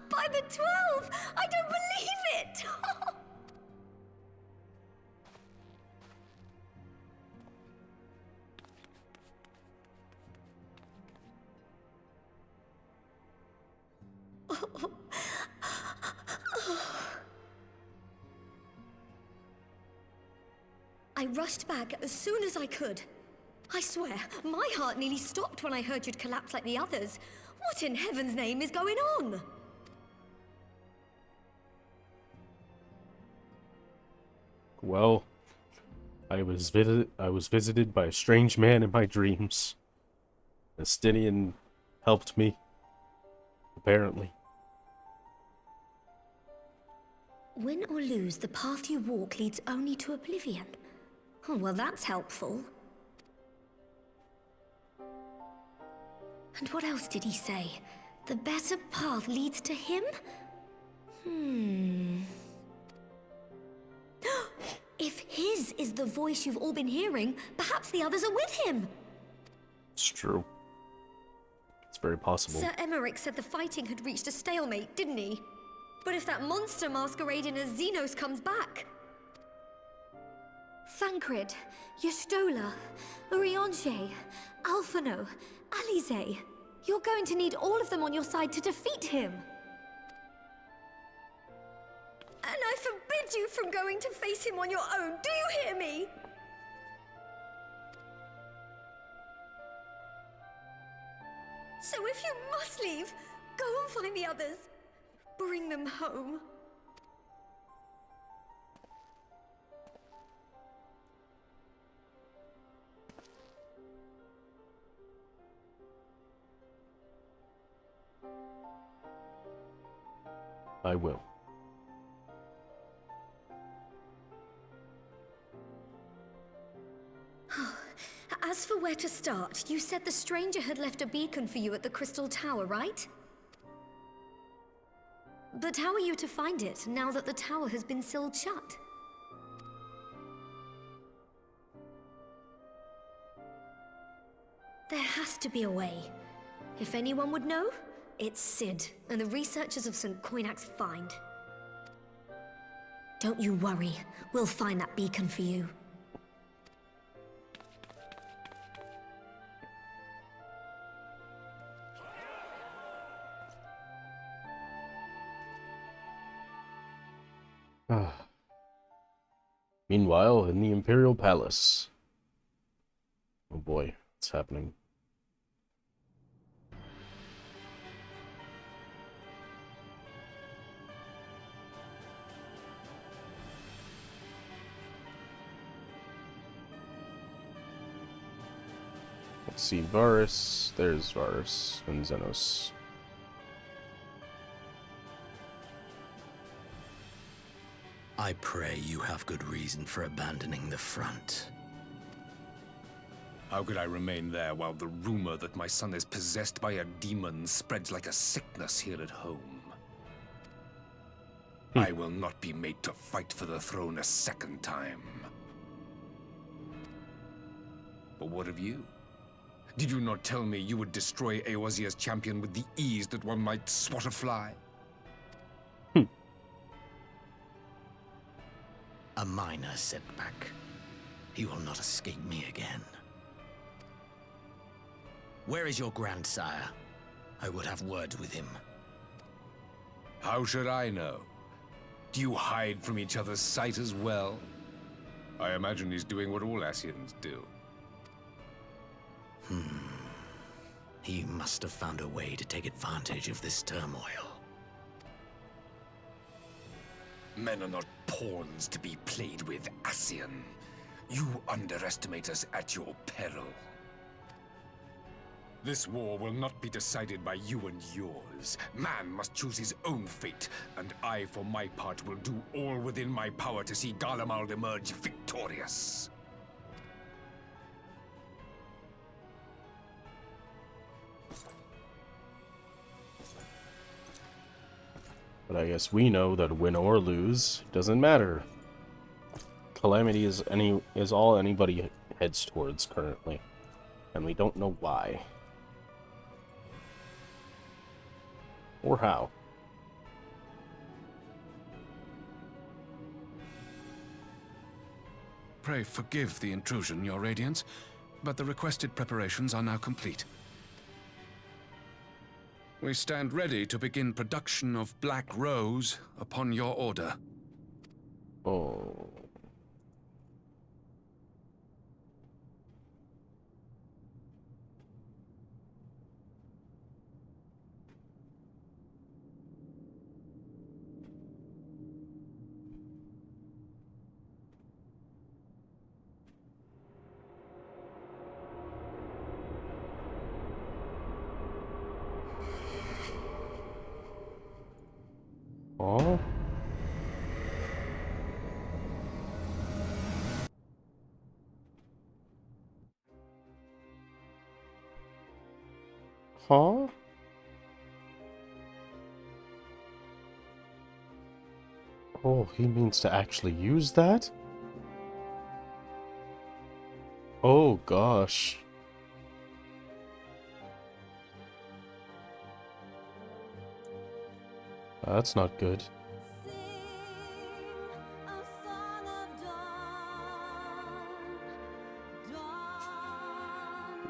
Speaker 3: By the 12! I don't believe it! I rushed back as soon as I could. I swear, my heart nearly stopped when I heard you'd collapsed like the others. What in heaven's name is going on?
Speaker 1: Well, I was visited by a strange man in my dreams. Estinian helped me, apparently.
Speaker 3: Win or lose, the path you walk leads only to oblivion. Oh, well, that's helpful. And what else did he say? The better path leads to him? If his is the voice you've all been hearing, perhaps the others are with him.
Speaker 1: It's true. It's very possible.
Speaker 3: Sir Emmerich said the fighting had reached a stalemate, didn't he? But if that monster masquerading as Xenos comes back... Thancred, Yestola, Urianger, Alphino, Alize...
Speaker 18: You're going to need all of them on your side to defeat him.
Speaker 12: And I forbid you from going to face him on your own. Do you hear me? So if you must leave, go and find the others. Bring them home.
Speaker 1: I will.
Speaker 18: As for where to start, you said the stranger had left a beacon for you at the Crystal Tower, right? But how are you to find it, now that the tower has been sealed shut? There has to be a way. If anyone would know, it's Sid, and the researchers of St. Coinac's find. Don't you worry, we'll find that beacon for you.
Speaker 1: Meanwhile, in the Imperial Palace. Oh boy, what's happening? Let's see, Varus. There's Varus and Xenos.
Speaker 17: I pray you have good reason for abandoning the front.
Speaker 9: How could I remain there while the rumor that my son is possessed by a demon spreads like a sickness here at home? I will not be made to fight for the throne a second time. But what of you? Did you not tell me you would destroy Eorzea's champion with the ease that one might swat a fly?
Speaker 17: A minor setback. He will not escape me again. Where is your grandsire? I would have words with him.
Speaker 9: How should I know? Do you hide from each other's sight as well? I imagine he's doing what all Ascians do.
Speaker 17: He must have found a way to take advantage of this turmoil.
Speaker 9: Men are not pawns to be played with, Ascian. You underestimate us at your peril. This war will not be decided by you and yours. Man must choose his own fate, and I, for my part, will do all within my power to see Garlemald emerge victorious.
Speaker 1: But I guess we know that win or lose doesn't matter. Calamity is all anybody heads towards currently, and we don't know why or how.
Speaker 6: Pray forgive the intrusion, Your Radiance, but the requested preparations are now complete. We stand ready to begin production of Black Rose upon your order.
Speaker 1: Oh. Oh. Huh? Oh, he means to actually use that? Oh gosh. That's not good.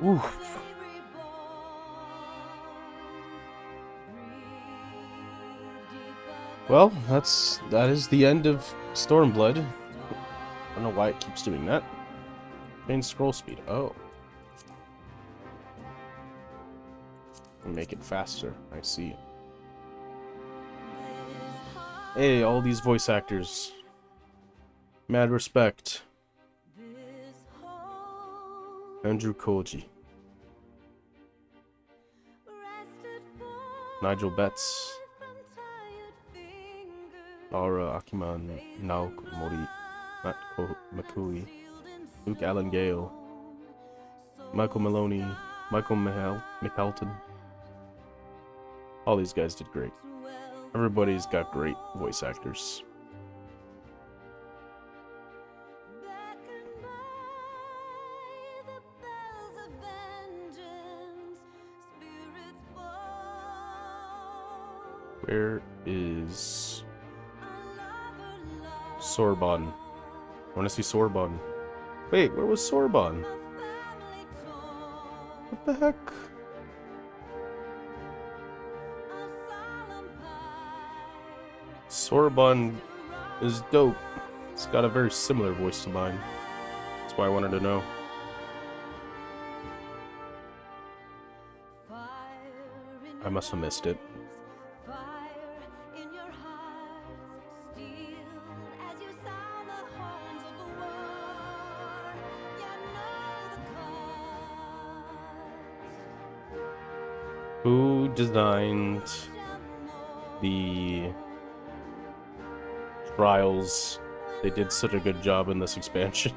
Speaker 1: Oof. Well, that is the end of Stormblood. I don't know why it keeps doing that. Change scroll speed. Oh. Make it faster. I see. Hey, all these voice actors. Mad respect. Andrew Koji. Nigel Betts. Laura Akiman, Naok Mori, Matt McCooey, Luke Allen Gale, Michael Maloney, Michael McAlton. All these guys did great. Everybody's got great voice actors. Where is Sorbonne? I want to see Sorbonne. Wait, where was Sorbonne? What the heck? Sorbonne is dope. It's got a very similar voice to mine. That's why I wanted to know. I must have missed it. Who designed the trials? They did such a good job in this expansion.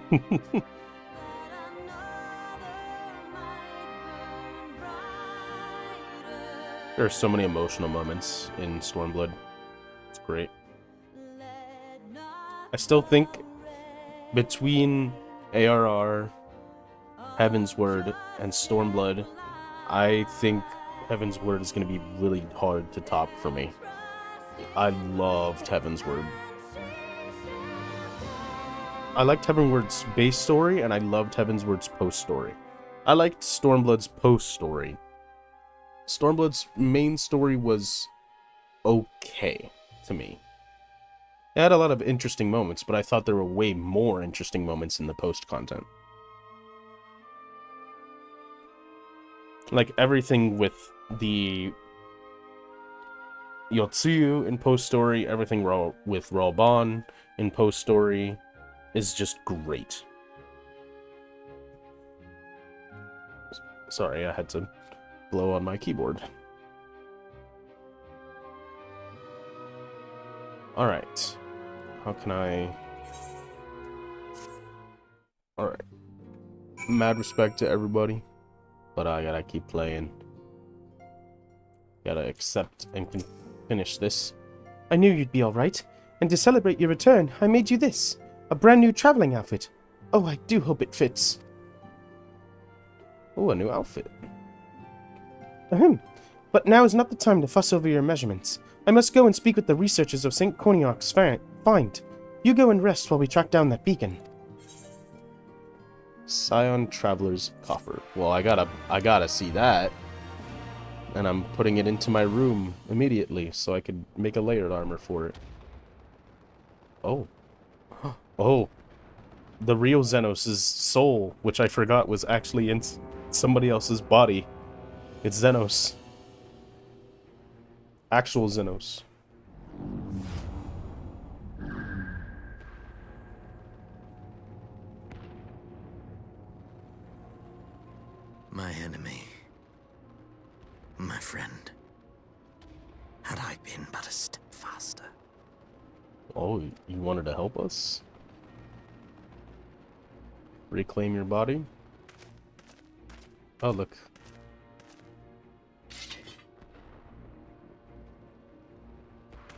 Speaker 1: There are so many emotional moments in Stormblood. It's great. I still think between ARR, Heaven's Word, and Stormblood, I think Heaven's Word is going to be really hard to top for me. I loved Heaven's Word. I liked Heaven's Word's base story, and I loved Heaven's Word's post story. I liked Stormblood's post story. Stormblood's main story was okay to me. It had a lot of interesting moments, but I thought there were way more interesting moments in the post content. Like everything with the Yotsuyu in post story, everything with Ralban in post story is just great. Sorry, I had to blow on my keyboard. Alright. How can I... Alright. Mad respect to everybody, but I gotta keep playing. Gotta accept and finish this.
Speaker 11: I knew you'd be alright, and to celebrate your return, I made you this. A brand new traveling outfit. Oh, I do hope it fits.
Speaker 1: Oh, a new outfit.
Speaker 11: But now is not the time to fuss over your measurements. I must go and speak with the researchers of St. Coniac's find. You go and rest while we track down that beacon.
Speaker 1: Scion Traveler's Coffer. Well, I gotta see that. And I'm putting it into my room immediately so I could make a layered armor for it. Oh. Oh. The real Xenos' soul, which I forgot was actually in somebody else's body. It's Xenos. Actual Xenos.
Speaker 17: My enemy. My friend. Had I been but a step faster.
Speaker 1: Oh, you wanted to help us? Reclaim your body? Oh, look.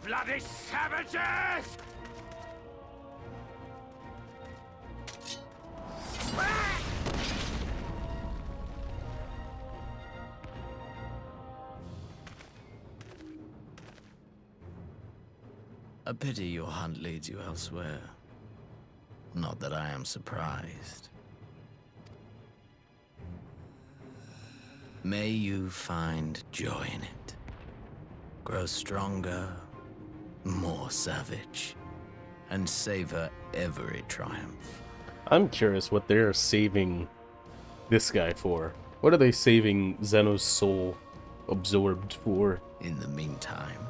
Speaker 9: Bloody savages!
Speaker 17: A pity your hunt leads you elsewhere. Not that I am surprised. May you find joy in it. Grow stronger more savage, and savor every triumph.
Speaker 1: I'm curious what they're saving this guy for. What are they saving Zeno's soul absorbed for?
Speaker 17: In the meantime,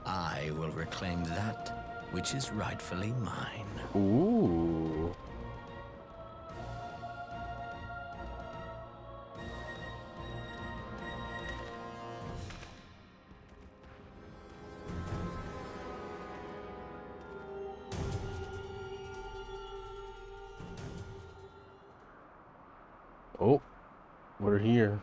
Speaker 17: I will reclaim that which is rightfully mine.
Speaker 1: Ooh. Oh, we're here.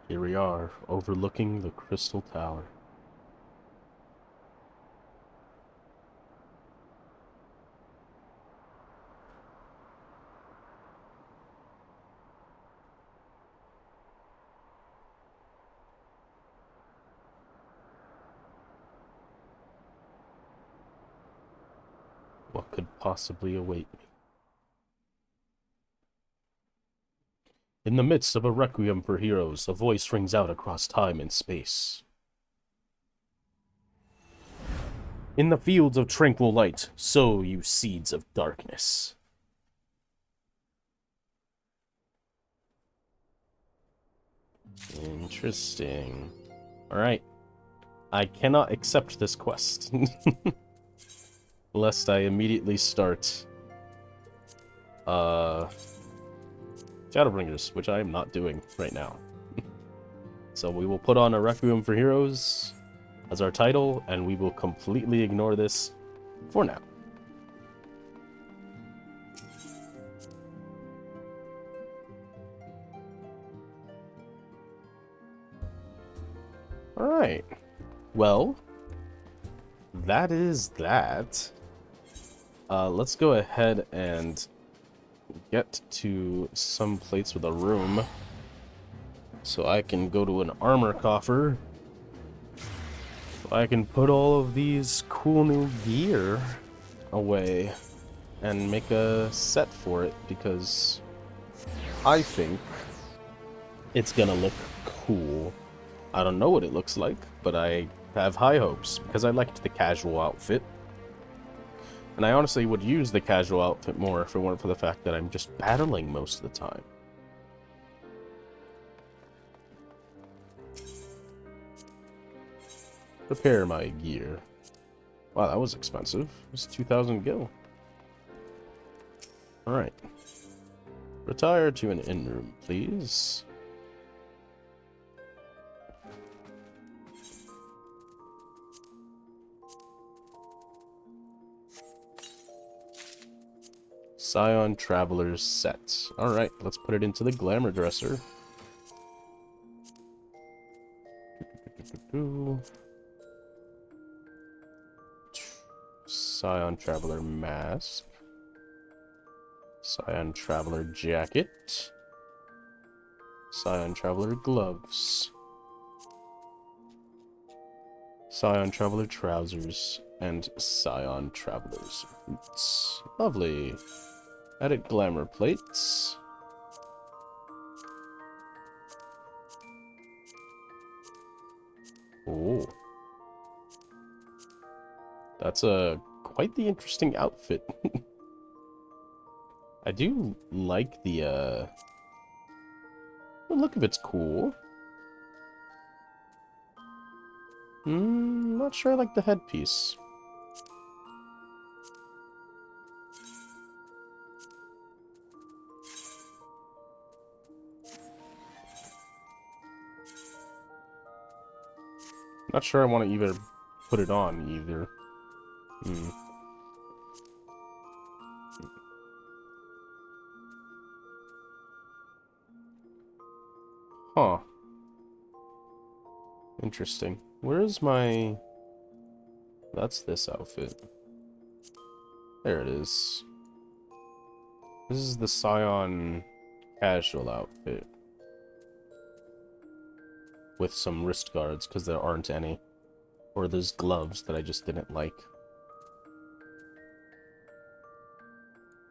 Speaker 1: Here we are, overlooking the Crystal Tower. What could possibly await me? In the midst of a requiem for heroes, a voice rings out across time and space. In the fields of tranquil light, sow you seeds of darkness. Interesting. Alright. I cannot accept this quest. Lest I immediately start Shadowbringers, which I am not doing right now. So we will put on a Requiem for Heroes as our title, and we will completely ignore this for now. Alright. Well, that is that. Let's go ahead and get to some place with a room so I can go to an armor coffer so I can put all of these cool new gear away and make a set for it, because I think it's gonna look cool. I don't know what it looks like, but I have high hopes because I liked the casual outfit. And I honestly would use the casual outfit more if it weren't for the fact that I'm just battling most of the time. Prepare my gear. Wow, that was expensive. It was 2,000 gil. Alright. Retire to an inn room, please. Scion Traveler's set. Alright, let's put it into the Glamour Dresser. Scion Traveler Mask. Scion Traveler Jacket. Scion Traveler Gloves. Scion Traveler Trousers. And Scion Traveler's Boots. Lovely. Edit glamour plates. Oh. That's quite the interesting outfit. I do like the look of it's cool. Not sure I like the headpiece. Not sure I want to either put it on either. Huh. Interesting. Where is my... That's this outfit. There it is. This is the Scion casual outfit. With some wrist guards, because there aren't any. Or there's gloves that I just didn't like.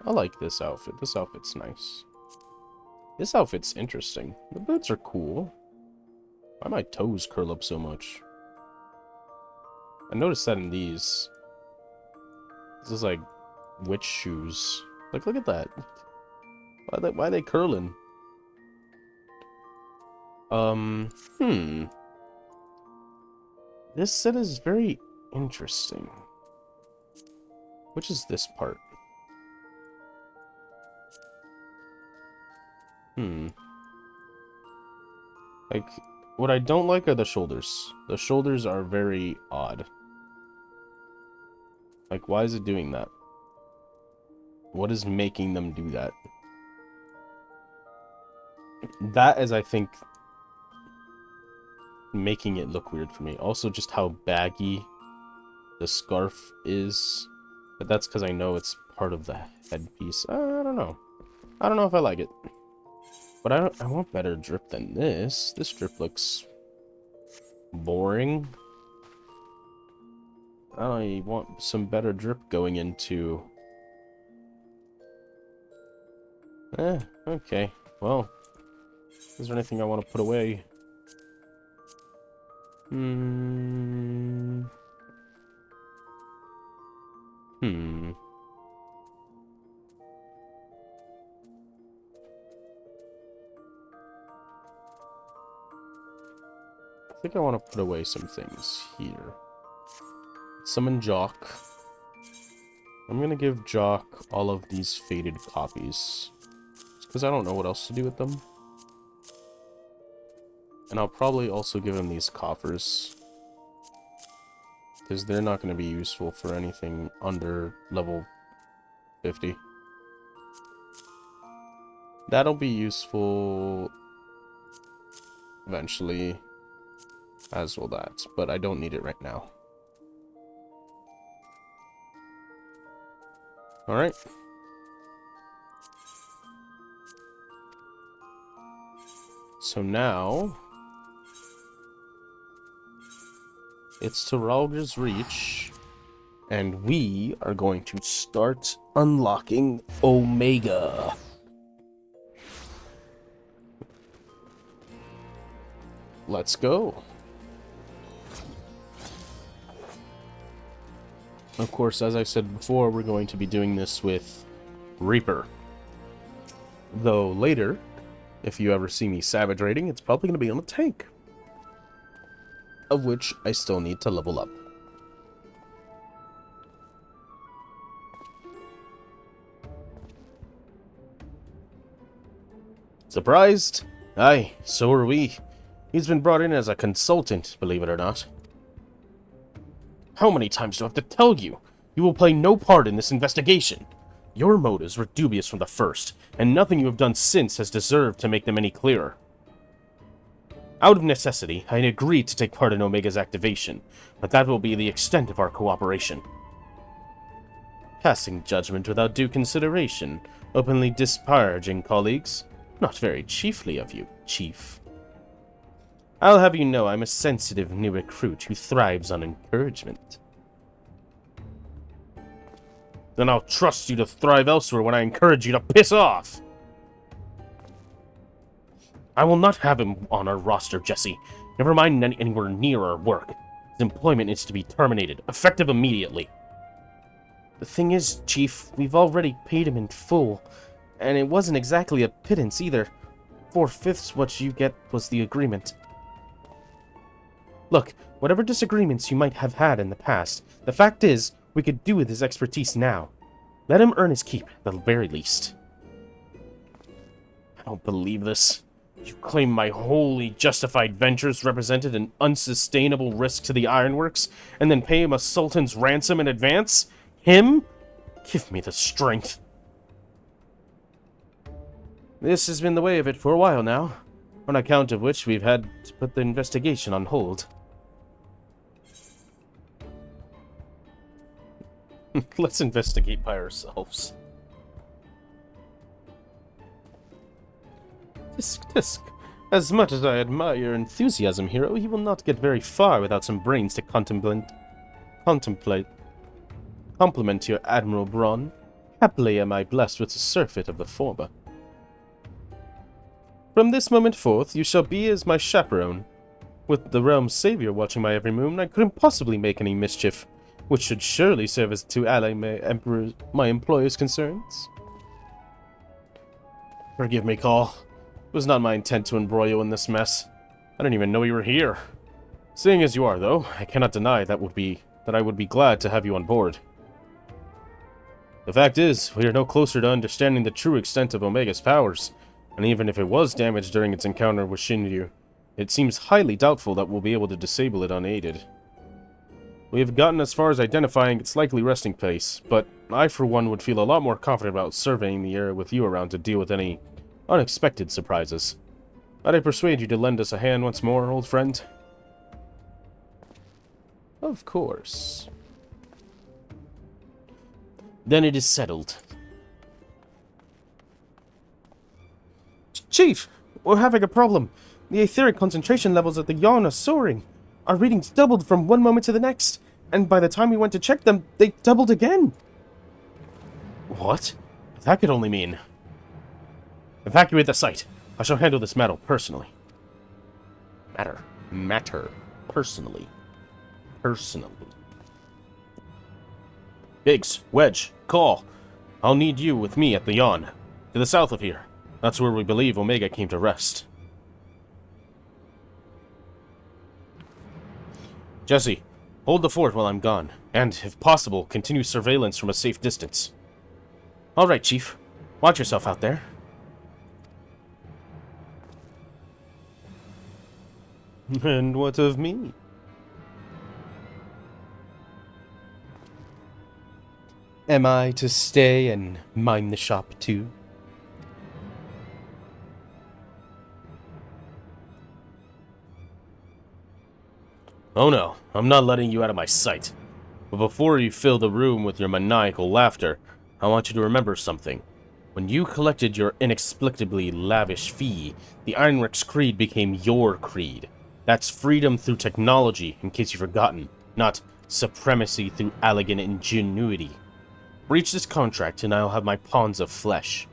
Speaker 1: I like this outfit. This outfit's nice. This outfit's interesting. The boots are cool. Why my toes curl up so much? I noticed that in these. This is like witch shoes. Like, look at that. Why are they curling? This set is very interesting. Which is this part? Like, what I don't like are the shoulders. The shoulders are very odd. Like, why is it doing that? What is making them do that? That is, I think, making it look weird for me. Also, just how baggy the scarf is. But that's because I know it's part of the headpiece. I don't know. I don't know if I like it. But I want better drip than this. This drip looks boring. I want some better drip going into... okay. Well, is there anything I want to put away? I think I want to put away some things here. Summon Jock. I'm gonna give Jock all of these faded copies. Because I don't know what else to do with them. And I'll probably also give him these coffers. Because they're not going to be useful for anything under level 50. That'll be useful eventually, as will that. But I don't need it right now. Alright. So now... it's Teraldra's Reach, and we are going to start unlocking Omega. Let's go. Of course, as I said before, we're going to be doing this with Reaper. Though later, if you ever see me Savage raiding, it's probably going to be on the tank. Of which I still need to level up. Surprised? Aye, so are we. He's been brought in as a consultant, believe it or not. How many times do I have to tell you? You will play no part in this investigation. Your motives were dubious from the first, and nothing you have done since has deserved to make them any clearer. Out of necessity, I agreed to take part in Omega's activation, but that will be the extent of our cooperation. Passing judgment without due consideration, openly disparaging colleagues. Not very chiefly of you, Chief. I'll have you know I'm a sensitive new recruit who thrives on encouragement. Then I'll trust you to thrive elsewhere when I encourage you to piss off! I will not have him on our roster, Jesse. Never mind anywhere near our work. His employment needs to be terminated, effective immediately. The thing is, Chief, we've already paid him in full, and it wasn't exactly a pittance either. 4/5 what you get was the agreement. Look, whatever disagreements you might have had in the past, the fact is, we could do with his expertise now. Let him earn his keep, at the very least. I don't believe this. You claim my wholly justified ventures represented an unsustainable risk to the Ironworks, and then pay him a sultan's ransom in advance? Him? Give me the strength. This has been the way of it for a while now, on account of which we've had to put the investigation on hold. Let's investigate by ourselves. Tisk. As much as I admire your enthusiasm, hero, you will not get very far without some brains to compliment your Admiral Braun.
Speaker 11: Happily am I blessed with the surfeit of the former. From this moment forth, you shall be as my chaperone. With the realm's savior watching my every move, I couldn't possibly make any mischief, which should surely serve as to allay my employer's concerns. Forgive me, Call. It was not my intent to embroil you in this mess. I didn't even know you were here. Seeing as you are, though, I cannot deny that I would be glad to have you on board. The fact is, we are no closer to understanding the true extent of Omega's powers, and even if it was damaged during its encounter with Shinryu, it seems highly doubtful that we'll be able to disable it unaided. We have gotten as far as identifying its likely resting place, but I for one would feel a lot more confident about surveying the area with you around to deal with any unexpected surprises. Might I persuade you to lend us a hand once more, old friend? Of course. Then it is settled. Chief, we're having a problem. The etheric concentration levels at the Yarn are soaring. Our readings doubled from one moment to the next, and by the time we went to check them, they doubled again. What? That could only mean... Evacuate the site. I shall handle this matter personally. Matter. Personally. Biggs, Wedge, Call. I'll need you with me at the Yarn. To the south of here. That's where we believe Omega came to rest. Jesse, hold the fort while I'm gone, and, if possible, continue surveillance from a safe distance. All right, Chief. Watch yourself out there. And what of me? Am I to stay and mind the shop too? Oh no, I'm not letting you out of my sight. But before you fill the room with your maniacal laughter, I want you to remember something. When you collected your inexplicably lavish fee, the Ironworks Creed became your creed. That's freedom through technology, in case you've forgotten, not supremacy through elegant ingenuity. Breach this contract and I'll have my pawns of flesh.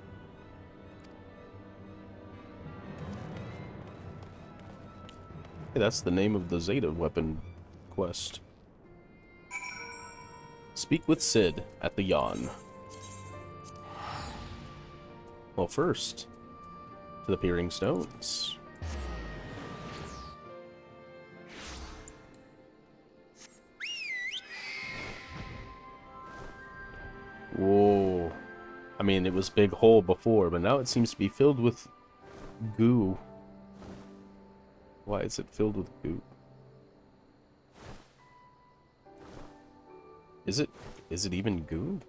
Speaker 11: Hey, that's the name of the Zeta weapon quest. Speak with Sid at the Yarn. Well, first, to the Peering Stones. Whoa. I mean, it was big hole before, but now it seems to be filled with goo. Why is it filled with goo? Is it even goo?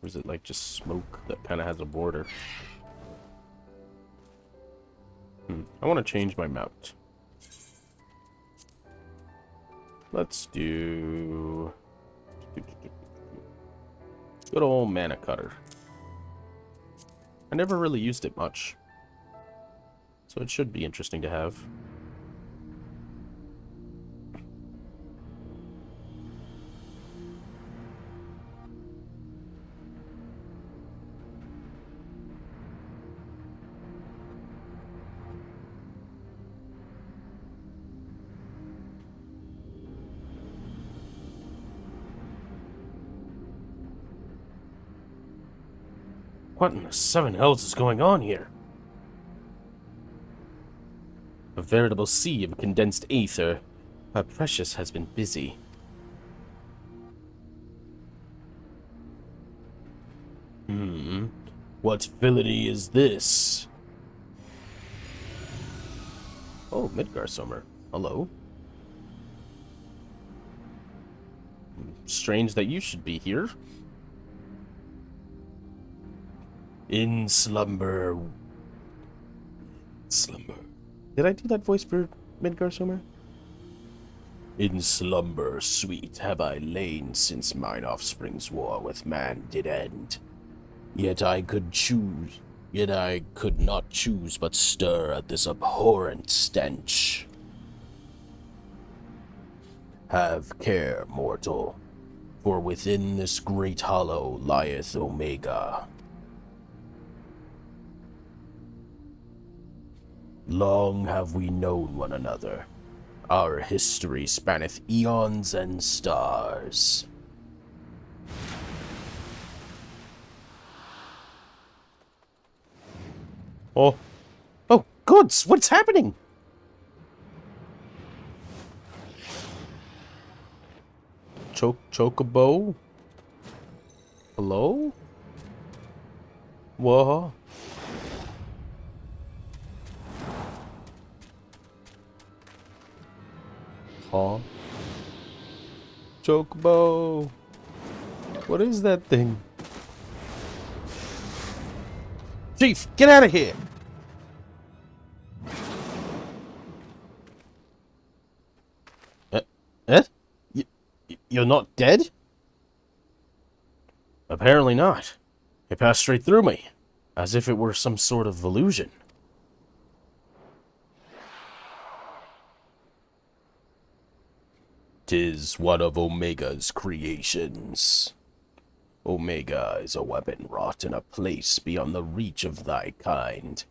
Speaker 11: Or is it like just smoke that kind of has a border? I want to change my mount. Let's do... Good old mana cutter. I never really used it much, so it should be interesting to have. What in the seven hells is going on here? A veritable sea of condensed aether. Our Precious has been busy. What villainy is this? Oh, Midgar Summer. Hello. Strange that you should be here. In slumber. Did I do that voice for Midgar Summer? In slumber, sweet, have I lain since mine offspring's war with man did end. Yet I could not choose but stir at this abhorrent stench. Have care, mortal,
Speaker 1: For within this great hollow lieth Omega. Long have we known one another. Our history spanneth eons and stars. Oh. Oh, gods! What's happening? Chocobo? Hello? Whoa. Huh? Chocobo. What is that thing? Chief, get out of here! You're not dead? Apparently not. It passed straight through me, as if it were some sort of illusion. "'Tis one of Omega's creations. Omega is a weapon wrought in a place beyond the reach of thy kind,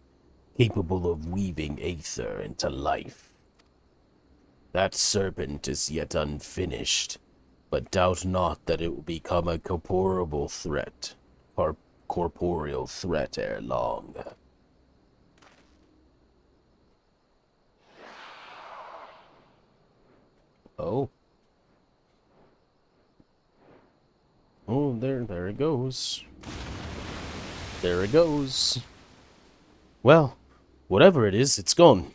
Speaker 1: capable of weaving aether into life. That serpent is yet unfinished, but doubt not that it will become a corporeal threat ere long." Oh. Oh, there it goes. There it goes. Well, whatever it is, it's gone.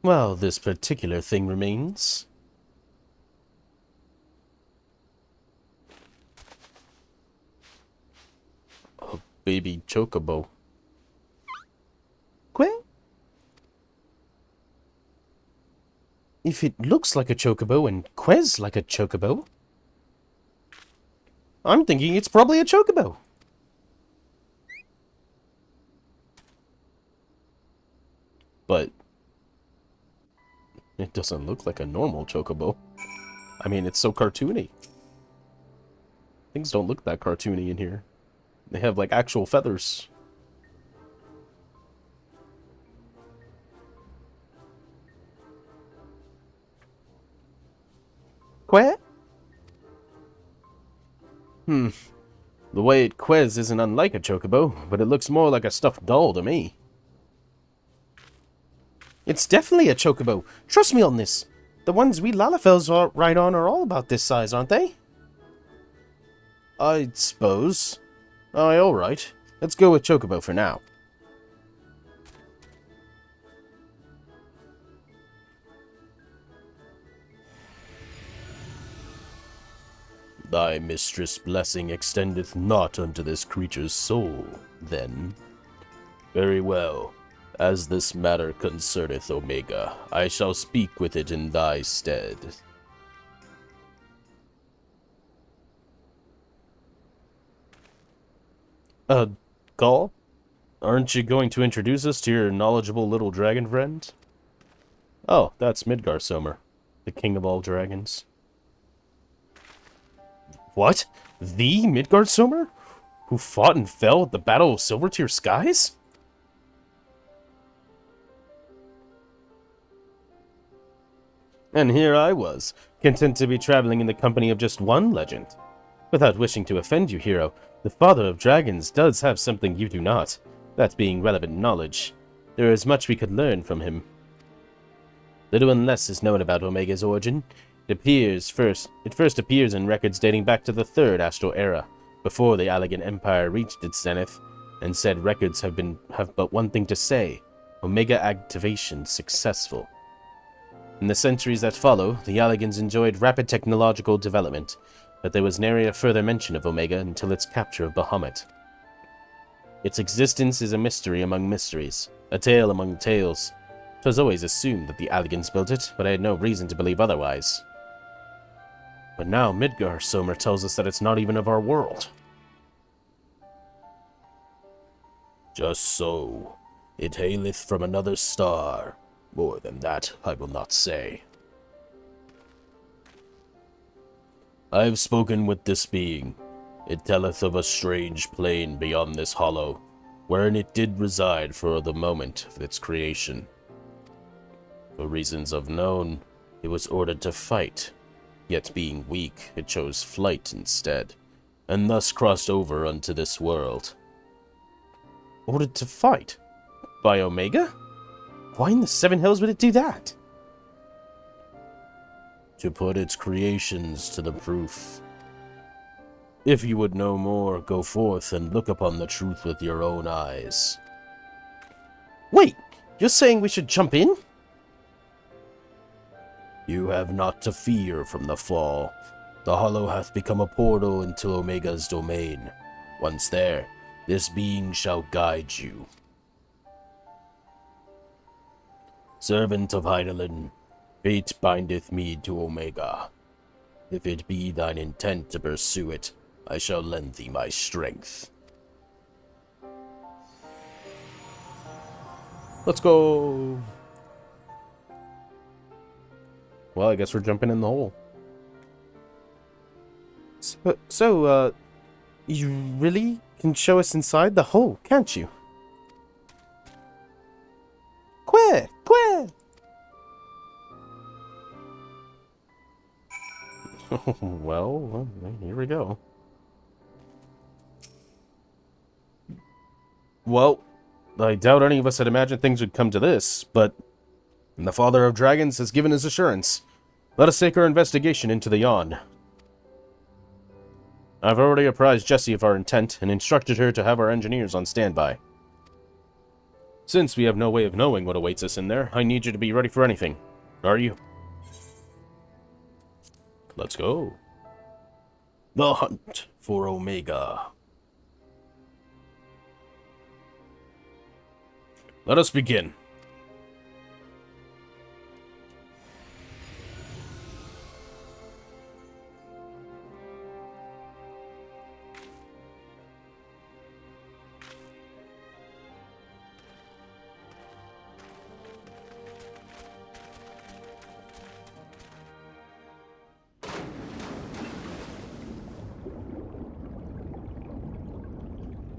Speaker 1: Well, this particular thing remains. A baby chocobo. Quail? If it looks like a chocobo and Quez like a chocobo, I'm thinking it's probably a chocobo. But it doesn't look like a normal chocobo. I mean, it's so cartoony. Things don't look that cartoony in here. They have, like, actual feathers. Quez? The way it Quez isn't unlike a chocobo, but it looks more like a stuffed doll to me. It's definitely a chocobo. Trust me on this. The ones we Lalafels ride on are all about this size, aren't they? I suppose. Aye, alright. Let's go with chocobo for now. Thy mistress' blessing extendeth not unto this creature's soul, then. Very well. As this matter concerneth Omega, I shall speak with it in thy stead. Gaul? Aren't you going to introduce us to your knowledgeable little dragon friend? Oh, that's Midgar Somer, the king of all dragons. What? The Midgard Somer? Who fought and fell at the Battle of Silvertear Skies? And here I was, content to be traveling in the company of just one legend. Without wishing to offend you, hero, the Father of Dragons does have something you do not, that being relevant knowledge. There is much we could learn from him. Little and less is known about Omega's origin. It first appears in records dating back to the Third Astral Era, before the Allegan Empire reached its zenith, and said records have but one thing to say: Omega activation successful. In the centuries that follow, the Allegans enjoyed rapid technological development, but there was nary a further mention of Omega until its capture of Bahamut. Its existence is a mystery among mysteries, a tale among tales. 'Twas always assumed that the Allegans built it, but I had no reason to believe otherwise. But now Midgar Somer tells us that it's not even of our world. Just so. It haileth from another star. More than that, I will not say. I have spoken with this being. It telleth of a strange plane beyond this hollow, wherein it did reside for the moment of its creation. For reasons unknown, it was ordered to fight, yet being weak, it chose flight instead, and thus crossed over unto this world. Ordered to fight? By Omega? Why in the Seven Hells would it do that? To put its creations to the proof. If you would know more, go forth and look upon the truth with your own eyes. Wait, you're saying we should jump in? You have naught to fear from the fall. The Hollow hath become a portal into Omega's domain. Once there, this being shall guide you. Servant of Hydaelyn, fate bindeth me to Omega. If it be thine intent to pursue it, I shall lend thee my strength. Let's go. Well, I guess we're jumping in the hole.
Speaker 11: So, you really can show us inside the hole, can't you? Quick!
Speaker 1: Well, here we go. Well, I doubt any of us had imagined things would come to this, but the Father of Dragons has given his assurance. Let us take our investigation into the Yawn. I've already apprised Jessie of our intent and instructed her to have our engineers on standby. Since we have no way of knowing what awaits us in there, I need you to be ready for anything. Are you? Let's go. The hunt for Omega. Let us begin.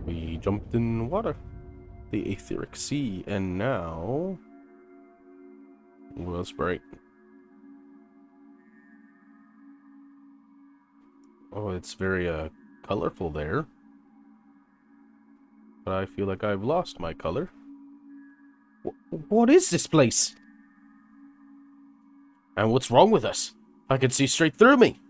Speaker 1: We jumped in water, the etheric sea, and now we'll spray. Oh, it's very colorful there, but I feel like I've lost my color. What is this place? And what's wrong with us? I can see straight through me.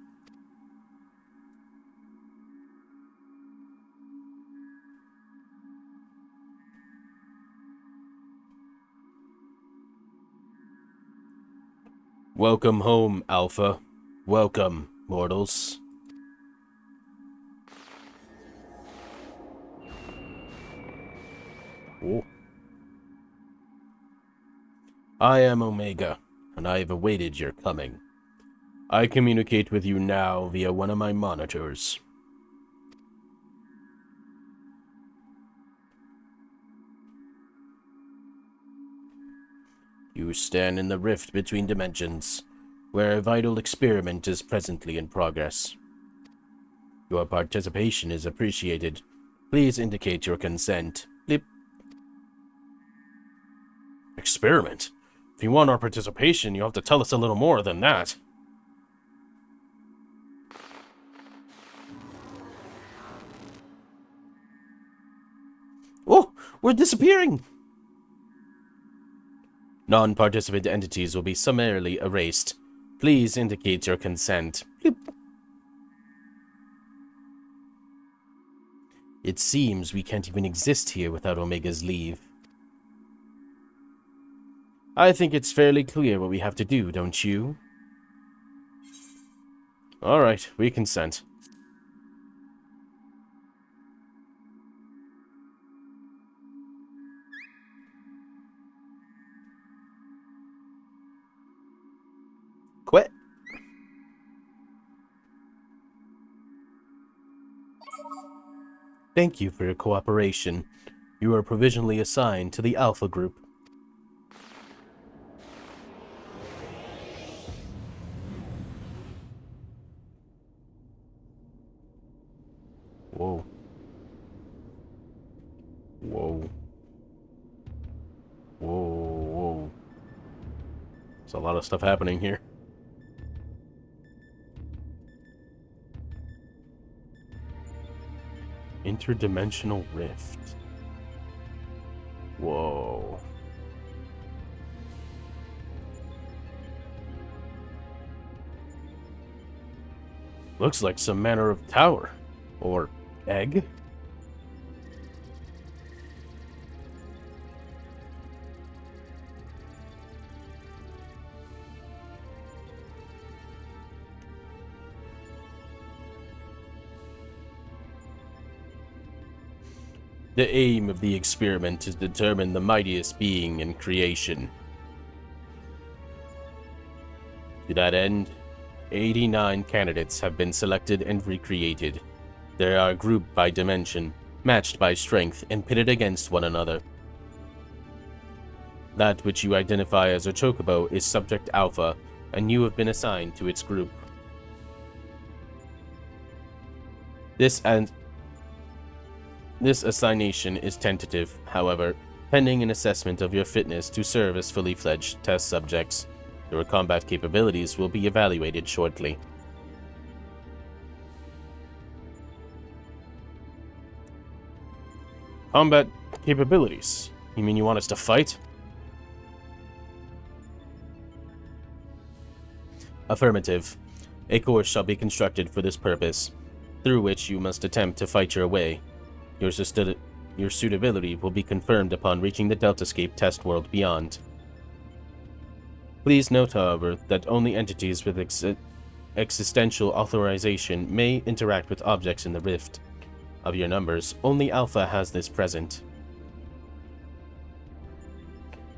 Speaker 1: Welcome home, Alpha. Welcome, mortals. Ooh. I am Omega, and I have awaited your coming. I communicate with you now via one of my monitors. You stand in the rift between dimensions, where a vital experiment is presently in progress. Your participation is appreciated. Please indicate your consent. Blip. Experiment? If you want our participation, you have to tell us a little more than that. Oh, we're disappearing! Non-participant entities will be summarily erased. Please indicate your consent. Bloop. It seems we can't even exist here without Omega's leave. I think it's fairly clear what we have to do, don't you? Alright, we consent. Quit. Thank you for your cooperation. You are provisionally assigned to the Alpha Group. Whoa. Whoa. Whoa, whoa. There's a lot of stuff happening here. Interdimensional rift. Whoa. Looks like some manner of tower. Or egg? The aim of the experiment is to determine the mightiest being in creation. To that end, 89 candidates have been selected and recreated. They are grouped by dimension, matched by strength, and pitted against one another. That which you identify as a chocobo is Subject Alpha, and you have been assigned to its group. This assignation is tentative, however, pending an assessment of your fitness to serve as fully fledged test subjects. Your combat capabilities will be evaluated shortly. Combat capabilities? You mean you want us to fight? Affirmative. A course shall be constructed for this purpose, through which you must attempt to fight your way. Your suitability will be confirmed upon reaching the Deltascape test world beyond. Please note, however, that only entities with existential authorization may interact with objects in the rift. Of your numbers, only Alpha has this present.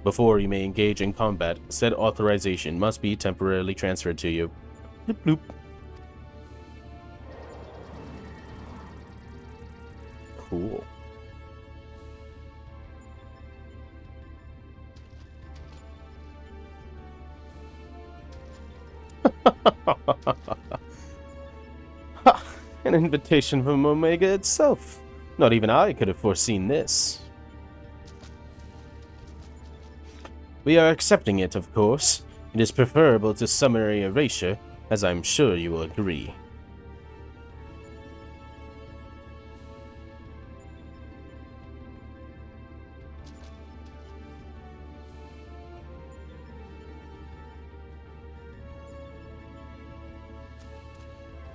Speaker 1: Before you may engage in combat, said authorization must be temporarily transferred to you. Bloop bloop. Cool. Ha! An invitation from Omega itself. Not even I could have foreseen this. We are accepting it, of course. It is preferable to summary erasure, as I'm sure you will agree.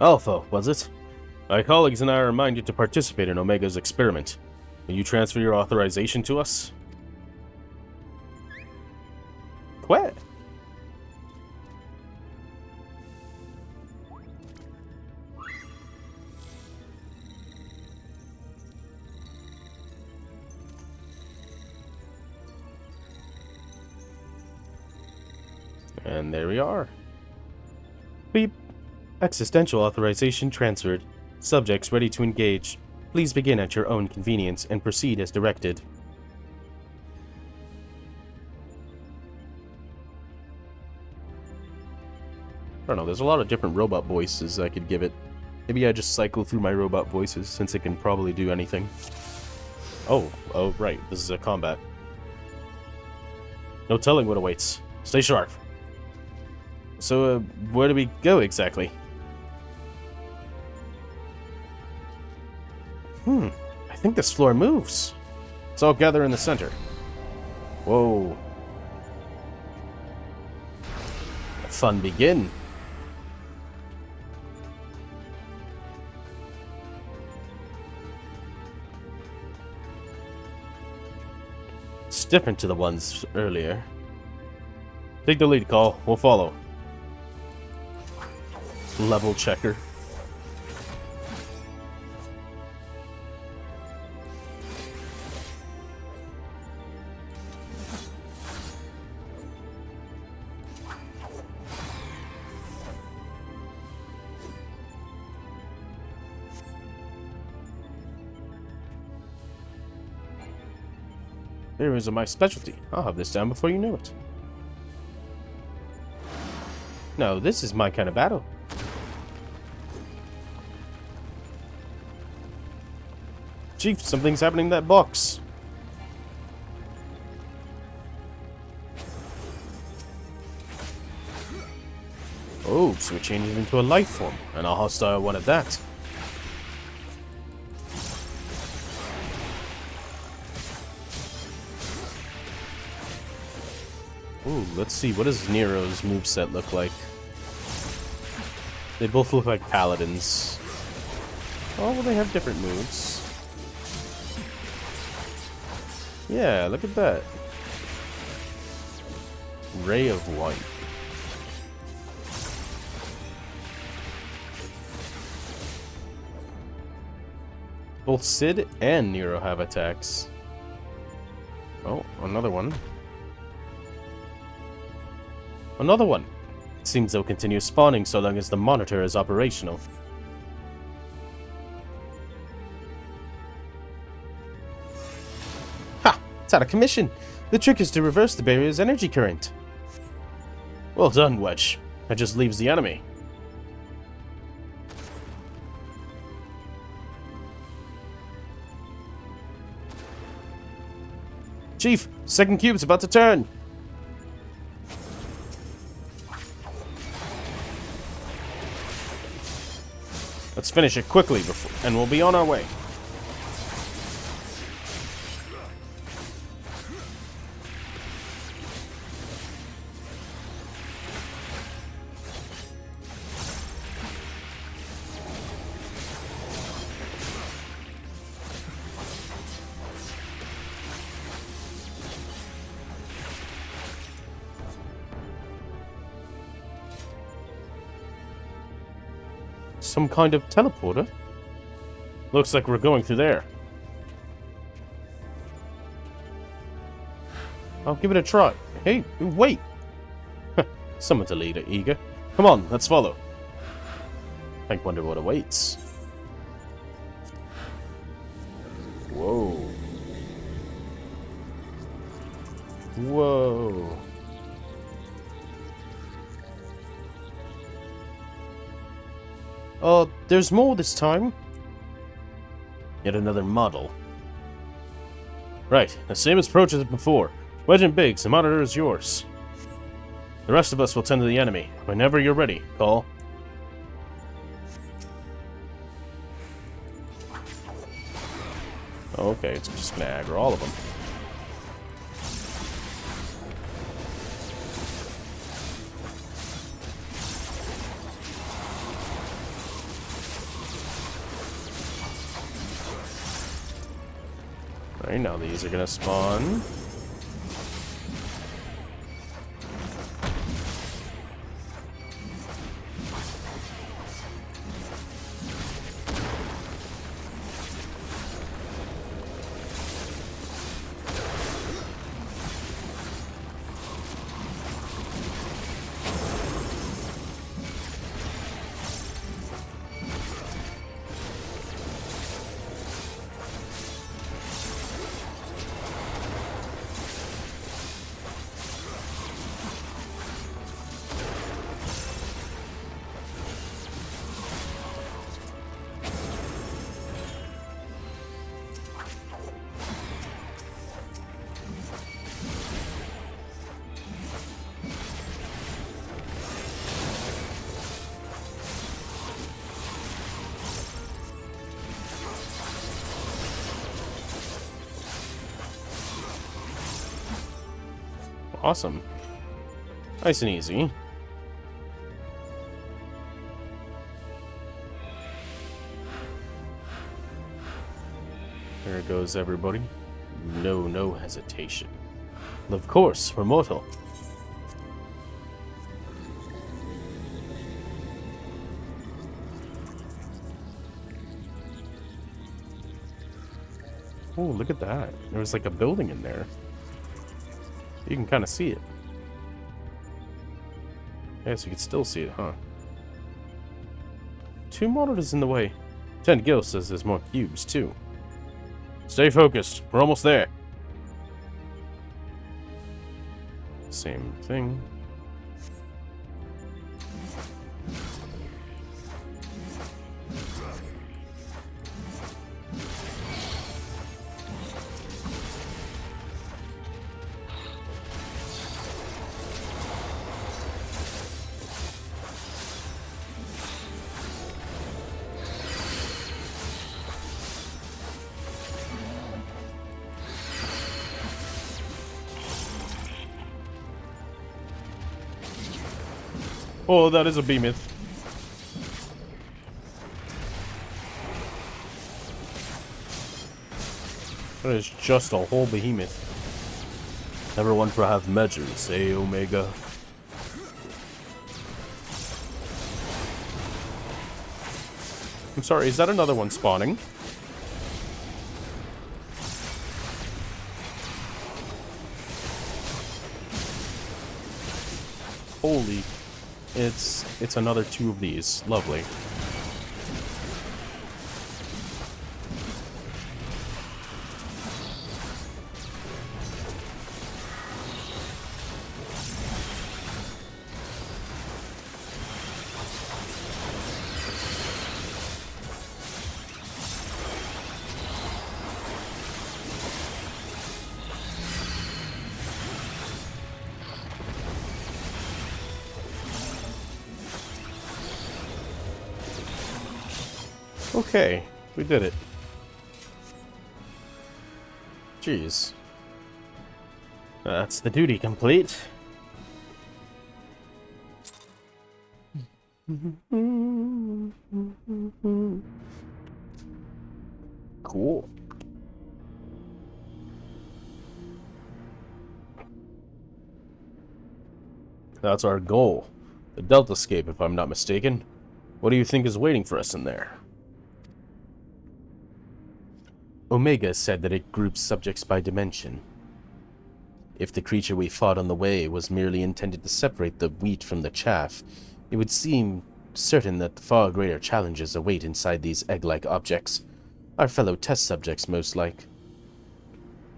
Speaker 1: Alpha, was it? My colleagues and I are reminded to participate in Omega's experiment. Will you transfer your authorization to us? Quit. And there we are. Beep. Existential authorization transferred. Subjects ready to engage. Please begin at your own convenience and proceed as directed. I don't know, there's a lot of different robot voices I could give it. Maybe I just cycle through my robot voices since it can probably do anything. Oh, right, this is a combat. No telling what awaits. Stay sharp. So, where do we go exactly? I think this floor moves. Let's all gather in the center. Whoa. Let fun begin. It's different to the ones earlier. Take the lead, Call. We'll follow. Level checker. Heroes are my specialty. I'll have this down before you know it. No, this is my kind of battle. Chief, something's happening in that box. Oh, so it changes into a life form, and a hostile one at that. Ooh, let's see, what does Nero's moveset look like? They both look like paladins. Oh, well, they have different moves. Yeah, look at that. Ray of White. Both Cid and Nero have attacks. Oh, another one. Another one! It seems they'll continue spawning so long as the monitor is operational. Ha! It's out of commission! The trick is to reverse the barrier's energy current. Well done, Wedge. That just leaves the enemy. Chief, second cube's about to turn. Let's finish it quickly and we'll be on our way. Some kind of teleporter? Looks like we're going through there. I'll give it a try. Hey, wait! Someone's a leader, eager. Come on, let's follow. I wonder what awaits. Whoa. Whoa. There's more this time. Yet another model. Right, the same approach as before. Wedge and Biggs, the monitor is yours. The rest of us will tend to the enemy. Whenever you're ready, call. Okay, it's just gonna aggro all of them. Right, now these are gonna spawn. Awesome. Nice and easy. There goes everybody. No hesitation. Of course, we're mortal. Oh, look at that. There was like a building in there. You can kind of see it. Yes, you can still see it, huh? 2 monitors in the way. 10 Gil says there's more cubes, too. Stay focused. We're almost there. Same thing. Oh, that is a behemoth. That is just a whole behemoth. Everyone for half measures, eh, Omega? I'm sorry, is that another one spawning? Holy. It's another 2 of these. Lovely. Okay, we did it. Jeez. That's the duty complete. Cool. That's our goal. The Deltascape, if I'm not mistaken. What do you think is waiting for us in there? Omega said that it groups subjects by dimension. If the creature we fought on the way was merely intended to separate the wheat from the chaff, it would seem certain that far greater challenges await inside these egg-like objects. Our fellow test subjects, most like.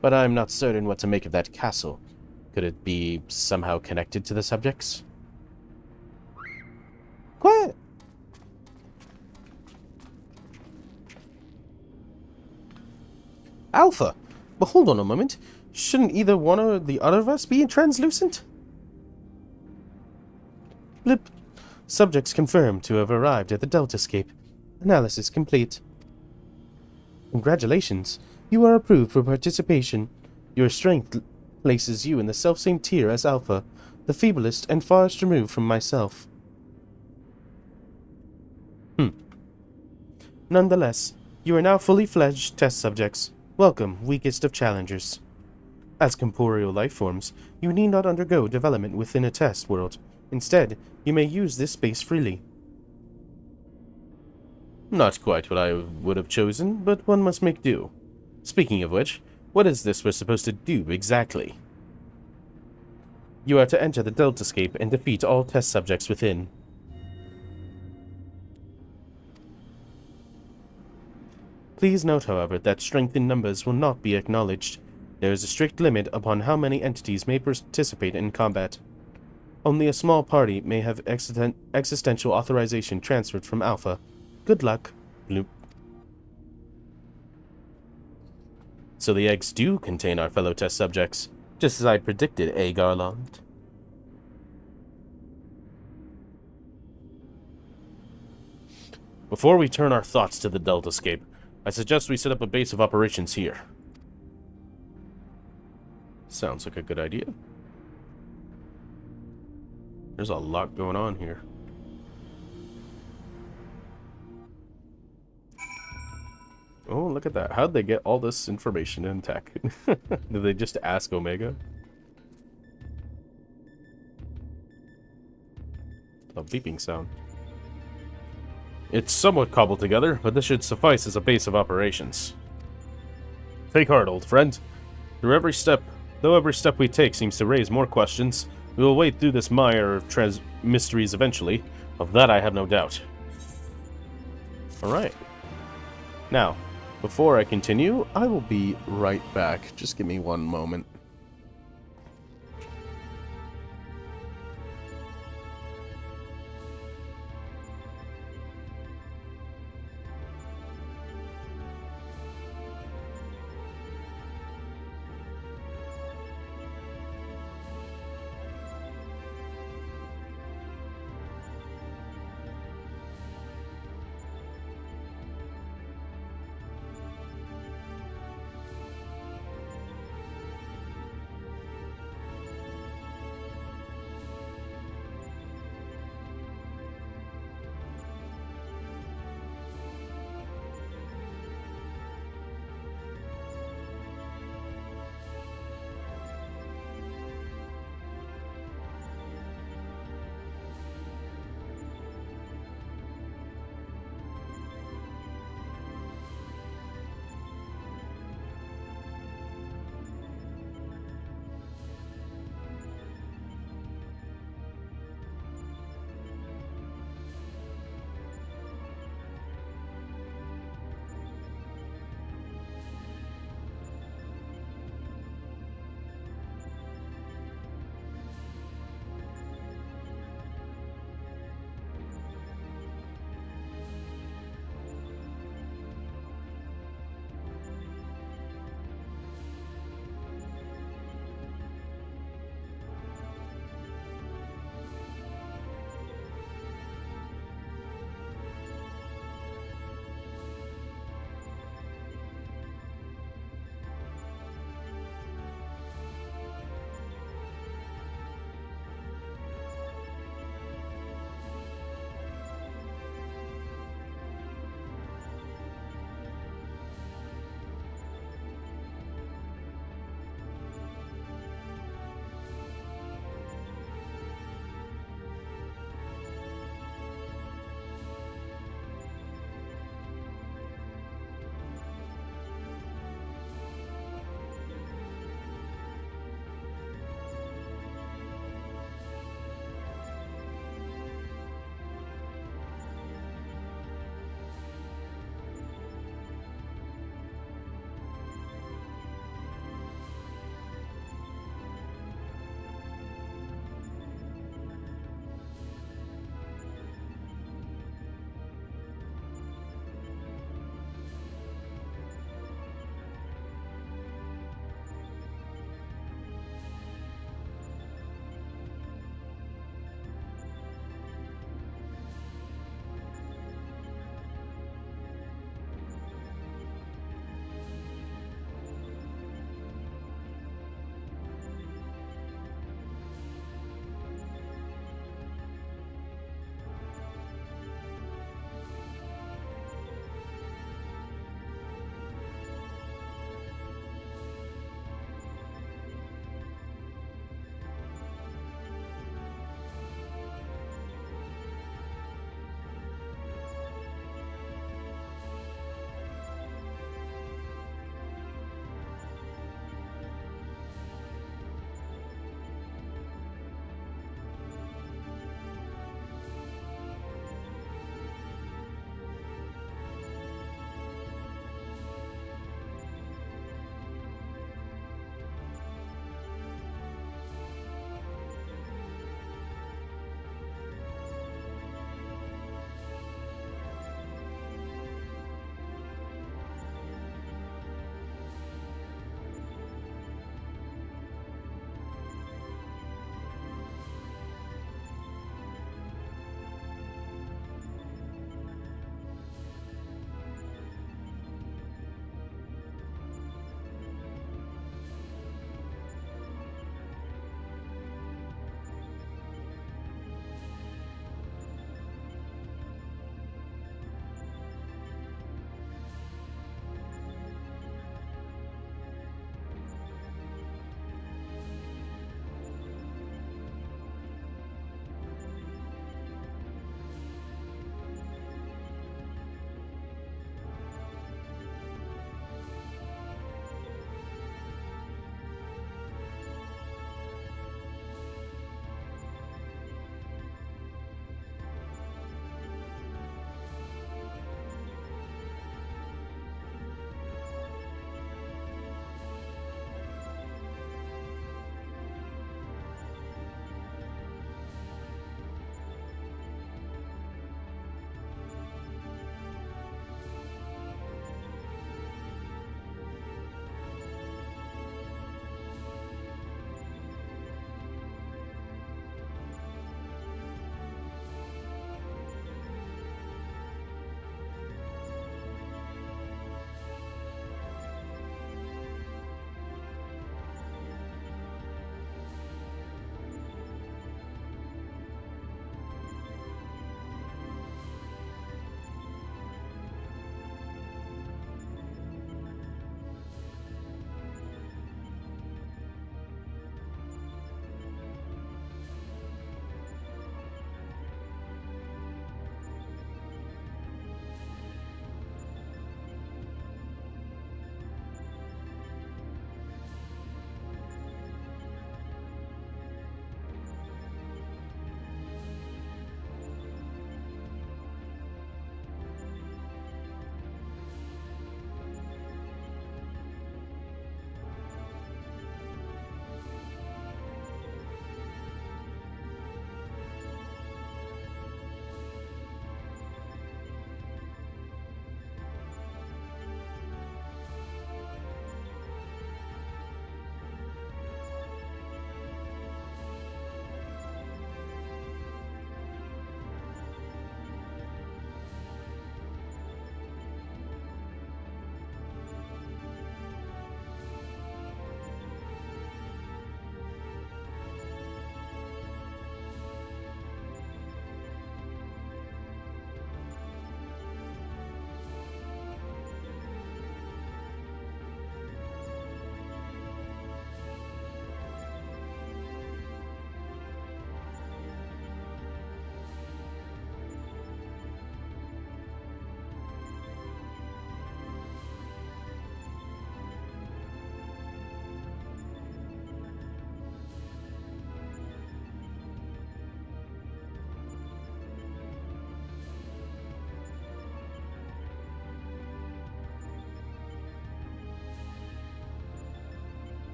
Speaker 1: But I'm not certain what to make of that castle. Could it be somehow connected to the subjects? Quiet! Alpha! But hold on a moment. Shouldn't either one or the other of us be translucent? Blip. Subjects confirmed to have arrived at the Deltascape. Analysis complete. Congratulations. You are approved for participation. Your strength places you in the selfsame tier as Alpha, the feeblest and farthest removed from myself. Nonetheless, you are now fully fledged test subjects. Welcome, weakest of challengers. As corporeal life forms, you need not undergo development within a test world. Instead, you may use this space freely. Not quite what I would have chosen, but one must make do. Speaking of which, what is this we're supposed to do exactly? You are to enter the Deltascape and defeat all test subjects within. Please note, however, that strength in numbers will not be acknowledged. There is a strict limit upon how many entities may participate in combat. Only a small party may have existential authorization transferred from Alpha. Good luck. Bloop. So the eggs do contain our fellow test subjects, just as I predicted, eh, Garland? Before we turn our thoughts to the Deltascape, I suggest we set up a base of operations here. Sounds like a good idea. There's a lot going on here. Oh, look at that. How'd they get all this information in tech? Did they just ask Omega? A beeping sound. It's somewhat cobbled together, but this should suffice as a base of operations. Take heart, old friend. Though every step we take seems to raise more questions, we will wade through this mire of mysteries eventually. Of that I have no doubt. Alright. Now, before I continue, I will be right back. Just give me one moment.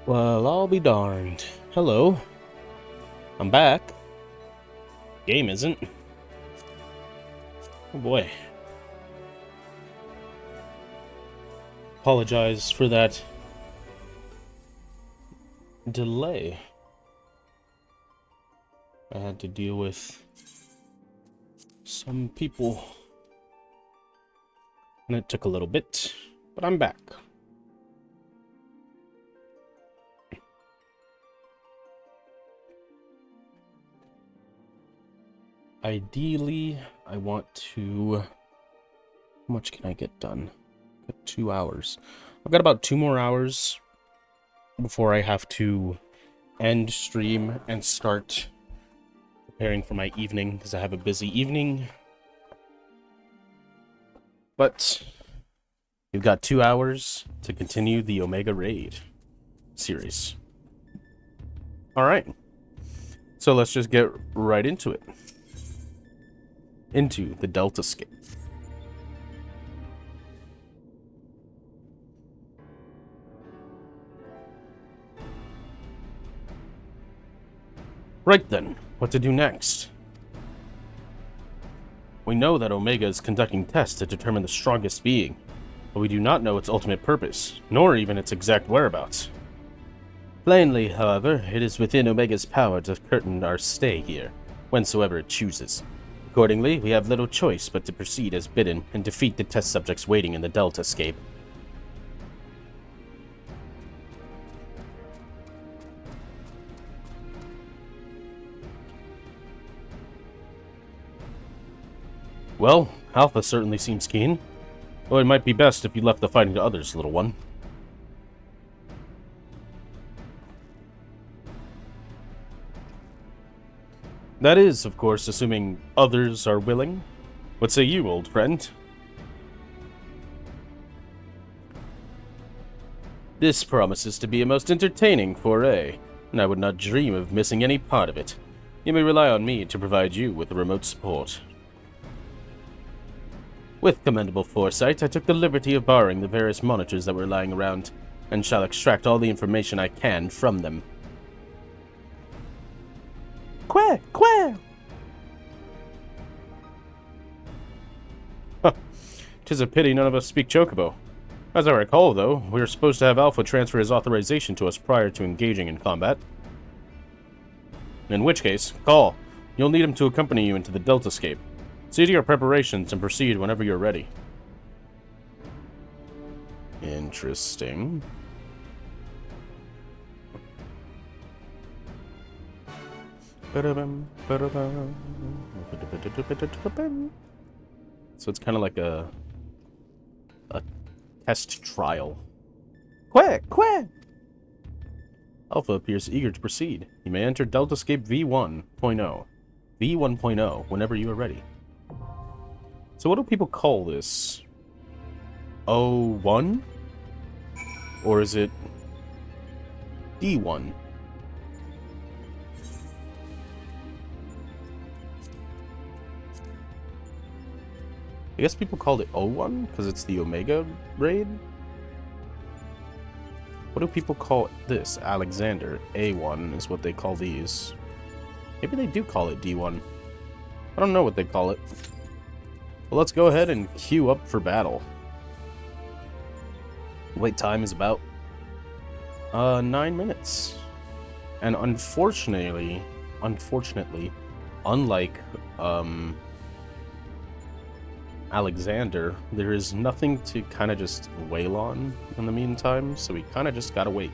Speaker 1: Well, I'll be darned. Hello. I'm back. Game isn't. Oh boy. Apologize for that delay. I had to deal with some people, and it took a little bit, but I'm back. Ideally, I want to... How much can I get done? Got 2 hours. I've got about 2 more hours before I have to end stream and start preparing for my evening, because I have a busy evening. But you've got 2 hours to continue the Omega Raid series. Alright. So let's just get right into it. Into the Deltascape. Right then, what to do next? We know that Omega is conducting tests to determine the strongest being, but we do not know its ultimate purpose, nor even its exact whereabouts. Plainly, however, it is within Omega's power to curtain our stay here, whensoever it chooses. Accordingly, we have little choice but to proceed as bidden and defeat the test subjects waiting in the Deltascape. Well, Alpha certainly seems keen. Though it might be best if you left the fighting to others, little one. That is, of course, assuming others are willing. What say you, old friend? This promises to be a most entertaining foray, and I would not dream of missing any part of it. You may rely on me to provide you with remote support. With commendable foresight, I took the liberty of borrowing the various monitors that were lying around, and shall extract all the information I can from them. Quack! Quack! Huh. 'Tis a pity none of us speak Chocobo. As I recall, though, we are supposed to have Alpha transfer his authorization to us prior to engaging in combat. In which case, call. You'll need him to accompany you into the Deltascape. See to your preparations and proceed whenever you're ready. Interesting. So it's kind of like a test trial. Quack! Quack! Alpha appears eager to proceed. You may enter Deltascape V1.0. V1.0 whenever you are ready. So what do people call this? O1? Or is it D1? I guess people called it O1 because it's the Omega raid. What do people call this? Alexander. A1 is what they call these. Maybe they do call it D1. I don't know what they call it. Well, let's go ahead and queue up for battle. Wait time is about 9 minutes. And unfortunately, unlike Alexander, there is nothing to kind of just wail on in the meantime, so we kind of just gotta wait.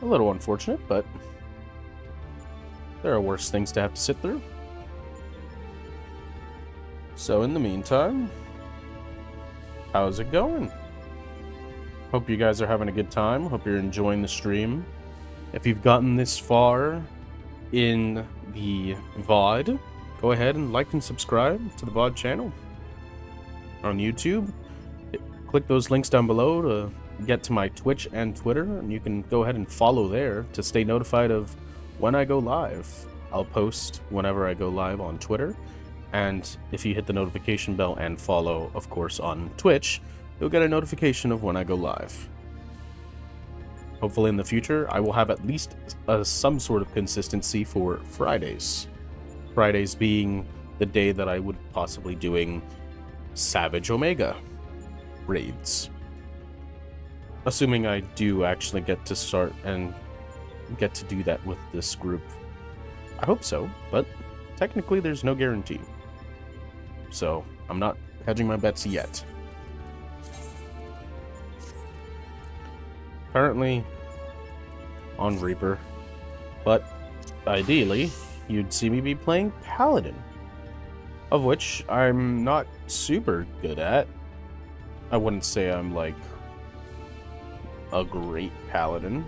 Speaker 1: A little unfortunate, but there are worse things to have to sit through. So in the meantime, how's it going? Hope you guys are having a good time. Hope you're enjoying the stream. If you've gotten this far in the VOD, go ahead and like and subscribe to the VOD channel on YouTube. Click those links down below to get to my Twitch and Twitter, and you can go ahead and follow there to stay notified of when I go live. I'll post whenever I go live on Twitter, and if you hit the notification bell and follow, of course, on Twitch, you'll get a notification of when I go live. Hopefully in the future, I will have at least some sort of consistency for Fridays. Fridays being the day that I would possibly doing Savage Omega raids. Assuming I do actually get to start and get to do that with this group. I hope so, but technically there's no guarantee. So I'm not hedging my bets yet. Currently on Reaper, but ideally you'd see me be playing Paladin, of which I'm not super good at. I wouldn't say I'm like a great Paladin.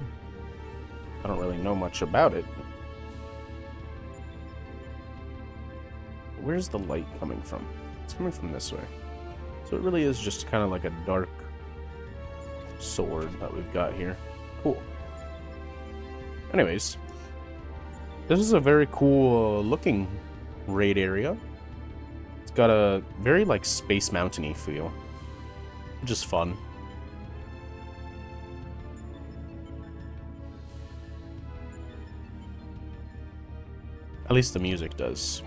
Speaker 1: I don't really know much about it. Where's the light coming from? It's coming from this way. So it really is just kind of like a dark sword that we've got here. Cool. Anyways, this is a very cool looking raid area. It's got a very like Space Mountain-y feel, which is fun. At least the music does.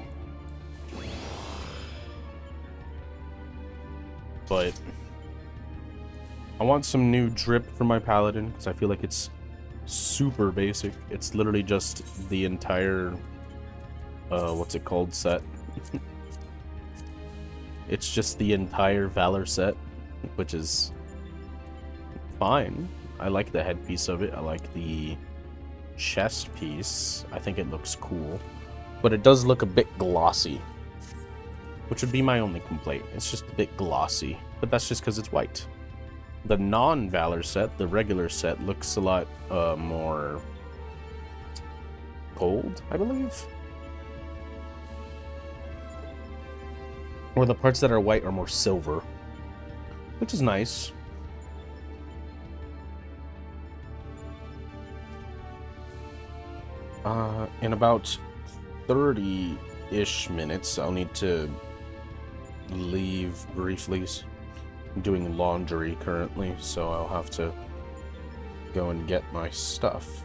Speaker 1: But I want some new drip for my Paladin because I feel like it's super basic. It's literally just the entire what's it called set. It's just the entire Valor set, which is fine. I like the headpiece of it. I like the chest piece. I think it looks cool, but it does look a bit glossy, which would be my only complaint. It's just a bit glossy, but that's just because it's white. The non-Valor set, the regular set, looks a lot more gold, I believe. Or the parts that are white are more silver, which is nice. In about 30-ish minutes, I'll need to leave briefly. I'm doing laundry currently, so I'll have to go and get my stuff.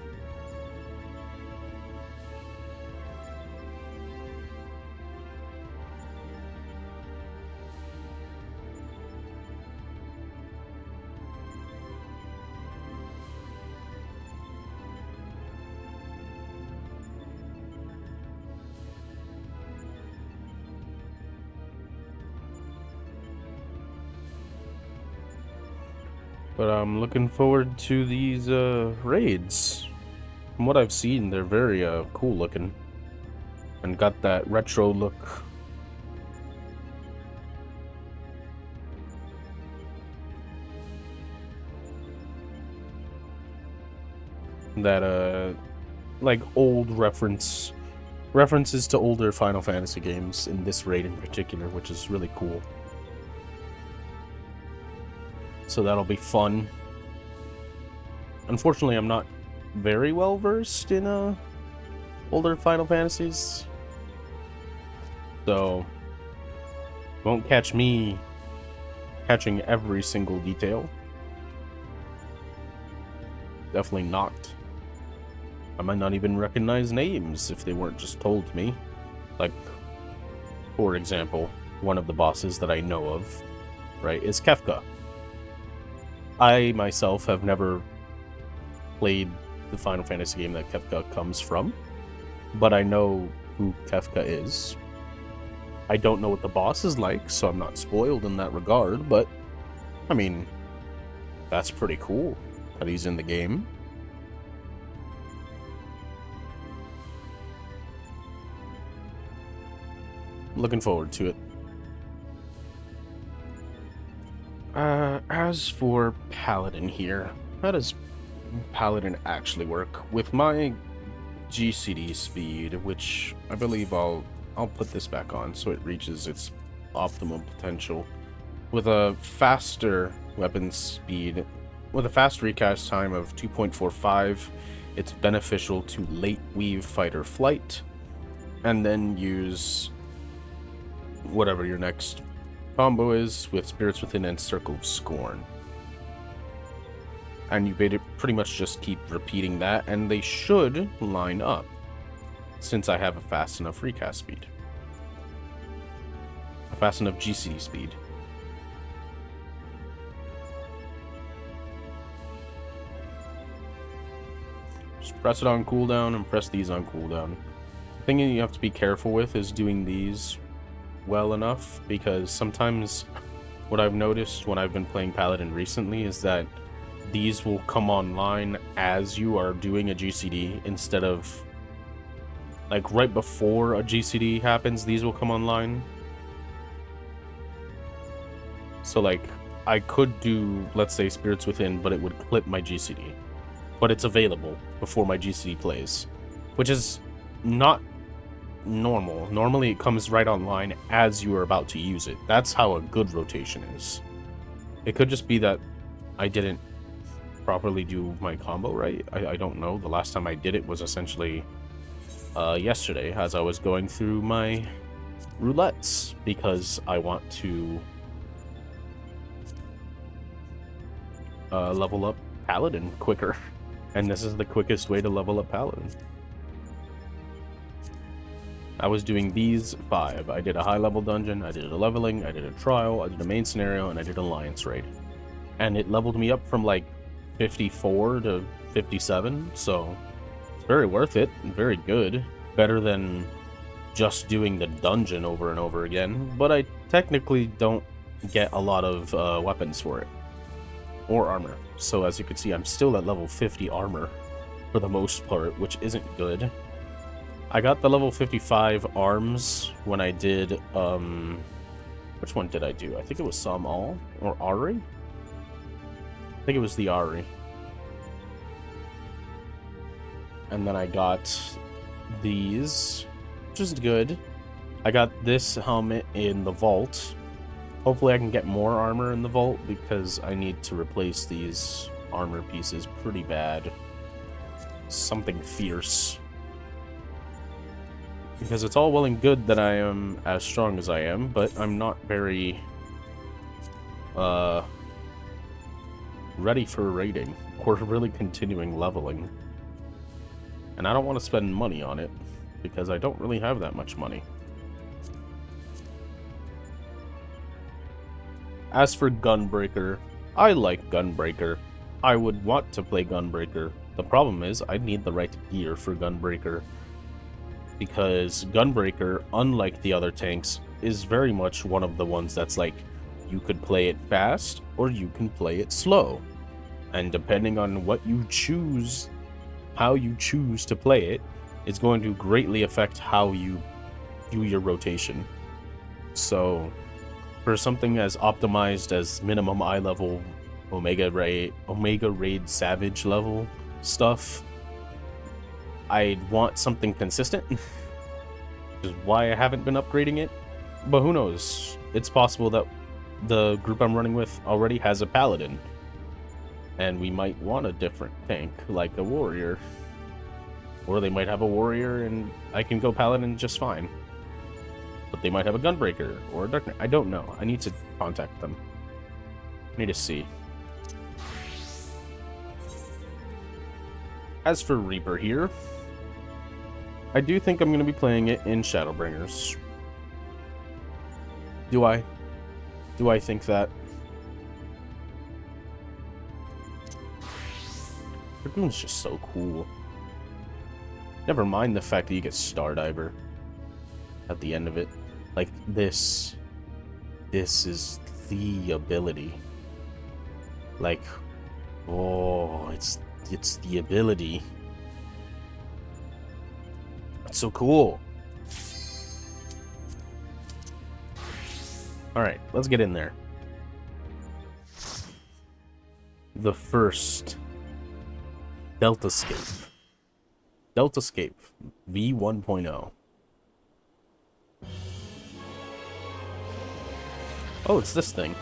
Speaker 1: But I'm looking forward to these raids. From what I've seen, they're very cool looking and got that retro look. That like old references to older Final Fantasy games in this raid in particular, which is really cool. So that'll be fun. Unfortunately, I'm not very well versed in older Final Fantasies, so won't catch me catching every single detail. Definitely not. I might not even recognize names if they weren't just told to me. Like, for example, one of the bosses that I know of, right, is Kefka. I myself have never played the Final Fantasy game that Kefka comes from, but I know who Kefka is. I don't know what the boss is like, so I'm not spoiled in that regard, but, I mean, that's pretty cool that he's in the game. Looking forward to it. As for Paladin here, how does Paladin actually work? With my GCD speed, which I believe I'll put this back on so it reaches its optimum potential. With a faster weapon speed, with a fast recast time of 2.45, it's beneficial to late weave fight or flight, and then use whatever your next combo is with Spirits Within and Circle of Scorn. And you pretty much just keep repeating that, and they should line up, since I have a fast enough recast speed. A fast enough GCD speed. Just press it on cooldown and press these on cooldown. The thing you have to be careful with is doing these well enough, because sometimes what I've noticed when I've been playing Paladin recently is that these will come online as you are doing a GCD instead of like right before a GCD happens. These will come online. So like I could do, let's say, Spirits Within, but it would clip my GCD, but it's available before my GCD plays, which is not normal. Normally it comes right online as you are about to use it. That's how a good rotation is. It could just be that I didn't properly do my combo right. I don't know. The last time I did it was essentially yesterday, as I was going through my roulettes, because I want to level up Paladin quicker, and this is the quickest way to level up Paladin. I was doing these 5. I did a high level dungeon, I did a leveling, I did a trial, I did a main scenario, and I did an alliance raid, and it leveled me up from like 54 to 57, so it's very worth it and very good. Better than just doing the dungeon over and over again, but I technically don't get a lot of weapons for it or armor. So as you can see, I'm still at level 50 armor for the most part, which isn't good. I got the level 55 arms when I did which one did I do? I think it was Samal or Ari. I think it was the Ari. And then I got these, which is good. I got this helmet in the vault. Hopefully I can get more armor in the vault, because I need to replace these armor pieces pretty bad. Something fierce. Because it's all well and good that I am as strong as I am, but I'm not very ready for raiding or really continuing leveling. And I don't want to spend money on it, because I don't really have that much money. As for Gunbreaker, I like Gunbreaker. I would want to play Gunbreaker. The problem is I need the right gear for Gunbreaker, because Gunbreaker, unlike the other tanks, is very much one of the ones that's like, you could play it fast or you can play it slow. And depending on what you choose, how you choose to play it, is going to greatly affect how you do your rotation. So for something as optimized as minimum eye level, Omega Raid Savage level stuff, I'd want something consistent, which is why I haven't been upgrading it. But who knows? It's possible that the group I'm running with already has a Paladin, and we might want a different tank, like a Warrior. Or they might have a Warrior and I can go Paladin just fine. But they might have a Gunbreaker or a Dark Knight. I don't know. I need to contact them. I need to see. As for Reaper here, I do think I'm going to be playing it in Shadowbringers. Do I? Do I think that? Dragoon's just so cool. Never mind the fact that you get Stardiver at the end of it. Like, this is the ability. Like, oh, it's the ability. It's so cool. Alright, let's get in there. The first Deltascape. Deltascape V1.0. Oh, it's this thing.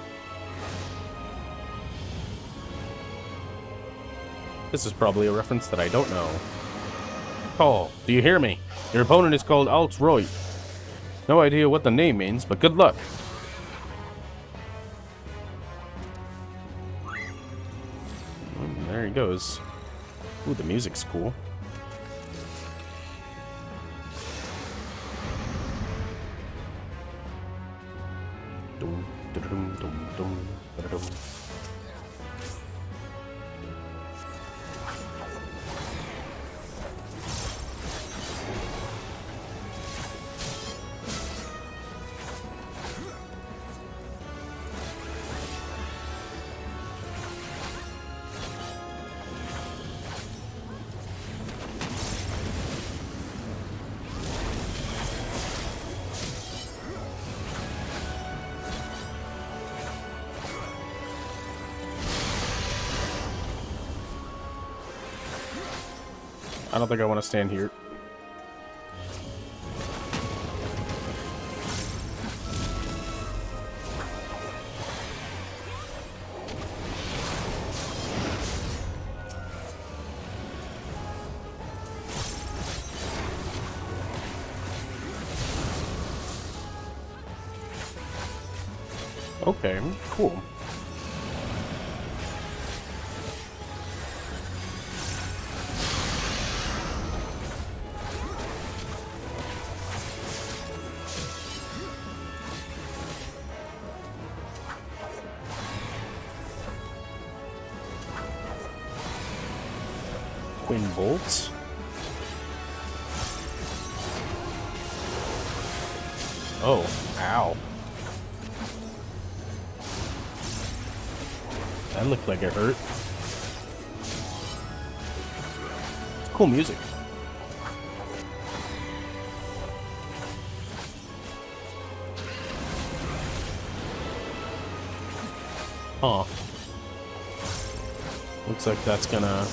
Speaker 1: This is probably a reference that I don't know. Oh, do you hear me? Your opponent is called Alt Roy. No idea what the name means, but good luck. there he goes. Ooh, the music's cool. Dum, dum, dum, dum, dum. I don't think I want to stand here. Okay, cool. Queen bolts. Oh, ow. That looked like it hurt. It's cool music. Huh. Looks like that's gonna...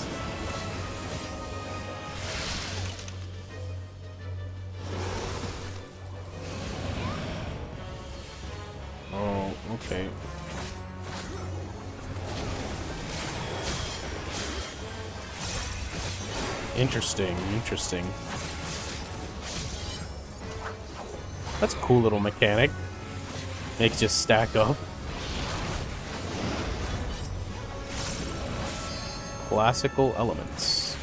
Speaker 1: Oh, okay. Interesting, interesting. That's a cool little mechanic. Makes you stack up. Classical elements.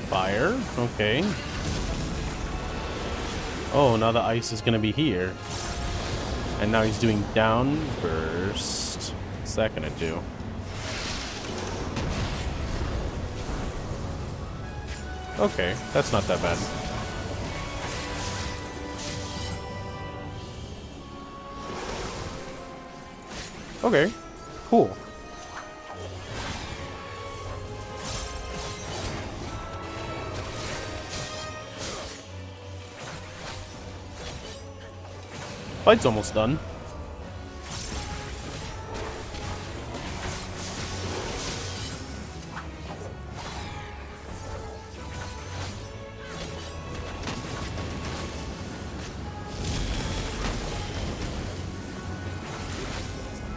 Speaker 1: Fire, okay. Oh, now the ice is gonna be here. And now he's doing downburst. What's that gonna do? Okay, that's not that bad. Okay, cool. Fight's almost done.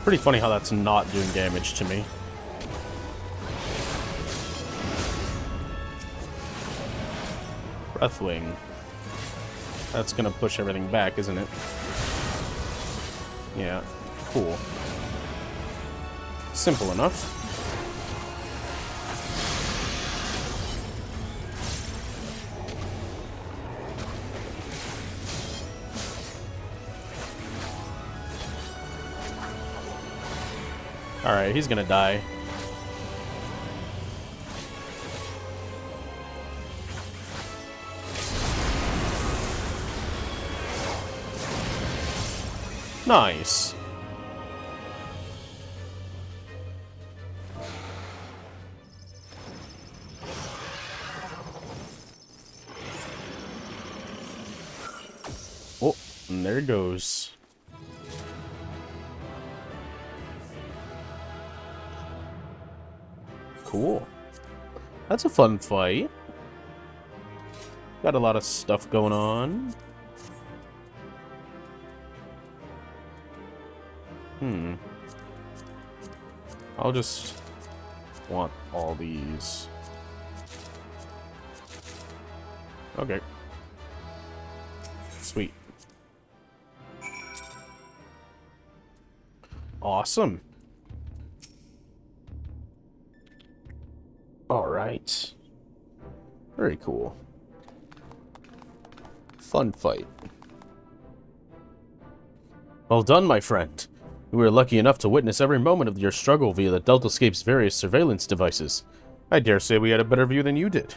Speaker 1: Pretty funny how that's not doing damage to me. Breathwing. That's gonna push everything back, isn't it? Yeah, cool. Simple enough. Alright, he's gonna die. Nice. Oh, and there it goes. Cool. That's a fun fight. Got a lot of stuff going on. I'll just want all these. Okay. Awesome. Alright. Very cool. Fun fight. Well done, my friend. We were lucky enough to witness every moment of your struggle via the Deltascape's various surveillance devices. I dare say we had a better view than you did.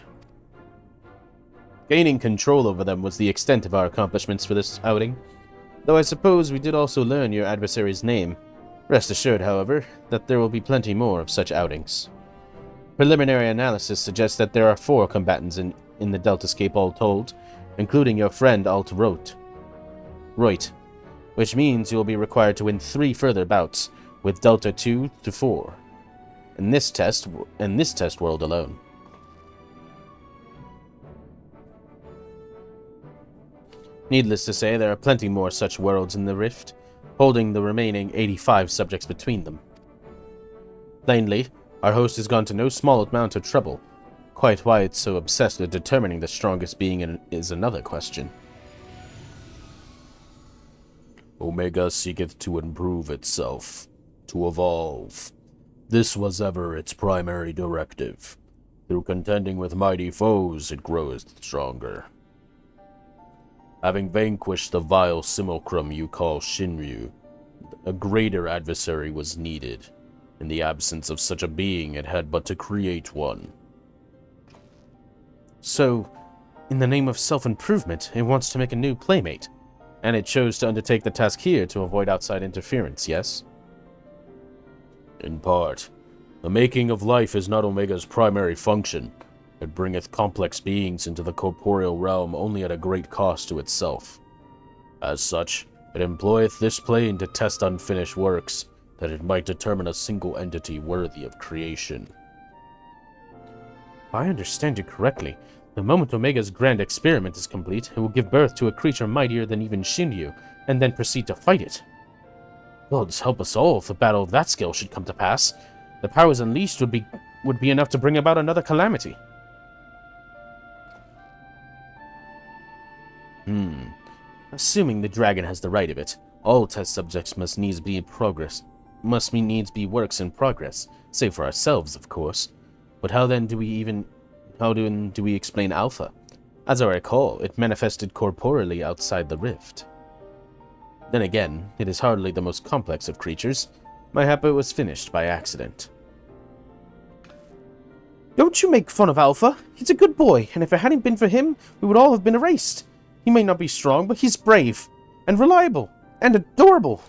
Speaker 1: Gaining control over them was the extent of our accomplishments for this outing, though I suppose we did also learn your adversary's name. Rest assured, however, that there will be plenty more of such outings. Preliminary analysis suggests that there are 4 combatants in the Deltascape all told, including your friend Alt-Roit. Which means you will be required to win 3 further bouts, with Delta 2 to 4, in this test world alone. Needless to say, there are plenty more such worlds in the Rift, holding the remaining 85 subjects between them. Plainly, our host has gone to no small amount of trouble. Quite why it's so obsessed with determining the strongest being is another question. Omega seeketh to improve itself, to evolve. This was ever its primary directive. Through contending with mighty foes, it grows stronger. Having vanquished the vile simulacrum you call Shinryu, a greater adversary was needed. In the absence of such a being, it had but to create one. So, in the name of self-improvement, it wants to make a new playmate, and it chose to undertake the task here to avoid outside interference, yes? In part. The making of life is not Omega's primary function. It bringeth complex beings into the corporeal realm only at a great cost to itself. As such, it employeth this plane to test unfinished works, that it might determine a single entity worthy of creation. If I understand you correctly, the moment Omega's grand experiment is complete, it will give birth to a creature mightier than even Shinryu, and then proceed to fight it. Gods help us all if a battle of that scale should come to pass. The powers unleashed would be enough to bring about another calamity. Assuming the dragon has the right of it, all test subjects must needs be works in progress, save for ourselves, of course. But how then do we explain Alpha? As I recall, it manifested corporeally outside the rift. Then again, it is hardly the most complex of creatures. Mayhap it was finished by accident.
Speaker 11: Don't you make fun of Alpha. He's a good boy, and if it hadn't been for him, we would all have been erased. He may not be strong, but he's brave, and reliable, and adorable.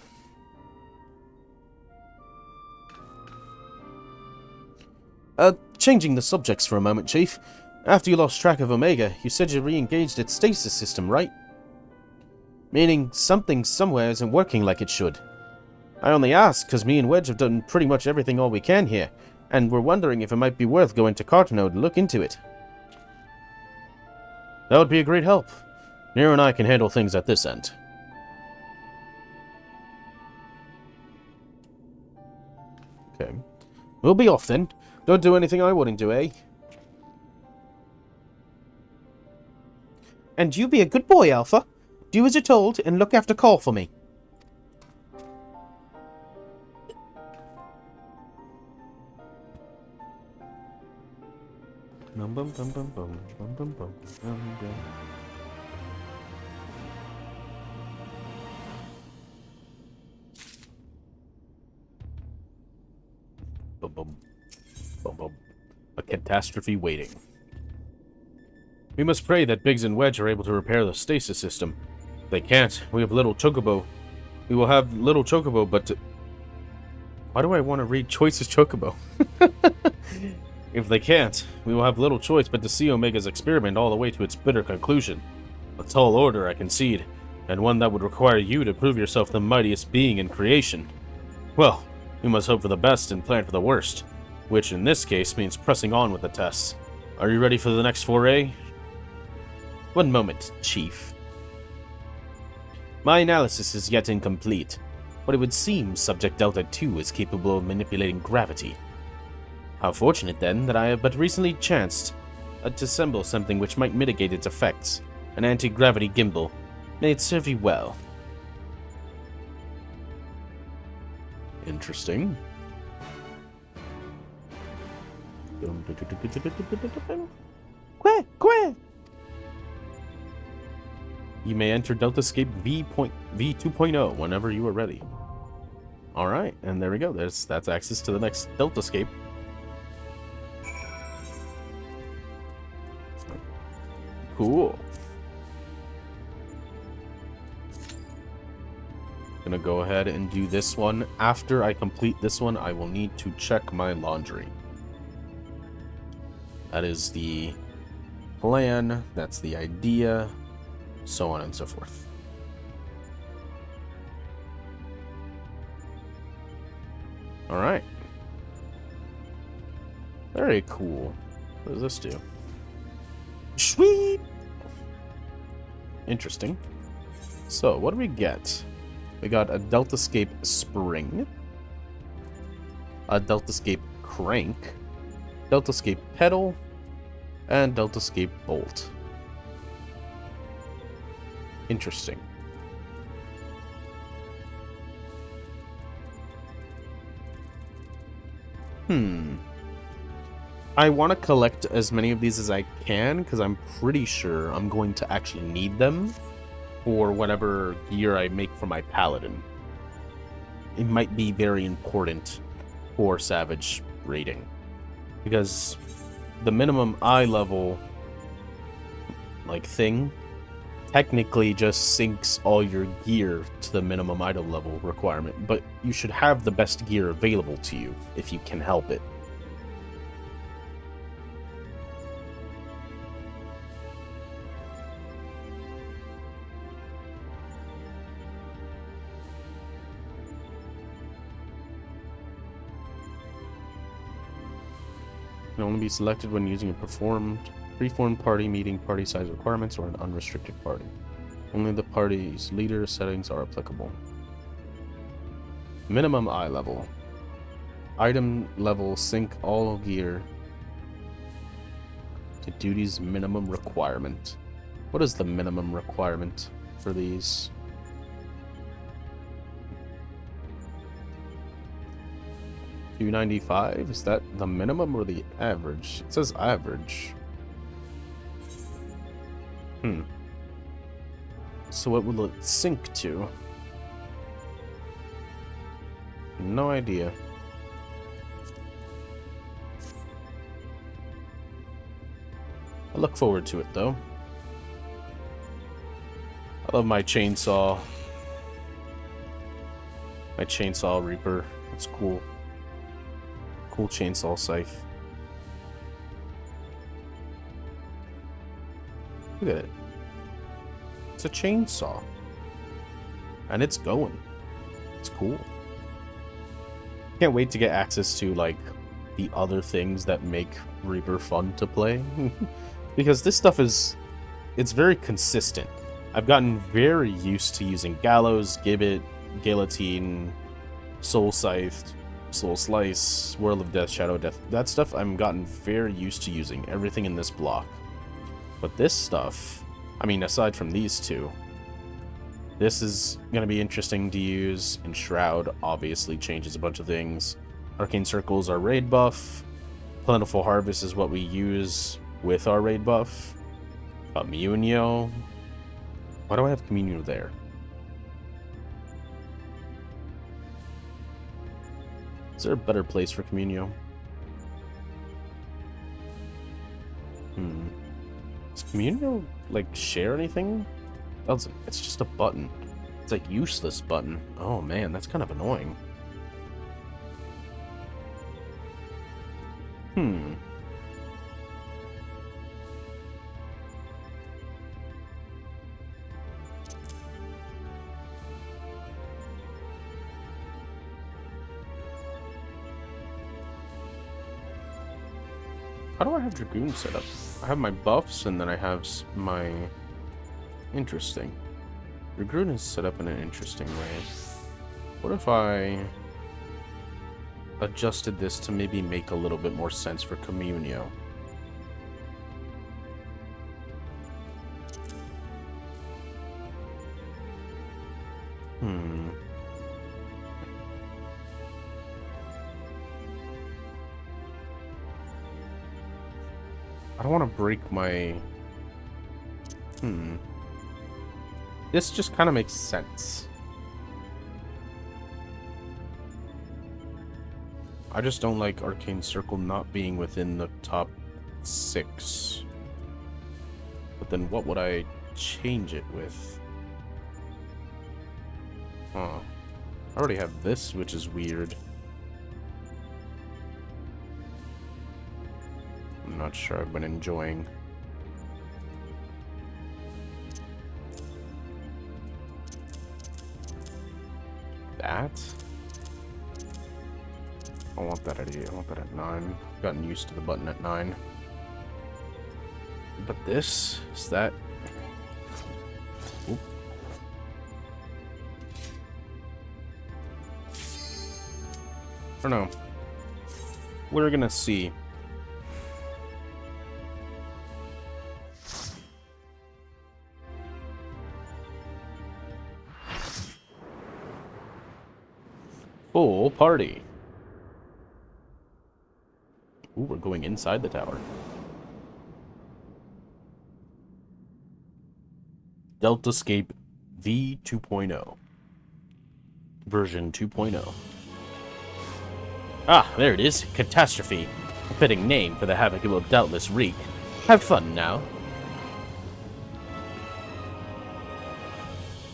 Speaker 11: Changing the subjects for a moment, Chief. After you lost track of Omega, you said you re-engaged its stasis system, right? Meaning something somewhere isn't working like it should. I only ask because me and Wedge have done pretty much everything all we can here, and we're wondering if it might be worth going to Cartonode to look into it. That would be a great help. Nero and I can handle things at this end. Okay. We'll be off then. Don't do anything I wouldn't do, eh? And you be a good boy, Alpha. Do as you're told and look after Call for me.
Speaker 1: Bum bum bum bum bum bum bum bum bum bum. Bum bum bum bum. A catastrophe waiting. We must pray that Biggs and Wedge are able to repair the stasis system. If they can't, we have little Chocobo. We will have little Chocobo, but why do I want to read Choice's Chocobo? If they can't, we will have little choice but to see Omega's experiment all the way to its bitter conclusion. A tall order, I concede, and one that would require you to prove yourself the mightiest being in creation. Well, we must hope for the best and plan for the worst, which in this case means pressing on with the tests. Are you ready for the next foray? One moment, Chief. My analysis is yet incomplete, but it would seem Subject Delta 2 is capable of manipulating gravity. How fortunate, then, that I have but recently chanced to assemble something which might mitigate its effects. An anti-gravity gimbal. May it serve you well. Interesting. You may enter Deltascape V2.0 whenever you are ready. All right, and there we go. That's access to the next Deltascape. Cool. Gonna go ahead and do this one. After I complete this one, I will need to check my laundry. That is the plan. That's the idea. So on and so forth. All right. Very cool. What does this do? Sweet. Interesting. So what do we get? We got a Deltascape spring, a Deltascape crank, Deltascape pedal, and Deltascape bolt. Interesting. I want to collect as many of these as I can, because I'm pretty sure I'm going to actually need them for whatever gear I make for my paladin. It might be very important for Savage raiding, because the minimum eye level thing technically just syncs all your gear to the minimum item level requirement, but you should have the best gear available to you if you can help it. Can only be selected when using a preformed party meeting party size requirements or an unrestricted party. Only the party's leader settings are applicable. Minimum eye level. Item level sync all gear to duty's minimum requirement. What is the minimum requirement for these? $295? Is that the minimum or the average? It says average. So what will it sync to? No idea. I look forward to it though. I love my chainsaw. My chainsaw reaper. It's cool. Cool chainsaw scythe. Look at it. It's a chainsaw. And it's going. It's cool. Can't wait to get access to, the other things that make Reaper fun to play. Because this stuff it's very consistent. I've gotten very used to using Gallows, Gibbet, Guillotine, Soul Scythe, Soul Slice, Whirl of Death, Shadow Death. That stuff I'm gotten very used to using. Everything in this block. But this stuff, I mean, aside from these two, this is going to be interesting to use. And Shroud obviously changes a bunch of things. Arcane Circles are raid buff. Plentiful Harvest is what we use with our raid buff. Communio. Why do I have Communio there? Is there a better place for Communio? Does Communio, share anything? It's just a button. It's useless button. Oh man, that's kind of annoying. How do I have Dragoon set up? I have my buffs, and then I have my... Interesting. Dragoon is set up in an interesting way. What if I adjusted this to maybe make a little bit more sense for Communio? I don't want to break my... This just kind of makes sense. I just don't like Arcane Circle not being within the top 6. But then what would I change it with? Huh. I already have this, which is weird. I'm not sure I've been enjoying. That? I want that at 8. I want that at 9. Gotten used to the button at 9. But this is that. Oop. I don't know. We're gonna see. Full party. Ooh, we're going inside the tower. Deltascape V 2.0. Version 2.0. Ah, there it is. Catastrophe. A fitting name for the havoc it will doubtless wreak. Have fun now.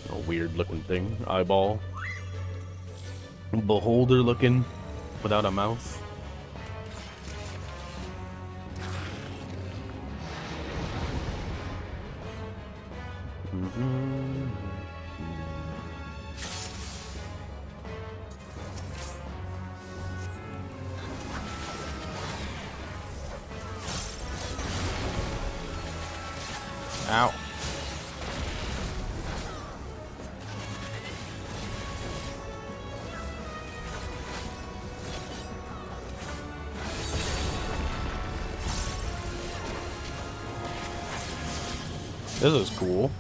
Speaker 1: A weird looking thing. Eyeball. Beholder looking. Without a mouth. Ow. This is cool.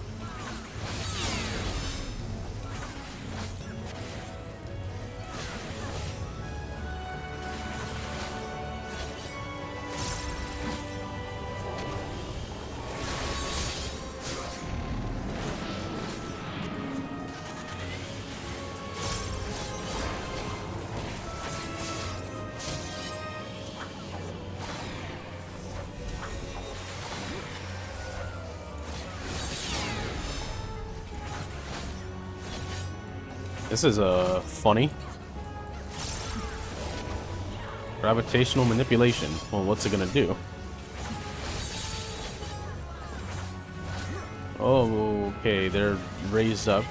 Speaker 1: This is funny. Gravitational manipulation. Well, what's it gonna do? Oh, okay, they're raised up.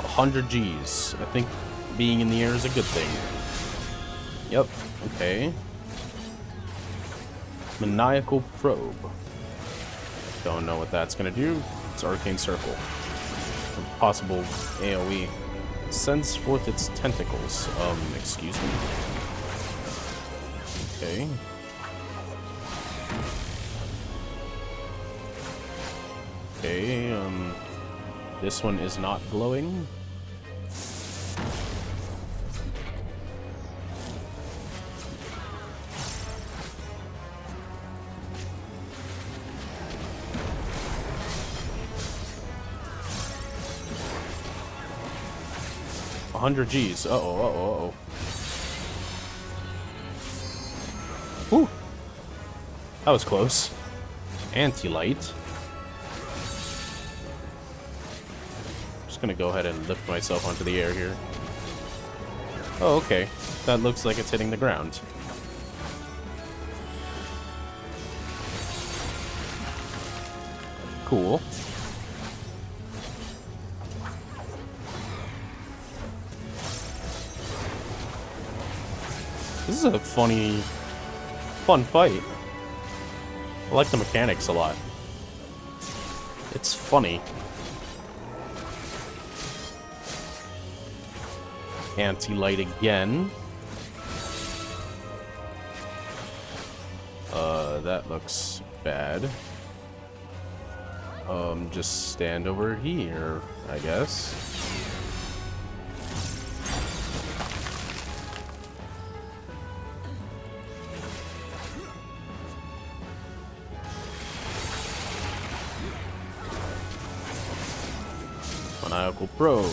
Speaker 1: $100 Gs. I think being in the air is a good thing. Yep. Okay. Maniacal probe. Don't know what that's gonna do. It's Arcane Circle. Possible AoE. Sends forth its tentacles. Excuse me. Okay. Okay, this one is not glowing. $100 Gs. Uh-oh. Whew. That was close. Anti-light. Just gonna go ahead and lift myself onto the air here. Oh, okay. That looks like it's hitting the ground. Cool. This is a fun fight. I like the mechanics a lot. It's funny. Anti-light again. That looks bad. Just stand over here, I guess. Maniacal probe.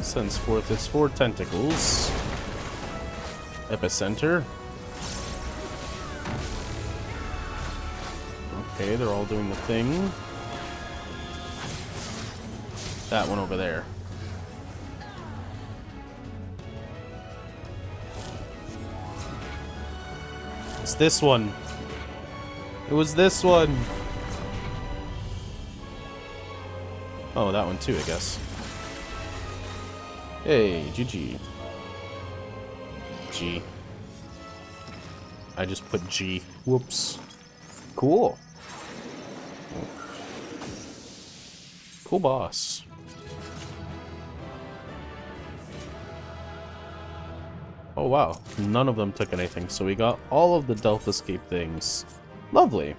Speaker 1: Sends forth its 4 tentacles. Epicenter. Okay, they're all doing the thing. That one over there. It's this one. It was this one. Oh, that one too, I guess. Hey, GG. G. I just put G. Whoops. Cool. Cool boss. Oh wow, none of them took anything, so we got all of the Delta Escape things. Lovely.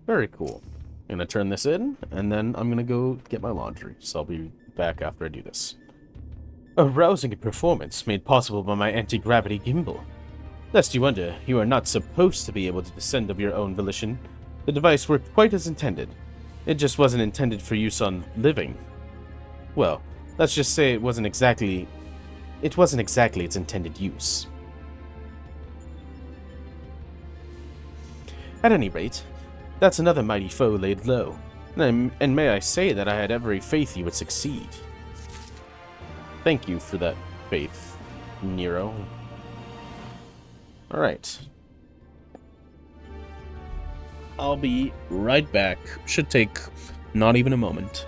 Speaker 1: Very cool. I'm gonna turn this in, and then I'm gonna go get my laundry, so I'll be back after I do this. A rousing performance made possible by my anti-gravity gimbal. Lest you wonder, you are not supposed to be able to descend of your own volition. The device worked quite as intended. It just wasn't intended for use on living. Well, let's just say it wasn't exactly its intended use. At any rate, that's another mighty foe laid low, and may I say that I had every faith you would succeed. Thank you for that faith, Nero. Alright. I'll be right back. Should take not even a moment.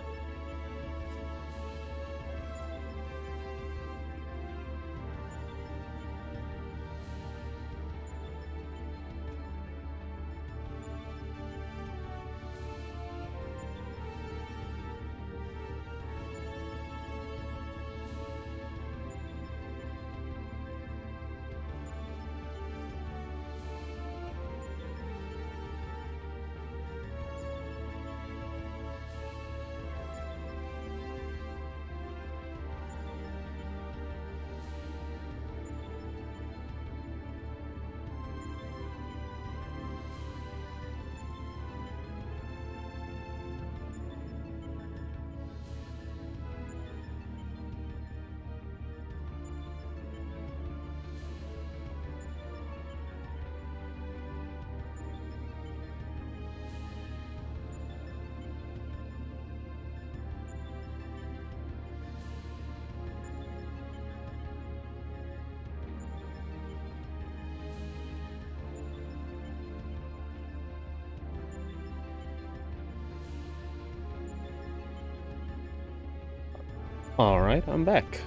Speaker 1: Alright, I'm back.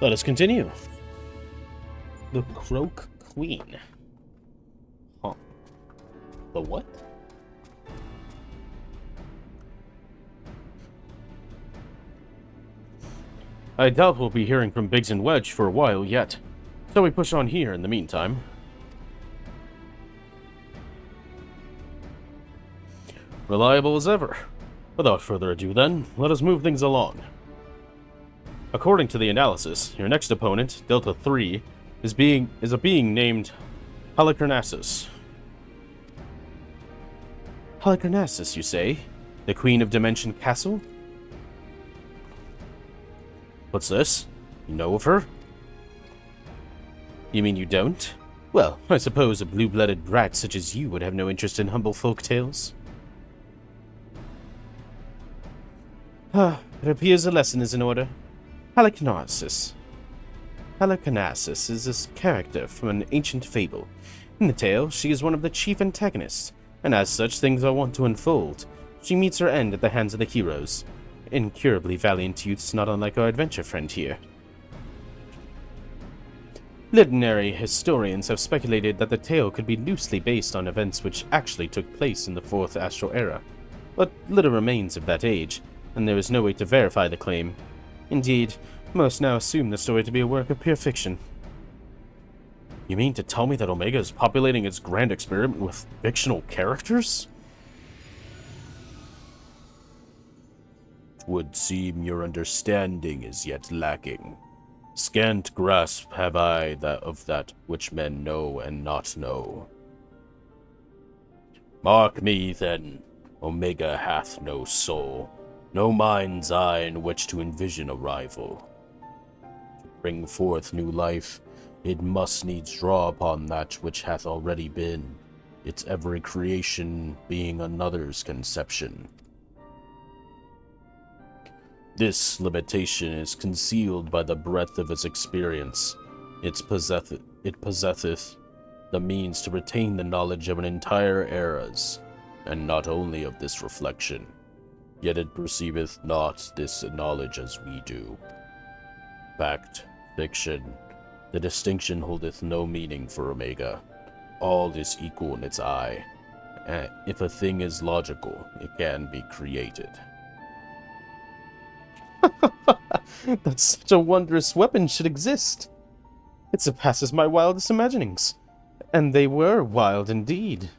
Speaker 1: Let us continue. The Croak Queen. Huh. The what? I doubt we'll be hearing from Biggs and Wedge for a while yet, so we push on here in the meantime. Reliable as ever. Without further ado then, let us move things along. According to the analysis, your next opponent, Delta 3, is a being named Halicarnassus. Halicarnassus, you say? The Queen of Dimension Castle? What's this? You know of her? You mean you don't? Well, I suppose a blue-blooded brat such as you would have no interest in humble folk tales. It appears a lesson is in order. Halicarnassus. Halicarnassus is a character from an ancient fable. In the tale, she is one of the chief antagonists, and as such things are wont to unfold. She meets her end at the hands of the heroes. Incurably valiant youths not unlike our adventure friend here. Literary historians have speculated that the tale could be loosely based on events which actually took place in the Fourth Astral Era. but little remains of that age, and there is no way to verify the claim. Indeed, most now assume the story to be a work of pure fiction. You mean to tell me that Omega is populating its grand experiment with fictional characters? Would seem your understanding is yet lacking. Scant grasp have I of that which men know and not know. Mark me, then, Omega hath no soul, no mind's eye in which to envision a rival. To bring forth new life, it must needs draw upon that which hath already been, its every creation being another's conception. This limitation is concealed by the breadth of its experience. It possesseth the means to retain the knowledge of an entire era's, and not only of this reflection, yet it perceiveth not this knowledge as we do. Fact, fiction, the distinction holdeth no meaning for Omega. All is equal in its eye. If a thing is logical, it can be created.
Speaker 11: That such a wondrous weapon should exist. It surpasses my wildest imaginings. And they were wild indeed.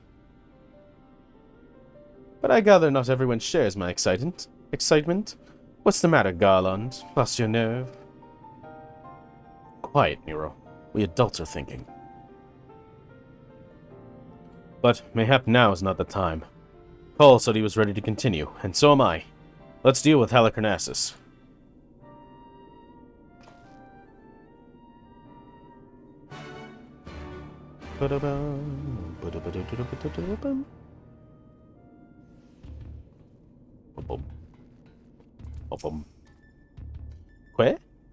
Speaker 11: But I gather not everyone shares my excitement. What's the matter, Garland? Lost your nerve?
Speaker 1: Quiet, Nero. We adults are thinking. But mayhap now is not the time. Paul said he was ready to continue, and so am I. Let's deal with Halicarnassus.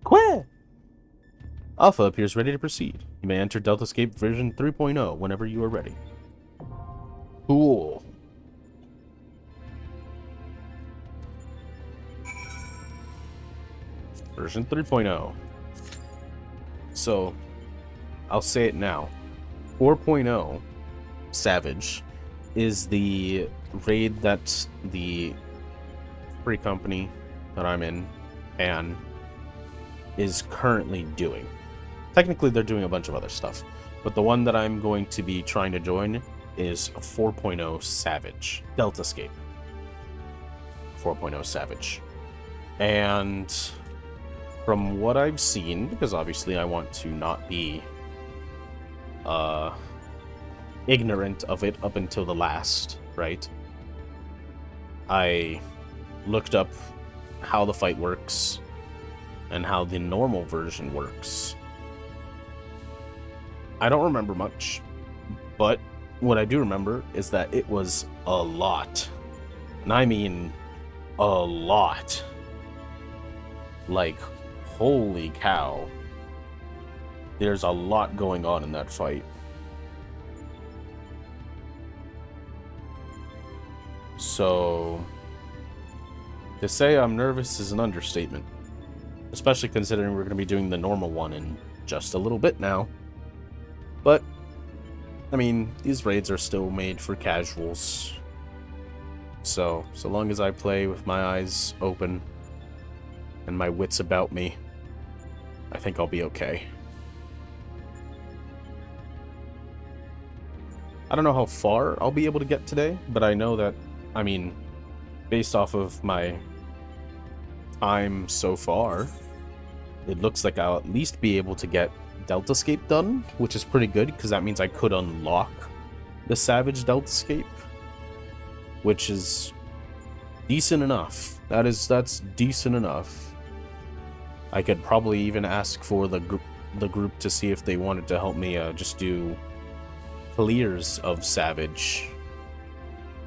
Speaker 1: Que? Alpha appears ready to proceed. You may enter Deltascape version 3.0 whenever you are ready. Cool. Version 3.0. So, I'll say it now. 4.0 Savage is the raid that the free company that I'm in and is currently doing. Technically, they're doing a bunch of other stuff, but the one that I'm going to be trying to join is 4.0 Savage. Deltascape. 4.0 Savage. And from what I've seen, because obviously I want to not be ignorant of it up until the last, right? I looked up how the fight works and how the normal version works. I don't remember much, but what I do remember is that it was a lot. And I mean a lot. Like, holy cow. There's a lot going on in that fight. So, to say I'm nervous is an understatement. Especially considering we're going to be doing the normal one in just a little bit now. But, I mean, these raids are still made for casuals. So long as I play with my eyes open and my wits about me, I think I'll be okay. I don't know how far I'll be able to get today, but I know that, I mean, based off of my time so far, it looks like I'll at least be able to get Deltascape done, which is pretty good, because that means I could unlock the Savage Deltascape, which is decent enough. That's decent enough. I could probably even ask for the group to see if they wanted to help me just do clears of Savage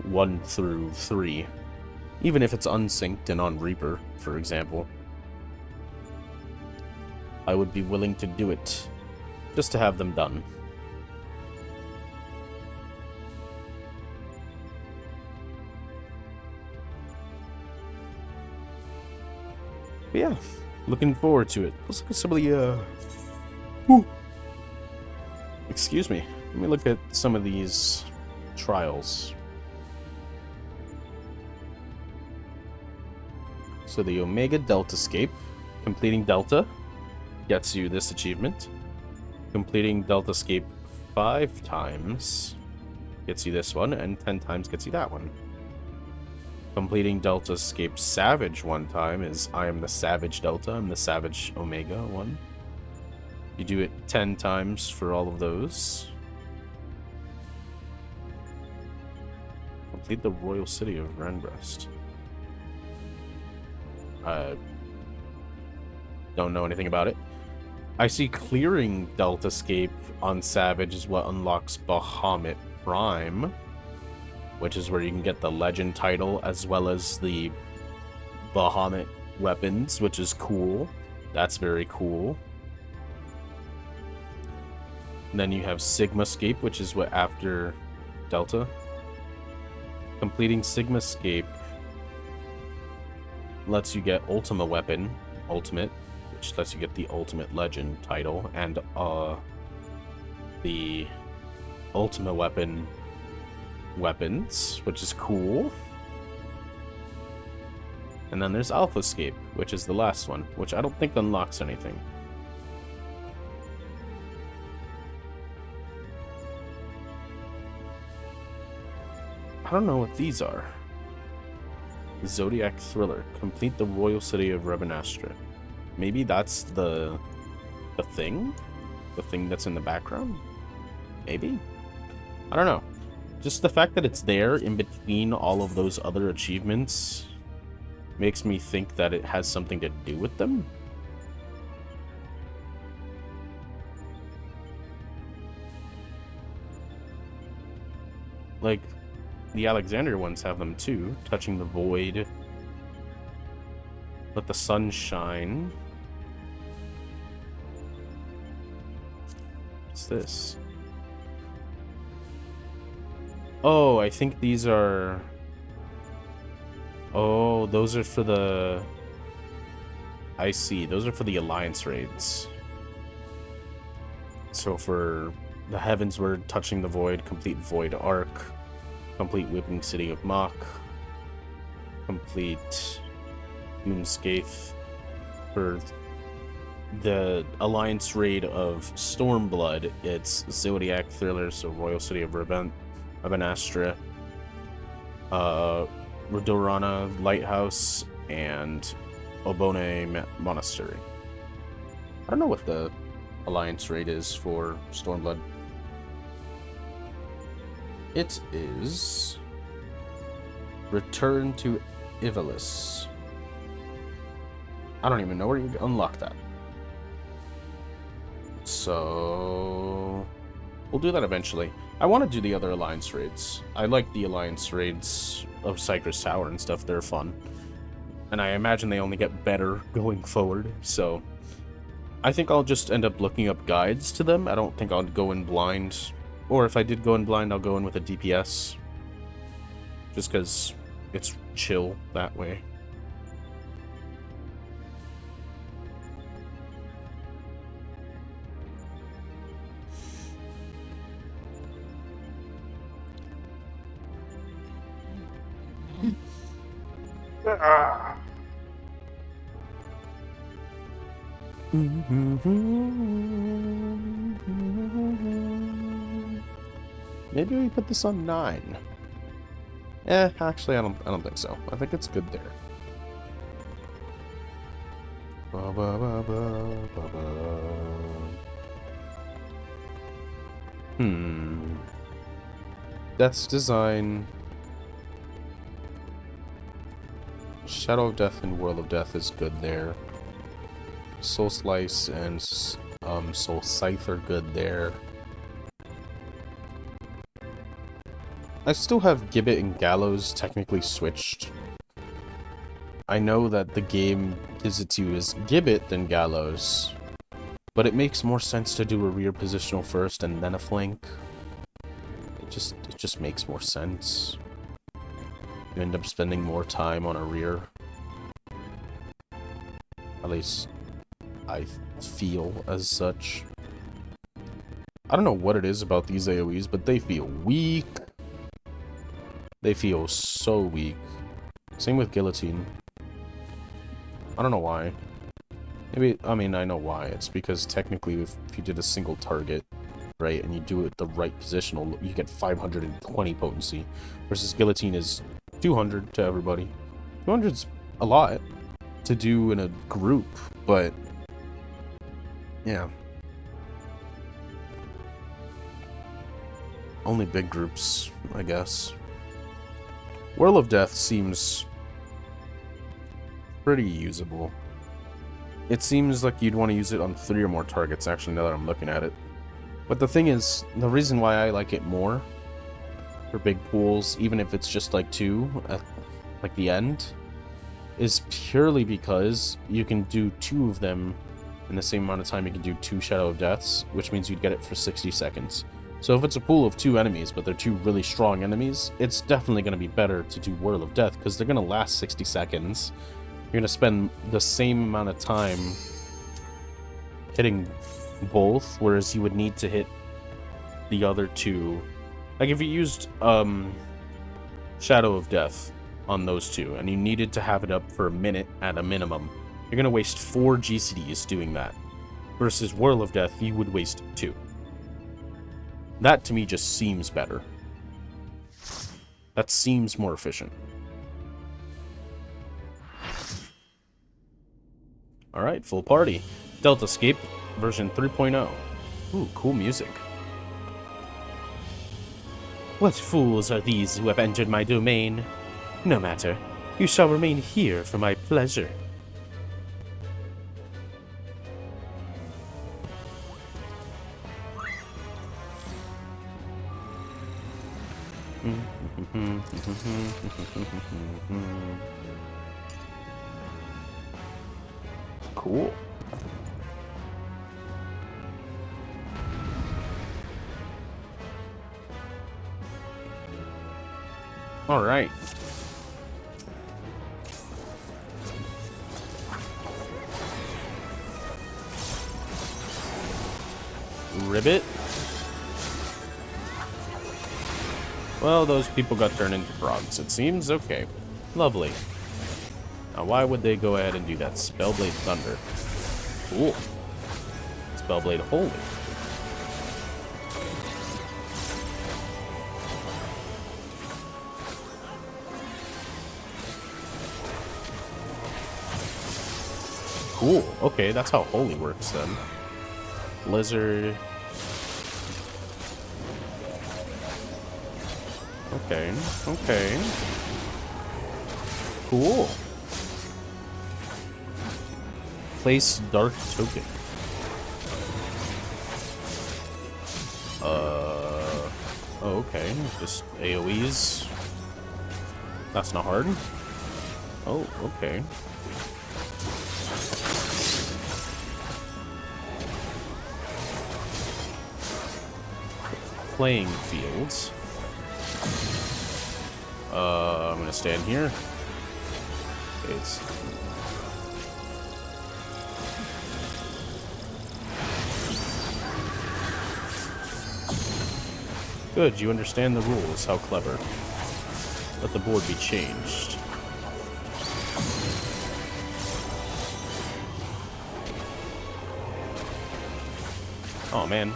Speaker 1: 1 through 3, even if it's unsynced and on Reaper, for example. I would be willing to do it just to have them done. But yeah, looking forward to it. Let's look at some of the excuse me. Let me look at some of these trials. So the Omega Deltascape. Completing Delta gets you this achievement. Completing Deltascape 5 times gets you this one, and 10 times gets you that one. Completing Deltascape Savage 1 time is I am the Savage Delta, I'm the Savage Omega 1. You do it 10 times for all of those. Complete the Royal City of Renbrest. Don't know anything about it. I see clearing Deltascape on Savage is what unlocks Bahamut Prime, which is where you can get the Legend title as well as the Bahamut weapons, which is cool. That's very cool. And then you have Sigmascape, which is what after Delta. Completing Sigmascape lets you get Ultima Weapon, Ultimate, which lets you get the Ultimate Legend title, and the Ultima Weapon weapons, which is cool. And then there's Alphascape, which is the last one, which I don't think unlocks anything. I don't know what these are. Zodiac Thriller. Complete the Royal City of Rebanastra. Maybe that's the thing? The thing that's in the background? Maybe? I don't know. Just the fact that it's there in between all of those other achievements makes me think that it has something to do with them. Like, the Alexandria ones have them too. Touching the void. Let the sun shine. What's this? Oh, I think these are... Oh, those are for the... I see. Those are for the Alliance raids. So for the Heavensward, Touching the Void, complete Void Arc, complete Whipping City of Mach, complete Doomscape. For the Alliance raid of Stormblood, it's Zodiac Thriller, so Royal City of Rebanastra, Rodorana Lighthouse, and Obone Monastery. I don't know what the Alliance raid is for Stormblood. It is Return to Ivalice. I don't even know where you unlock that. So we'll do that eventually. I want to do the other Alliance raids. I like the Alliance raids of Cypress Tower and stuff. They're fun. And I imagine they only get better going forward. So I think I'll just end up looking up guides to them. I don't think I'll go in blind. Or if I did go in blind, I'll go in with a DPS. Just because it's chill that way. Maybe we put this on 9. Actually, I don't think so. I think it's good there. Death's Design. Shadow of Death and World of Death is good there. Soul Slice and Soul Scythe are good there. I still have Gibbet and Gallows technically switched. I know that the game gives it to you as Gibbet than Gallows, but it makes more sense to do a rear positional first and then a flank. It just makes more sense. You end up spending more time on a rear. At least I feel as such. I don't know what it is about these AoEs, but they feel weak. They feel so weak. Same with Guillotine. I don't know why. Maybe, I mean, I know why. It's because technically if you did a single target, right, and you do it the right positional, you get 520 potency, versus Guillotine is 200 to everybody. 200's a lot to do in a group, but yeah. Only big groups, I guess. Whirl of Death seems pretty usable. It seems like you'd want to use it on 3 or more targets, actually, now that I'm looking at it. But the thing is, the reason why I like it more for big pools, even if it's just like 2 at like the end, is purely because you can do 2 of them in the same amount of time you can do 2 Shadow of Deaths, which means you'd get it for 60 seconds. So if it's a pool of 2 enemies, but they're 2 really strong enemies, it's definitely going to be better to do Whirl of Death, because they're going to last 60 seconds. You're going to spend the same amount of time hitting both, whereas you would need to hit the other 2. Like if you used Shadow of Death on those 2, and you needed to have it up for a minute at a minimum, you're going to waste 4 GCDs doing that. Versus Whirl of Death, you would waste 2. That to me just seems better. That seems more efficient. Alright, full party. Delta Escape version 3.0. Ooh, cool music.
Speaker 11: What fools are these who have entered my domain? No matter. You shall remain here for my pleasure.
Speaker 1: Cool. All right. Ribbit. Well, those people got turned into frogs, it seems. Okay. Lovely. Now, why would they go ahead and do that? Spellblade Thunder. Cool. Spellblade Holy. Cool. Okay, that's how Holy works then. Blizzard. Okay. Okay. Cool. Place Dark Token. Oh, okay. Just AoEs. That's not hard. Oh, okay. Playing fields. I'm gonna stand here. It's good, you understand the rules. How clever. Let the board be changed. Oh man.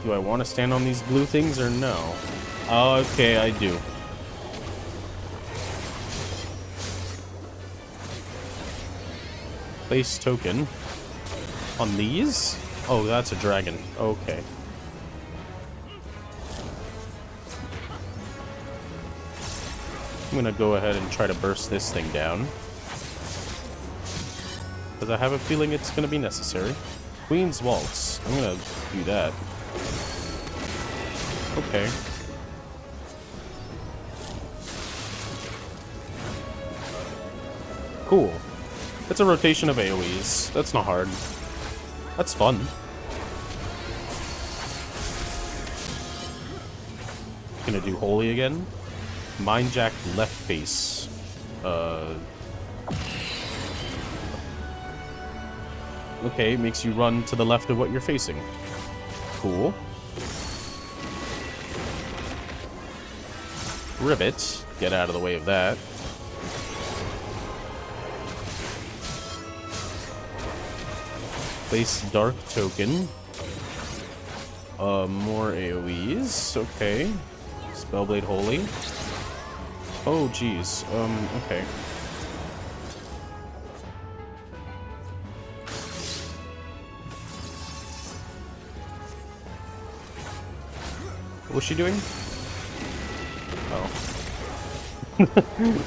Speaker 1: Do I want to stand on these blue things or no? Oh, okay, I do. Place token on these? Oh, that's a dragon. Okay. I'm gonna go ahead and try to burst this thing down, because I have a feeling it's gonna be necessary. Queen's Waltz. I'm gonna do that. Okay. Cool. It's a rotation of AoEs. That's not hard. That's fun. Gonna do Holy again. Mindjack left face. Okay, makes you run to the left of what you're facing. Cool. Ribbit. Get out of the way of that. Place Dark Token. More AoEs. Okay. Spellblade Holy. Oh, geez. Okay. What was she doing? Oh.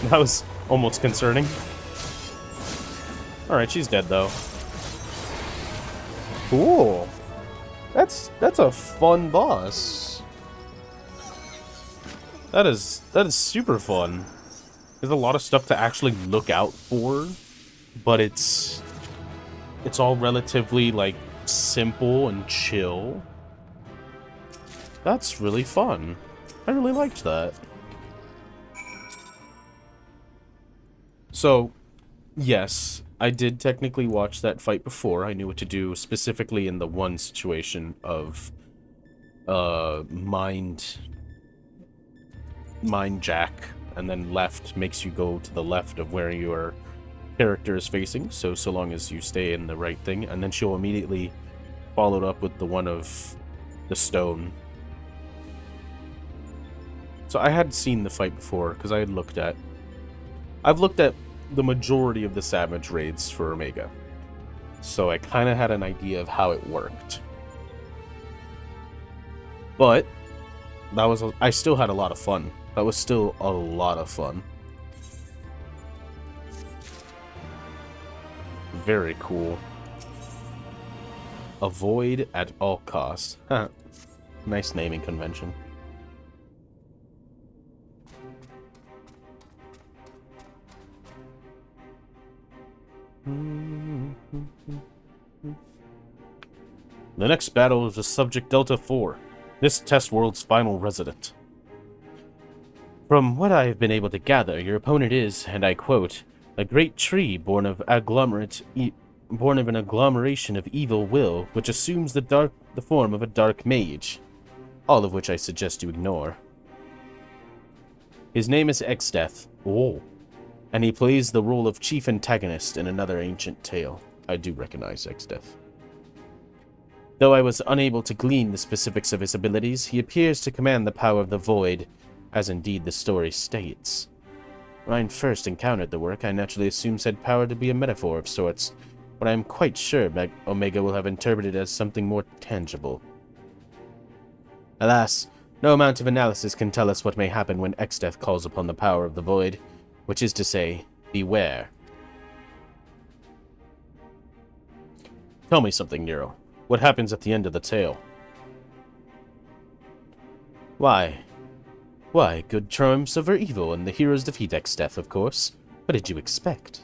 Speaker 1: That was almost concerning. Alright, she's dead, though. Cool. That's a fun boss. That is super fun. There's a lot of stuff to actually look out for, but it's all relatively, like, simple and chill. That's really fun. I really liked that. So, yes, I did technically watch that fight before. I knew what to do specifically in the one situation of mind jack, and then left makes you go to the left of where your character is facing, so long as you stay in the right thing, and then she'll immediately follow it up with the one of the stone. So I had seen the fight before, because I've looked at the majority of the Savage raids for Omega. So I kind of had an idea of how it worked. But I still had a lot of fun. That was still a lot of fun. Very cool. Avoid at all costs. Nice naming convention. The next battle is the Subject Delta 4, this test world's final resident. From what I have been able to gather, your opponent is, and I quote, a great tree born of an agglomeration of evil will, which assumes the form of a dark mage, all of which I suggest you ignore. His name is Exdeath. Oh. And he plays the role of chief antagonist in another ancient tale. I do recognize Exdeath. Though I was unable to glean the specifics of his abilities, he appears to command the power of the Void, as indeed the story states. When I first encountered the work, I naturally assumed said power to be a metaphor of sorts, but I am quite sure Omega will have interpreted it as something more tangible. Alas, no amount of analysis can tell us what may happen when Exdeath calls upon the power of the Void. Which is to say, beware. Tell me something, Nero. What happens at the end of the tale? Why, good triumphs over evil, and the heroes defeat Exdeath, of course. What did you expect?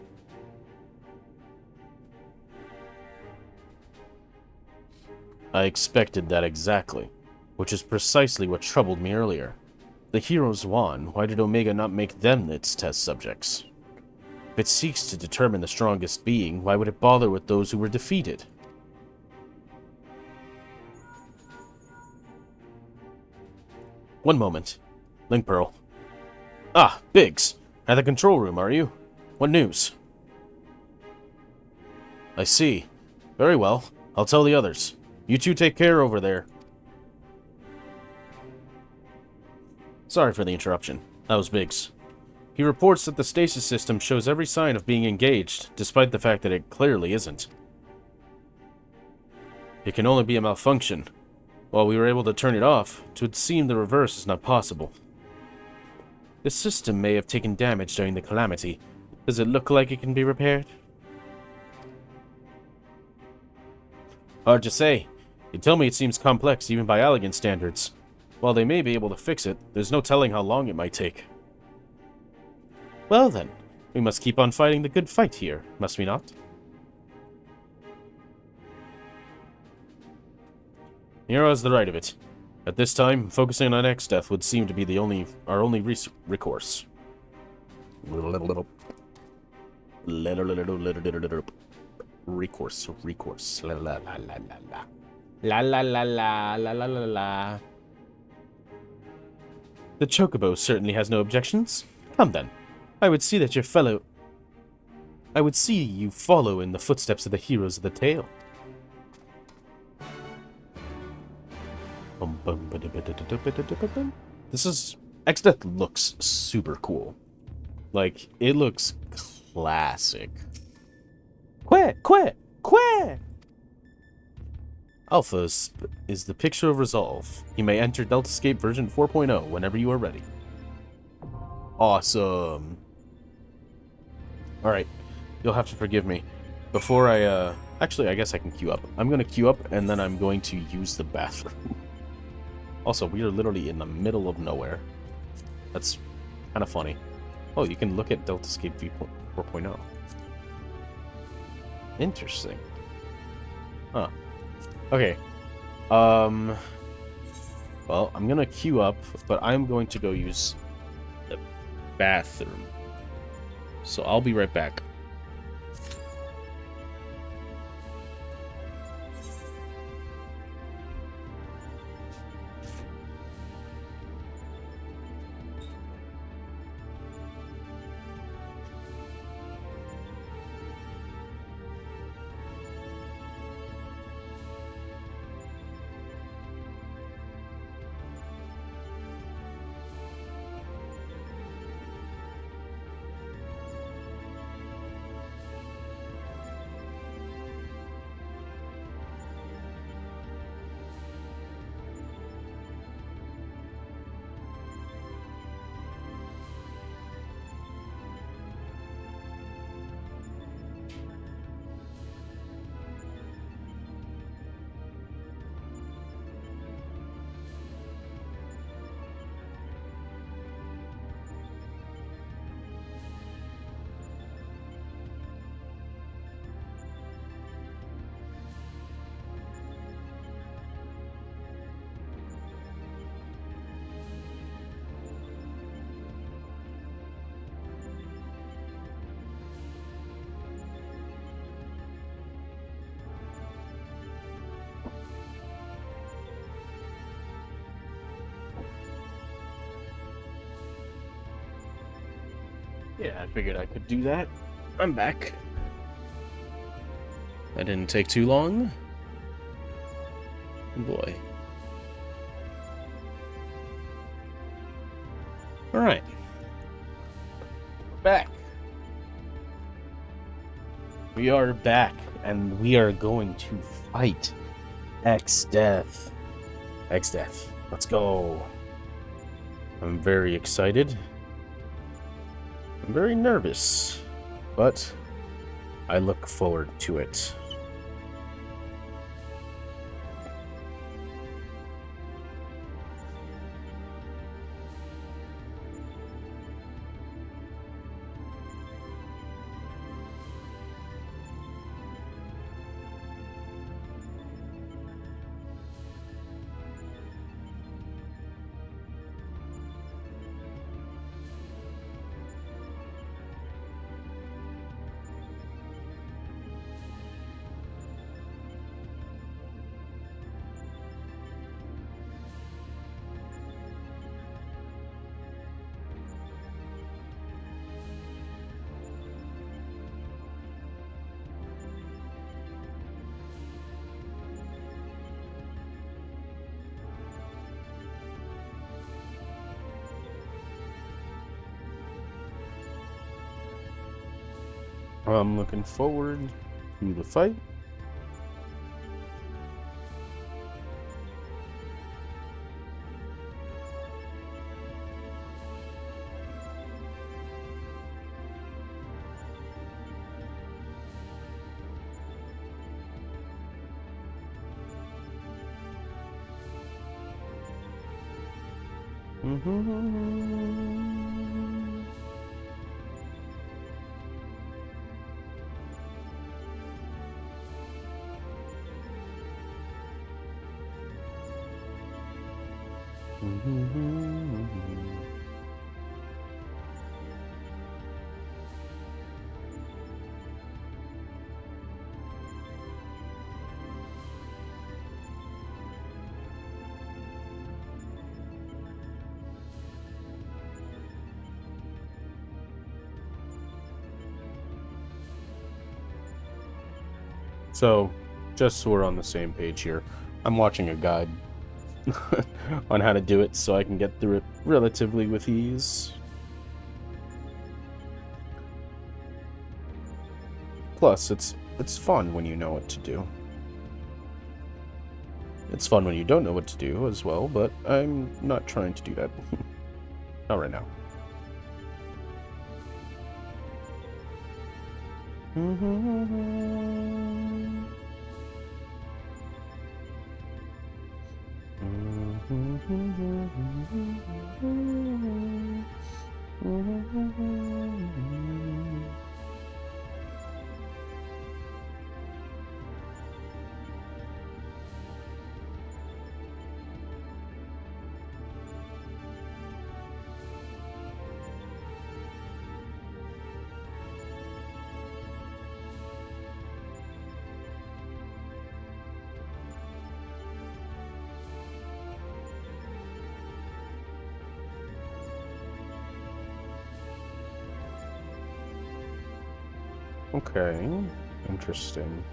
Speaker 1: I expected that exactly, which is precisely what troubled me earlier. The heroes won. Why did Omega not make them its test subjects? If it seeks to determine the strongest being, why would it bother with those who were defeated? One moment. Link Pearl. Ah, Biggs. At the control room, are you? What news? I see. Very well. I'll tell the others. You two take care over there. Sorry for the interruption. That was Biggs. He reports that the stasis system shows every sign of being engaged, despite the fact that it clearly isn't. It can only be a malfunction. While we were able to turn it off, it would seem the reverse is not possible. The system may have taken damage during the calamity. Does it look like it can be repaired? Hard to say. You tell me it seems complex even by elegant standards. While they may be able to fix it, there's no telling how long it might take. Well then, we must keep on fighting the good fight here, must we not? Nero has the right of it. At this time, focusing on Exdeath would seem to be our only recourse. Recourse. La la la la la. La la la la la la la la. The Chocobo certainly has no objections. Come then. I would see you follow in the footsteps of the heroes of the tale. This is... Exdeath looks super cool. Like, it looks classic. Quit! Alpha is the picture of resolve. You may enter Deltascape version 4.0 whenever you are ready. Awesome. Alright, you'll have to forgive me. Before I, actually, I guess I can queue up. I'm gonna queue up, and then I'm going to use the bathroom. Also, we are literally in the middle of nowhere. That's kind of funny. Oh, you can look at Deltascape 4.0. Interesting. Huh. Okay. Well, I'm gonna queue up, but I'm going to go use the bathroom. So I'll be right back. Yeah, I figured I could do that. I'm back. That didn't take too long. Oh boy. Alright. Back. We are back, and we are going to fight Exdeath. Exdeath. Let's go. I'm very excited. I'm very nervous, but I look forward to it. I'm looking forward to the fight. So, just so we're on the same page here, I'm watching a guide. on how to do it so I can get through it relatively with ease. Plus, it's fun when you know what to do. It's fun when you don't know what to do as well, but I'm not trying to do that. Not right now. Okay, interesting.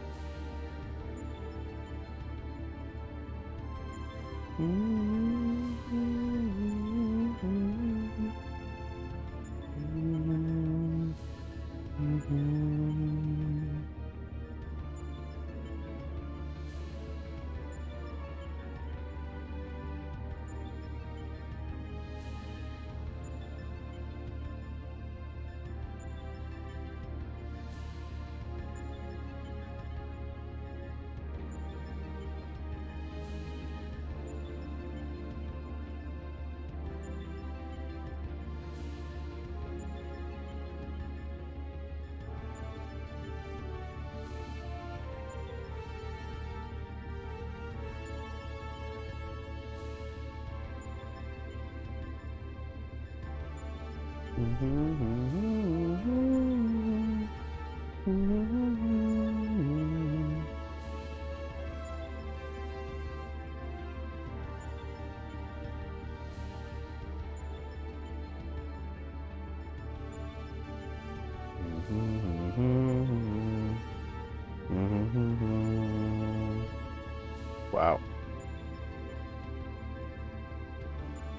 Speaker 1: Wow.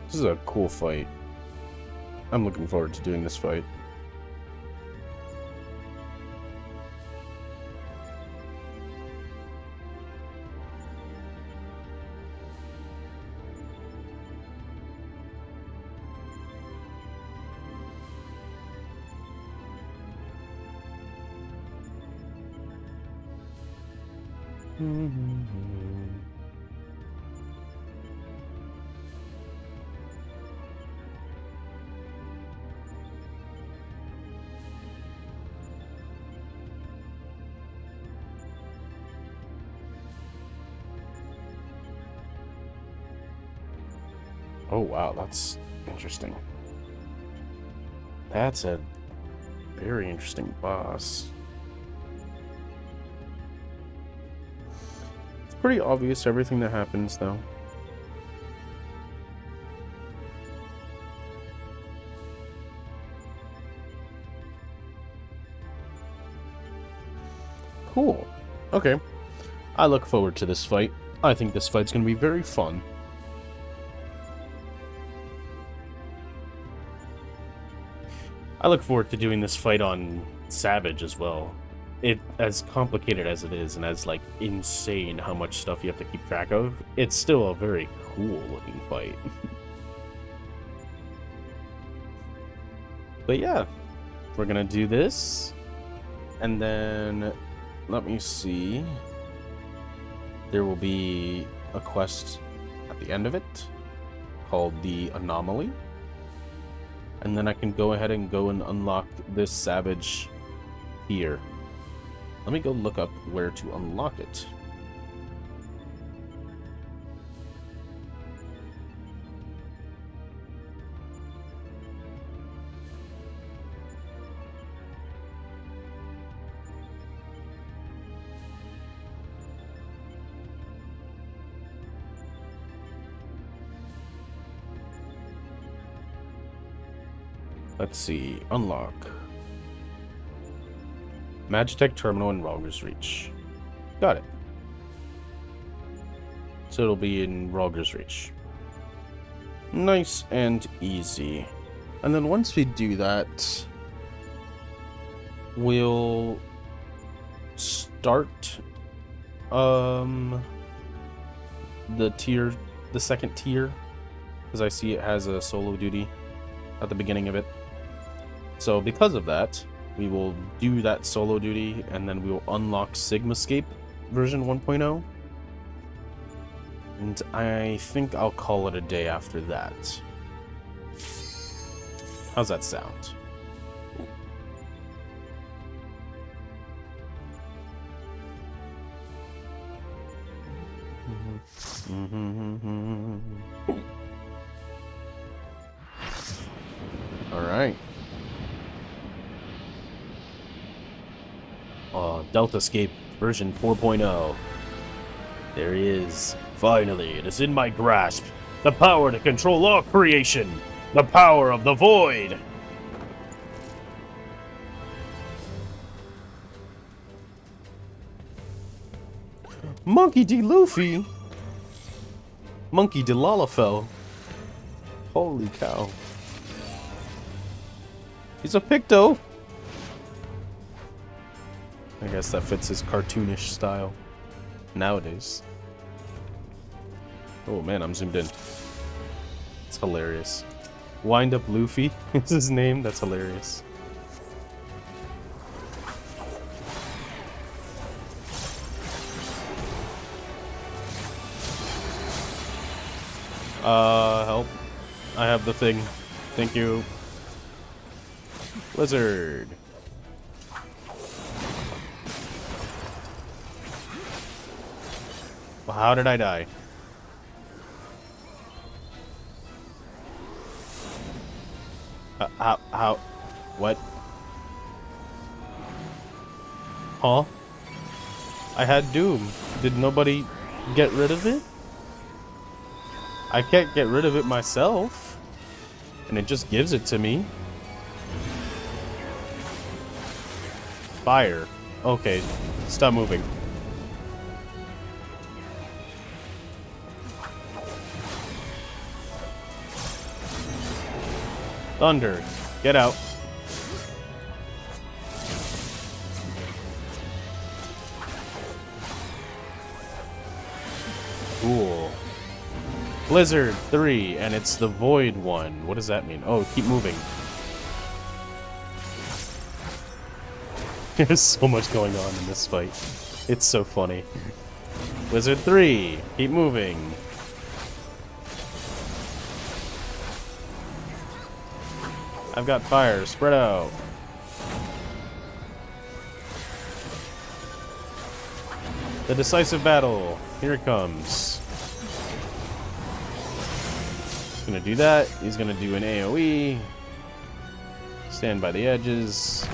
Speaker 1: This is a cool fight. I'm looking forward to doing this fight. Oh wow, that's interesting. That's a very interesting boss. It's pretty obvious everything that happens though. Cool. Okay. I look forward to this fight. I think this fight's gonna be very fun. I look forward to doing this fight on Savage as well. It, as complicated as it is, and as, like, insane how much stuff you have to keep track of, it's still a very cool looking fight. But yeah, we're gonna do this, and then, let me see, there will be a quest at the end of it, called the Anomaly. And then I can go ahead and go and unlock this Savage here. Let me go look up where to unlock it. Let's see, unlock. Magitech Terminal in Rogger's Reach. Got it. So it'll be in Rogger's Reach. Nice and easy. And then once we do that, we'll start the second tier, because I see it has a solo duty at the beginning of it. So because of that, we will do that solo duty, and then we will unlock Sigmascape version 1.0. And I think I'll call it a day after that. How's that sound? All right. Deltascape version 4.0. There he is. Finally, it is in my grasp. The power to control all creation. The power of the void. Monkey D. Luffy. Monkey D. Lalafell. Holy cow. He's a Picto. I guess that fits his cartoonish style nowadays. Oh man, I'm zoomed in. It's hilarious. Wind Up Luffy is his name. That's hilarious. Help. I have the thing. Thank you. Blizzard. Well, how did I die? How? What? Huh? I had Doom. Did nobody get rid of it? I can't get rid of it myself. And it just gives it to me. Fire. Okay, stop moving. Thunder, get out. Cool. Blizzard 3, and it's the Void one. What does that mean? Oh, keep moving. There's so much going on in this fight. It's so funny. Blizzard 3, keep moving. I've got fire, spread out. The decisive battle, here it comes. He's gonna do that, he's gonna do an AoE. Stand by the edges.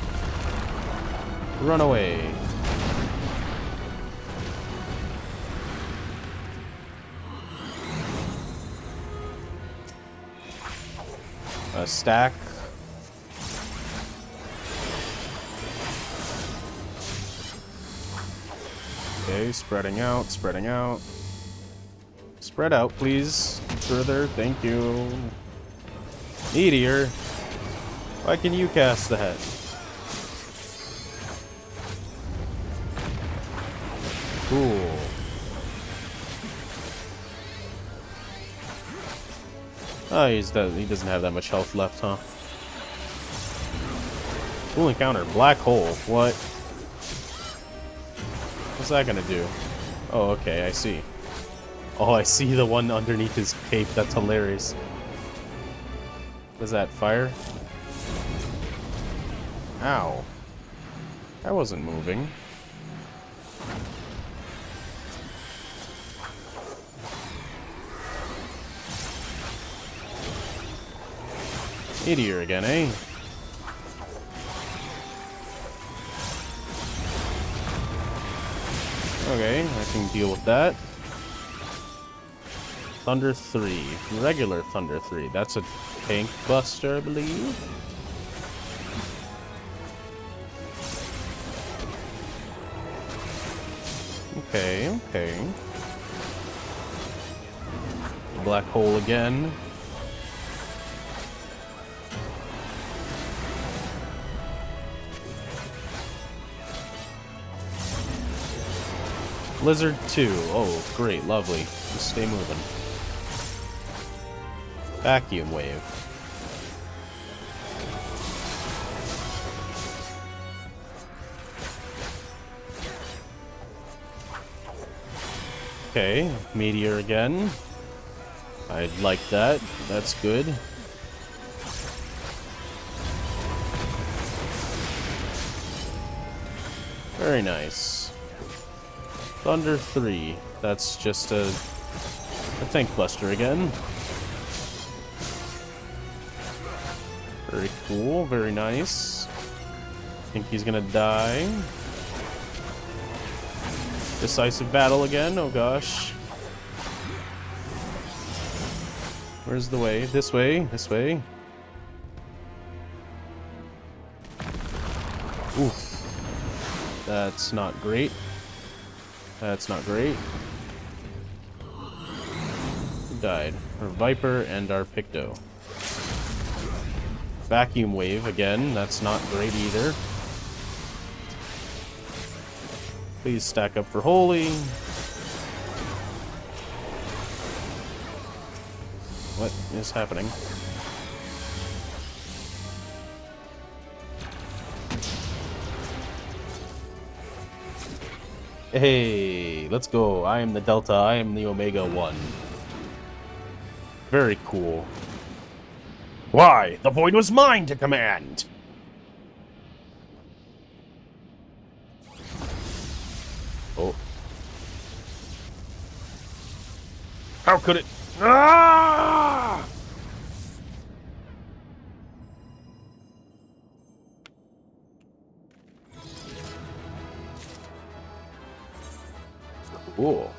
Speaker 1: Run away. A stack. Okay, spreading out, spreading out. Spread out, please. Further, thank you. Meteor. Why can you cast that? Cool. Oh, he doesn't have that much health left, huh? Cool encounter. Black hole. What? What's that gonna do? Oh, okay, I see. Oh, I see the one underneath his cape. That's hilarious. Was that fire? Ow. I wasn't moving. Meteor again, eh? Okay, I can deal with that. Thunder 3. Regular Thunder 3. That's a tank buster, I believe. Okay, okay. Black hole again. Blizzard 2. Oh, great, lovely. Just stay moving. Vacuum wave. Okay, meteor again. I'd like that. That's good. Very nice. Thunder 3. That's just a tank buster again. Very cool, very nice. I think he's gonna die. Decisive battle again, oh gosh. Where's the way? This way, this way. Oof. That's not great. That's not great. Who died? Our Viper and our Picto. Vacuum wave again. That's not great either. Please stack up for Holy. What is happening? Hey, let's go. I am the Delta. I am the Omega 1. Very cool. Why? The void was mine to command! Oh. How could it? Ah! Cool.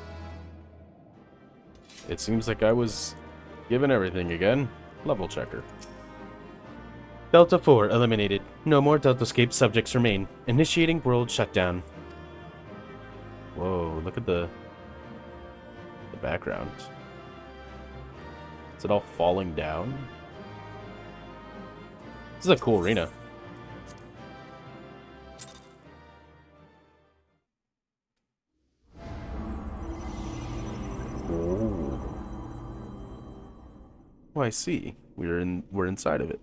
Speaker 1: It seems like I was given everything again. Level checker. Delta 4 eliminated. No more Deltascape subjects remain. Initiating world shutdown. Whoa, look at the background. Is it all falling down? This is a cool arena. Oh. Oh, I see. We're inside of it.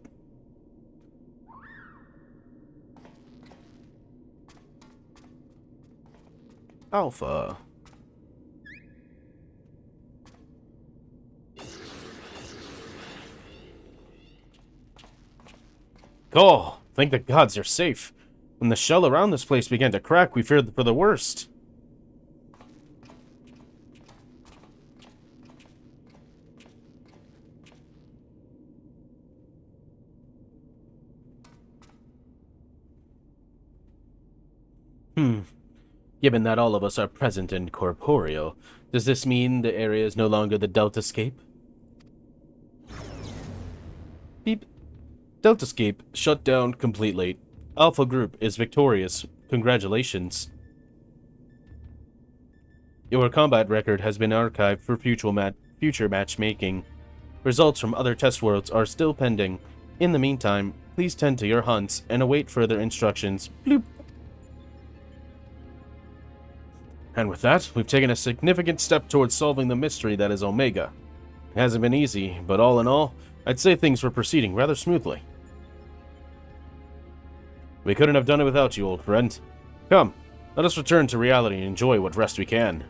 Speaker 1: Alpha. Oh, thank the gods you're safe. When the shell around this place began to crack, we feared for the worst. Given that all of us are present and corporeal, does this mean the area is no longer the Deltascape? Beep. Deltascape shut down completely. Alpha Group is victorious. Congratulations. Your combat record has been archived for future matchmaking. Results from other test worlds are still pending. In the meantime, please tend to your hunts and await further instructions. Bloop. And with that, we've taken a significant step towards solving the mystery that is Omega. It hasn't been easy, but all in all, I'd say things were proceeding rather smoothly. We couldn't have done it without you, old friend. Come, let us return to reality and enjoy what rest we can.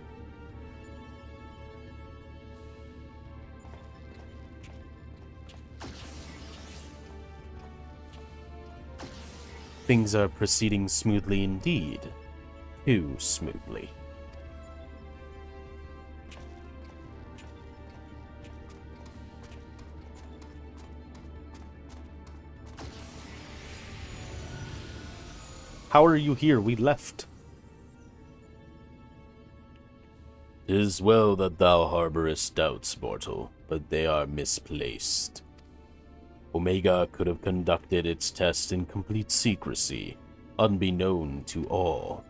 Speaker 1: Things are proceeding smoothly indeed. Too smoothly. How are you here? We left. 'Tis well that thou harborest doubts, mortal, but they are misplaced. Omega could have conducted its test in complete secrecy, unbeknown to all.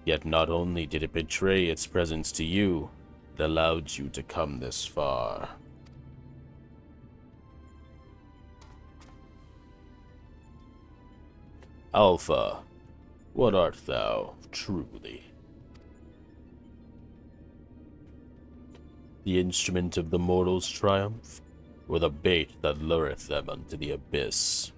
Speaker 1: Yet not only did it betray its presence to you, it allowed you to come this far. Alpha, what art thou, truly? the instrument of the mortals' triumph, or the bait that lureth them unto the abyss?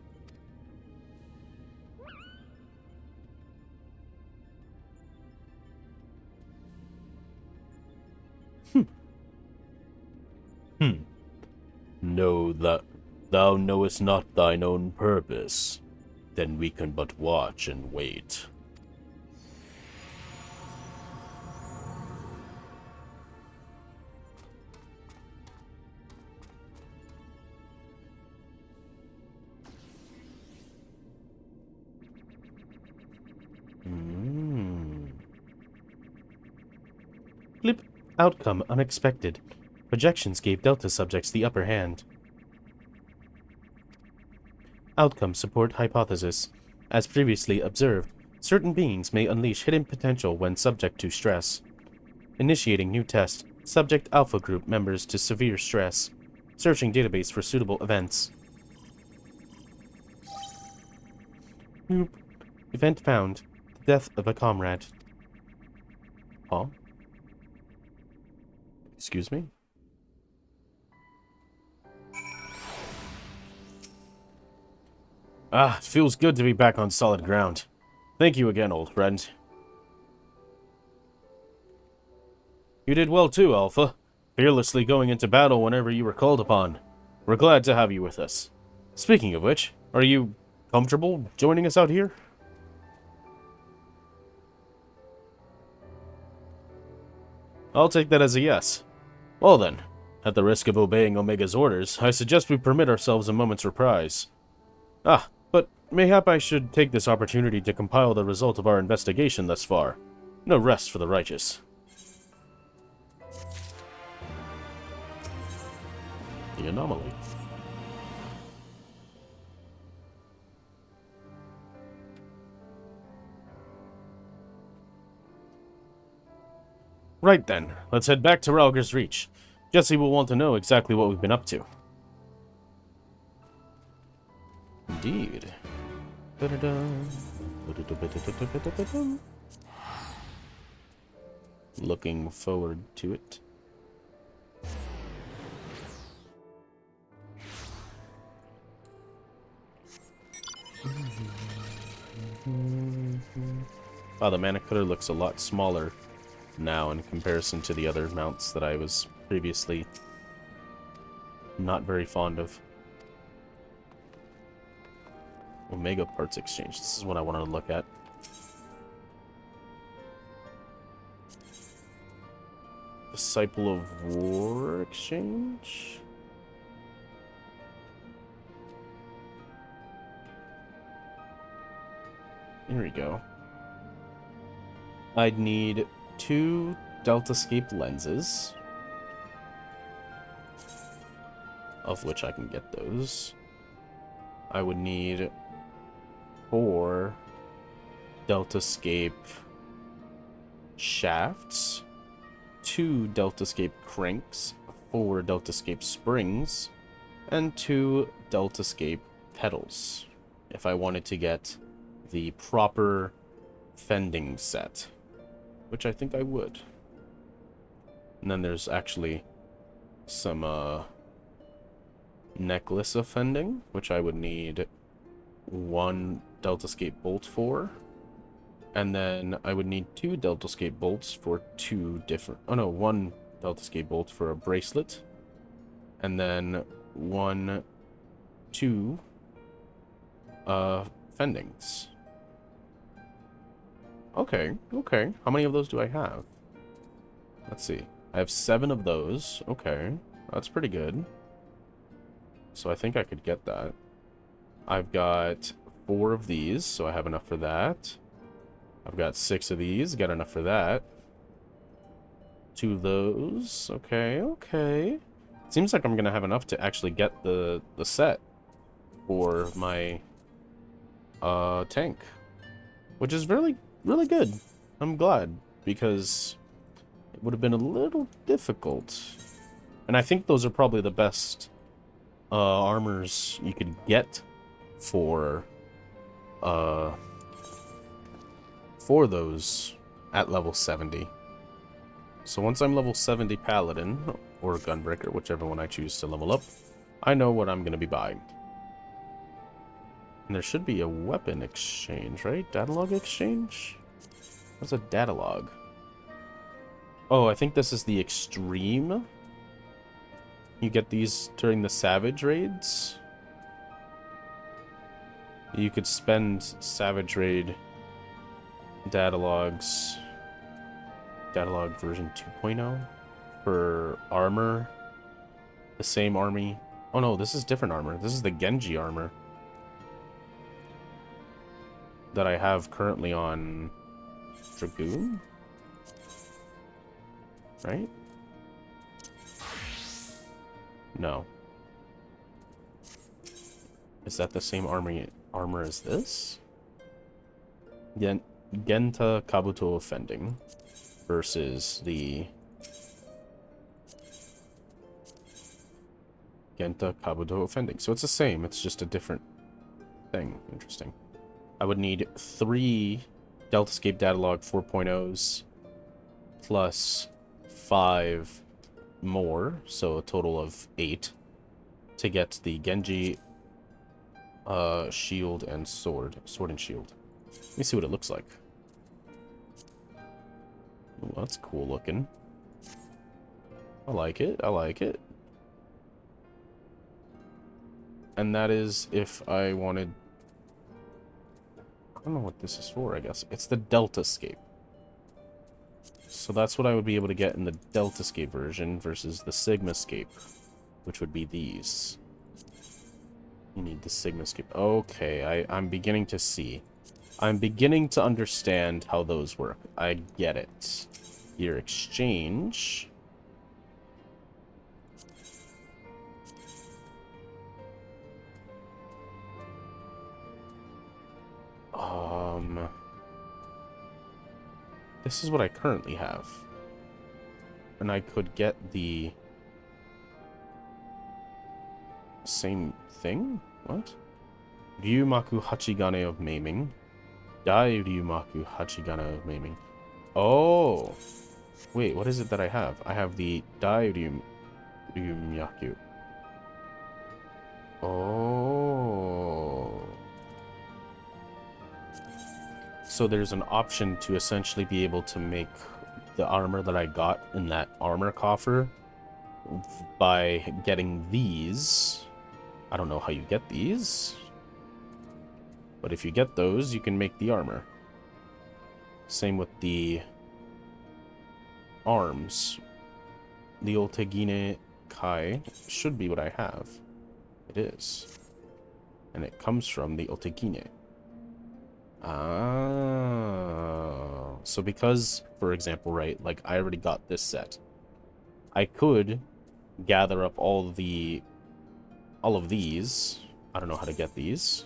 Speaker 1: Know that thou knowest not thine own purpose, then we can but watch and wait.
Speaker 11: Blip. Outcome unexpected. Projections gave Delta subjects the upper hand. Outcome support hypothesis. As previously observed, certain beings may unleash hidden potential when subject to stress. Initiating new test. Subject Alpha Group members to severe stress. Searching database for suitable events. Event found. The death of a comrade. Huh? Excuse me?
Speaker 1: Ah, it feels good to be back on solid ground. Thank you again, old friend. You did well too, Alpha. Fearlessly going into battle whenever you were called upon. We're glad to have you with us. Speaking of which, are you comfortable joining us out here? I'll take that as a yes. Well then, at the risk of obeying Omega's orders, I suggest we permit ourselves a moment's reprise. Ah, but mayhap I should take this opportunity to compile the result of our investigation thus far. No rest for the righteous. The anomaly. Right then, let's head back to Ralger's Reach. Jesse will want to know exactly what we've been up to. Indeed. Looking forward to it. Wow, the mana cutter looks a lot smaller now in comparison to the other mounts that I was previously not very fond of. Omega Parts Exchange. This is what I wanted to look at. Disciple of War Exchange? Here we go. I'd need 2 Deltascape lenses, of which I can get those. I would need 4 Deltascape shafts, 2 Deltascape cranks, 4 Deltascape springs, and 2 Deltascape pedals, if I wanted to get the proper fending set, which I think I would. And then there's actually some necklace of fending, which I would need 1 Deltascape bolt for, and then I would need 2 Deltascape bolts for 2 different... Oh no, 1 Deltascape bolt for a bracelet, and then 2 fendings. Okay, okay. How many of those do I have? Let's see. I have 7 of those. Okay, that's pretty good. So I think I could get that. I've got 4 of these, so I have enough for that. I've got 6 of these, got enough for that. 2 of those. Okay, okay. Seems like I'm gonna have enough to actually get the set for my tank, which is really good. I'm glad, because it would have been a little difficult. And I think those are probably the best armors you could get for those at level 70. So once I'm level 70 Paladin, or Gunbreaker, whichever one I choose to level up, I know what I'm going to be buying. And there should be a weapon exchange, right? Datalog exchange? What's a datalog? Oh, I think this is the extreme. You get these during the Savage raids. You could spend Savage raid datalogs, datalog version 2.0 for armor. The same army. Oh no, this is different armor. This is the Genji armor that I have currently on Dragoon, right? No. Is that the same armor as this? Genta Kabuto Offending versus the Genta Kabuto Offending. So it's the same, it's just a different thing. Interesting. I would need 3 Deltascape Datalog 4.0s plus 5 more, so a total of 8 to get the Genji shield and sword and shield. Let me see what it looks like. Ooh, that's cool looking. I like it. I like it. And that is if I wanted... I don't know what this is for, I guess. It's the Deltascape. So that's what I would be able to get in the Deltascape version versus the Sigmascape, which would be these. You need the Sigmascape. Okay, I'm beginning to see. I'm beginning to understand how those work. I get it. Your exchange... This is what I currently have. And I could get the same thing? What? Ryumaku Hachigane of Maiming. Dai Ryumaku Hachigane of Maiming. Oh! Wait, what is it that I have? I have the Dai Ryumaku. Oh... So there's an option to essentially be able to make the armor that I got in that armor coffer by getting these. I don't know how you get these, but if you get those, you can make the armor. Same with the arms. The Otegine Kai should be what I have. It is. And it comes from the Otegine. Ah, so because, for example, right, like I already got this set, I could gather up all of these. I don't know how to get these.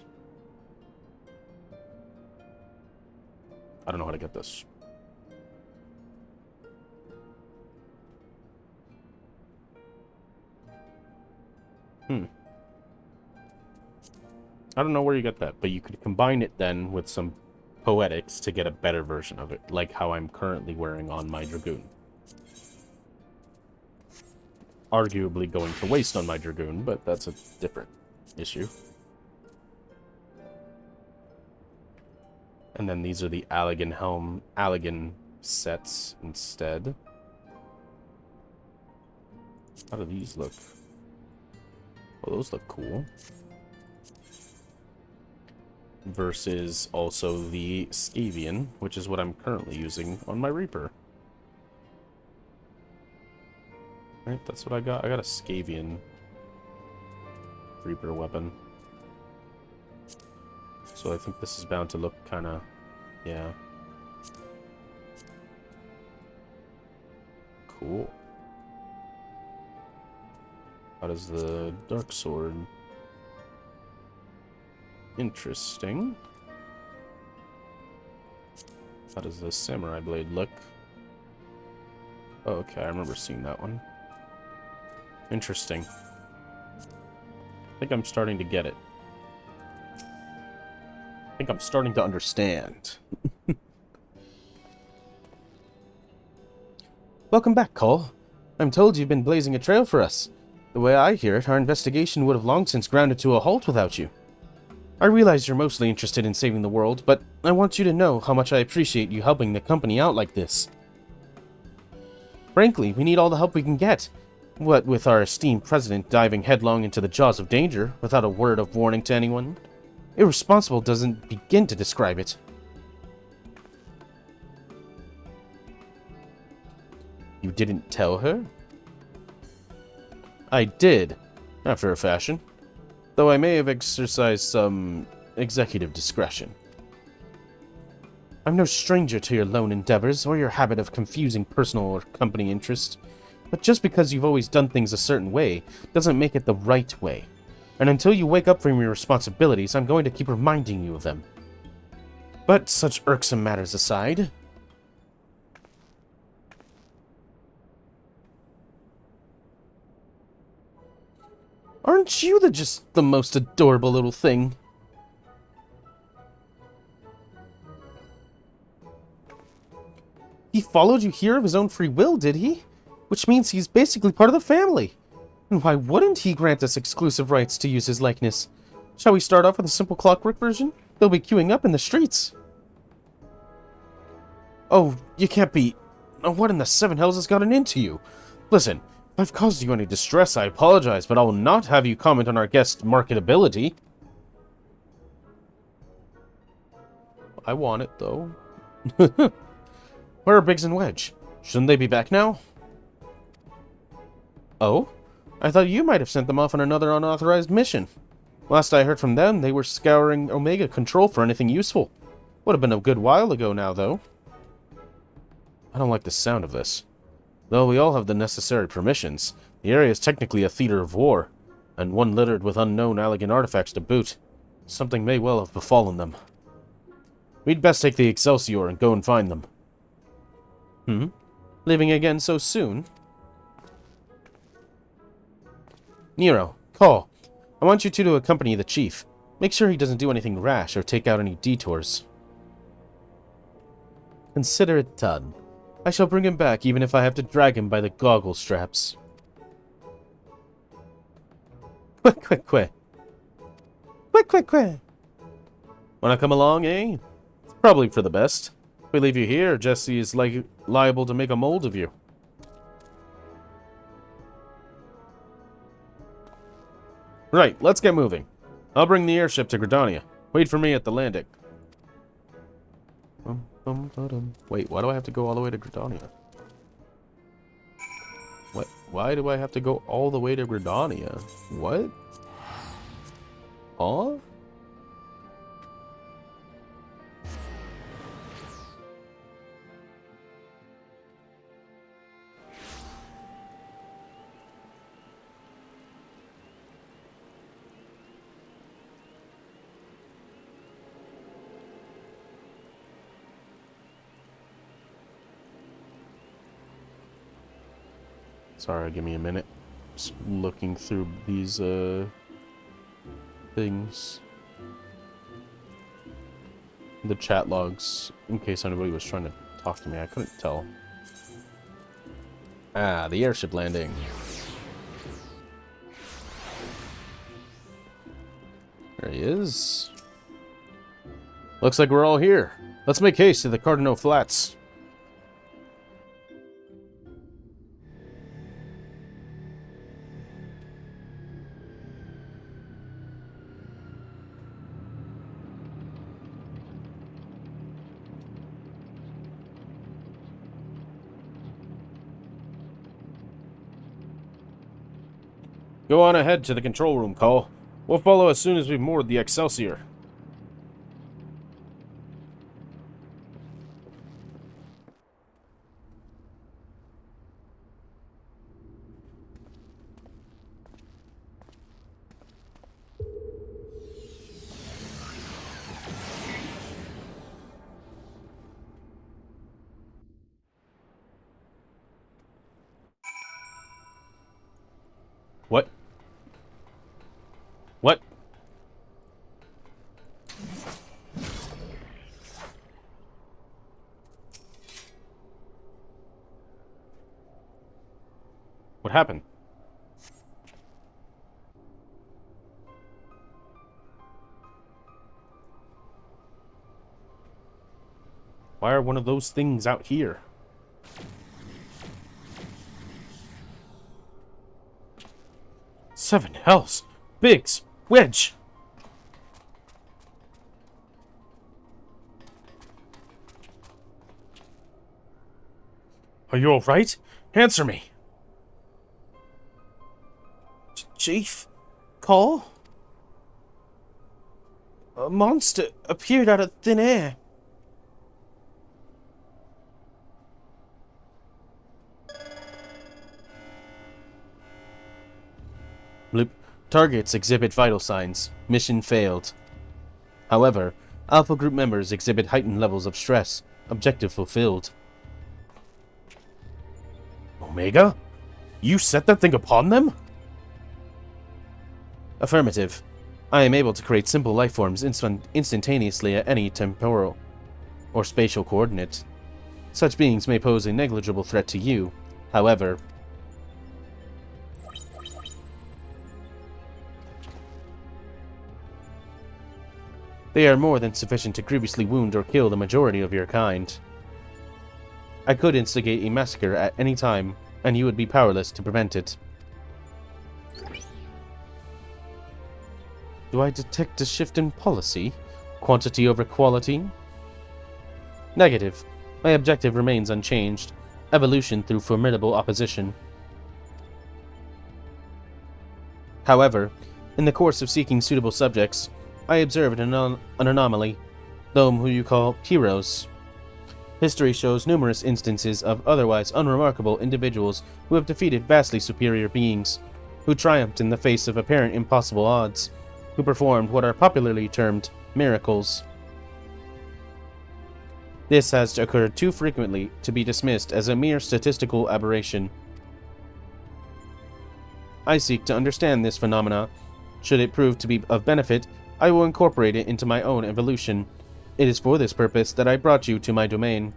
Speaker 1: I don't know how to get this. I don't know where you get that, but you could combine it then with some poetics to get a better version of it, like how I'm currently wearing on my Dragoon. Arguably going to waste on my Dragoon, but that's a different issue. And then these are the Allegan sets instead. How do these look? Oh, those look cool. Versus also the Scavian, which is what I'm currently using on my Reaper. Right, that's what I got. I got a Scavian Reaper weapon. So I think this is bound to look kind of, yeah. Cool. How does the Dark Sword? Interesting. How does the Samurai Blade look? Oh, okay, I remember seeing that one. Interesting. I think I'm starting to get it. I think I'm starting to understand.
Speaker 11: Welcome back, Cole. I'm told you've been blazing a trail for us. The way I hear it, our investigation would have long since grounded to a halt without you. I realize you're mostly interested in saving the world, but I want you to know how much I appreciate you helping the company out like this. Frankly, we need all the help we can get. What with our esteemed president diving headlong into the jaws of danger without a word of warning to anyone. Irresponsible doesn't begin to describe it. You didn't tell her? I did, after a fashion, though I may have exercised some executive discretion. I'm no stranger to your lone endeavors or your habit of confusing personal or company interest, but just because you've always done things a certain way doesn't make it the right way. And until you wake up from your responsibilities, I'm going to keep reminding you of them. But such irksome matters aside, aren't you just the most adorable little thing? He followed you here of his own free will, did he? Which means he's basically part of the family. And why wouldn't he grant us exclusive rights to use his likeness? Shall we start off with a simple clockwork version? They'll be queuing up in the streets. Oh, you can't be... Oh, what in the seven hells has gotten into you? Listen, if I've caused you any distress, I apologize, but I will not have you comment on our guest's marketability. I want it, though. Where are Biggs and Wedge? Shouldn't they be back now? Oh? I thought you might have sent them off on another unauthorized mission. Last I heard from them, they were scouring Omega Control for anything useful. Would have been a good while ago now, though. I don't like the sound of this. Though we all have the necessary permissions, the area is technically a theater of war, and one littered with unknown elegant artifacts to boot. Something may well have befallen them. We'd best take the Excelsior and go and find them. Leaving again so soon? Nero, call. I want you two to accompany the chief. Make sure he doesn't do anything rash or take out any detours. Consider it done. I shall bring him back even if I have to drag him by the goggle straps. Quick. Wanna come along, eh? It's probably for the best. If we leave you here, Jesse is liable to make a mold of you. Right, let's get moving. I'll bring the airship to Gridania. Wait for me at the landing. Wait, why do I have to go all the way to Gridania? What? Why do I have to go all the way to Gridania? What? Huh? Sorry, give me a minute. Just looking through these, things. The chat logs, in case anybody was trying to talk to me. I couldn't tell. Ah, the airship landing. There he is. Looks like we're all here. Let's make haste to the Cardinal Flats. Go on ahead to the control room, Cole. We'll follow as soon as we've moored the Excelsior. What? What?
Speaker 1: happened? Why are one of those things out here? Seven hells! Biggs! Wedge! Are you alright? Answer me!
Speaker 11: Chief? Call? A monster appeared out of thin air.
Speaker 1: Bloop. Targets exhibit vital signs. Mission failed. However, Alpha Group members exhibit heightened levels of stress. Objective fulfilled. Omega? You set that thing upon them? Affirmative. I am able to create simple life forms instantaneously at any temporal or spatial coordinate. Such beings may pose a negligible threat to you. However, they are more than sufficient to grievously wound or kill the majority of your kind. I could instigate a massacre at any time, and you would be powerless to prevent it. Do I detect a shift in policy? Quantity over quality? Negative. My objective remains unchanged. Evolution through formidable opposition. However, in the course of seeking suitable subjects, I observed an anomaly. Those who you call heroes. History shows numerous instances of otherwise unremarkable individuals who have defeated vastly superior beings, who triumphed in the face of apparent impossible odds, who performed what are popularly termed miracles. This has occurred too frequently to be dismissed as a mere statistical aberration. I seek to understand this phenomena. Should it prove to be of benefit, I will incorporate it into my own evolution. It is for this purpose that I brought you to my domain.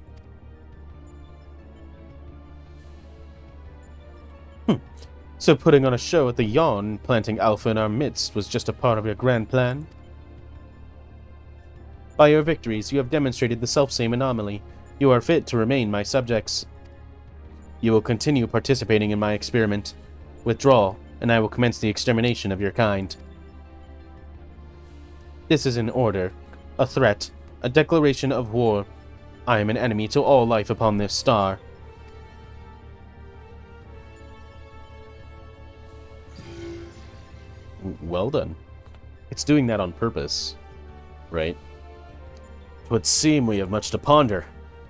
Speaker 1: So putting on a show at the Yawn and planting Alpha in our midst was just a part of your grand plan? By your victories, you have demonstrated the selfsame anomaly. You are fit to remain my subjects. You will continue participating in my experiment. Withdraw, and I will commence the extermination of your kind. This is an order, a threat, a declaration of war. I am an enemy to all life upon this star. Well done. It's doing that on purpose, right? It would seem we have much to ponder.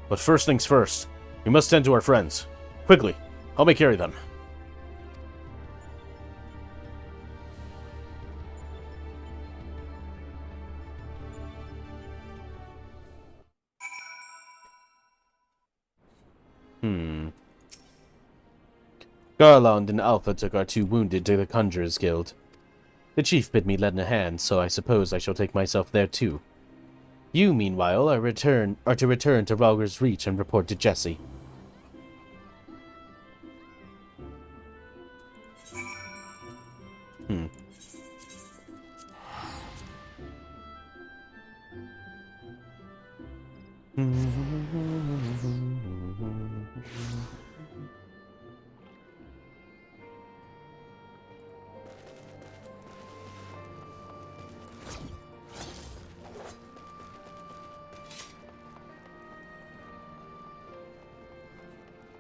Speaker 1: But first things first, we must tend to our friends. Quickly, help me carry them. Garland and Alpha took our two wounded to the Conjurer's Guild. The chief bid me lend a hand, so I suppose I shall take myself there too. You, meanwhile, are to return to Rauger's Reach and report to Jesse.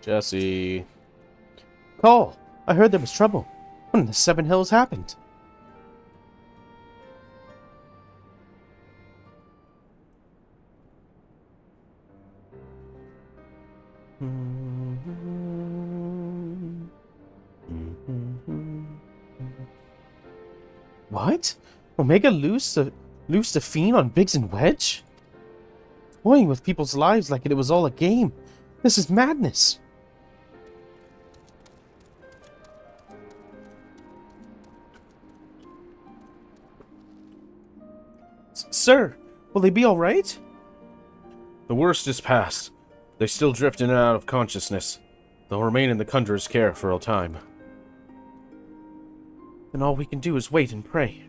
Speaker 1: Jesse.
Speaker 11: Call! I heard there was trouble. What in the Seven Hills happened? What? Omega loosed a fiend on Biggs and Wedge? Toying with people's lives like it was all a game. This is madness. Sir, will they be all right?
Speaker 1: The worst is past. They still drift in and out of consciousness. They'll remain in the Conjurer's care for a time.
Speaker 11: then all we can do is wait and pray.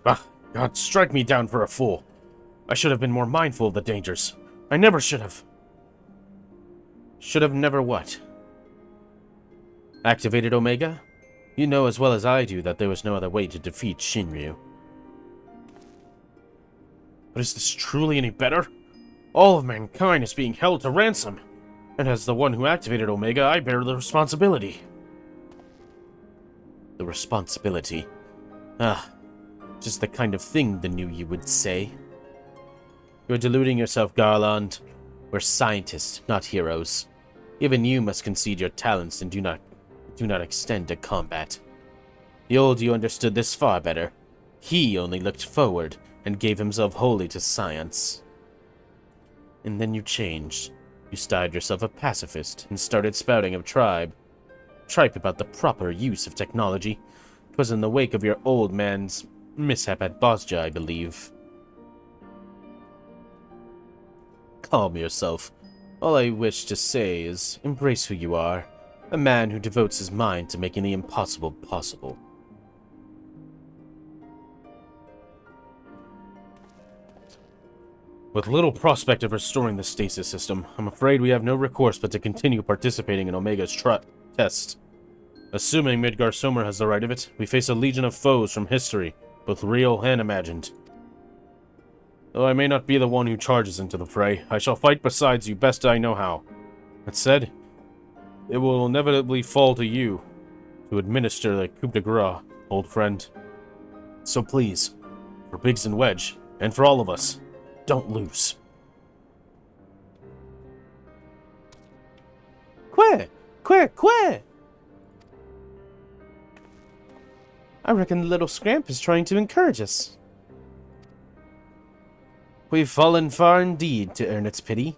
Speaker 1: Ah, God, strike me down for a fool. I should have been more mindful of the dangers. I never should have. Should have never what? Activated Omega? You know as well as I do that there was no other way to defeat Shinryu. But is this truly any better? All of mankind is being held to ransom, and as the one who activated Omega, I bear the responsibility. The responsibility? Ah, just the kind of thing the new you would say. You're deluding yourself, Garland. We're scientists, not heroes. Even you must concede your talents and do not extend to combat. The old you understood this far better. He only looked forward and gave himself wholly to science. And then you changed. You styled yourself a pacifist and started spouting of tripe about the proper use of technology. 'Twas in the wake of your old man's mishap at Bosja, I believe. Calm yourself. All I wish to say is, embrace who you are. A man who devotes his mind to making the impossible possible. With little prospect of restoring the stasis system, I'm afraid we have no recourse but to continue participating in Omega's test. Assuming Midgar Somer has the right of it, we face a legion of foes from history, both real and imagined. Though I may not be the one who charges into the fray, I shall fight besides you best I know how. That said, it will inevitably fall to you to administer the coup de grace, old friend. So please, for Biggs and Wedge, and for all of us, don't lose.
Speaker 11: Queer! I reckon the little scamp is trying to encourage us.
Speaker 1: We've fallen far indeed to earn its pity,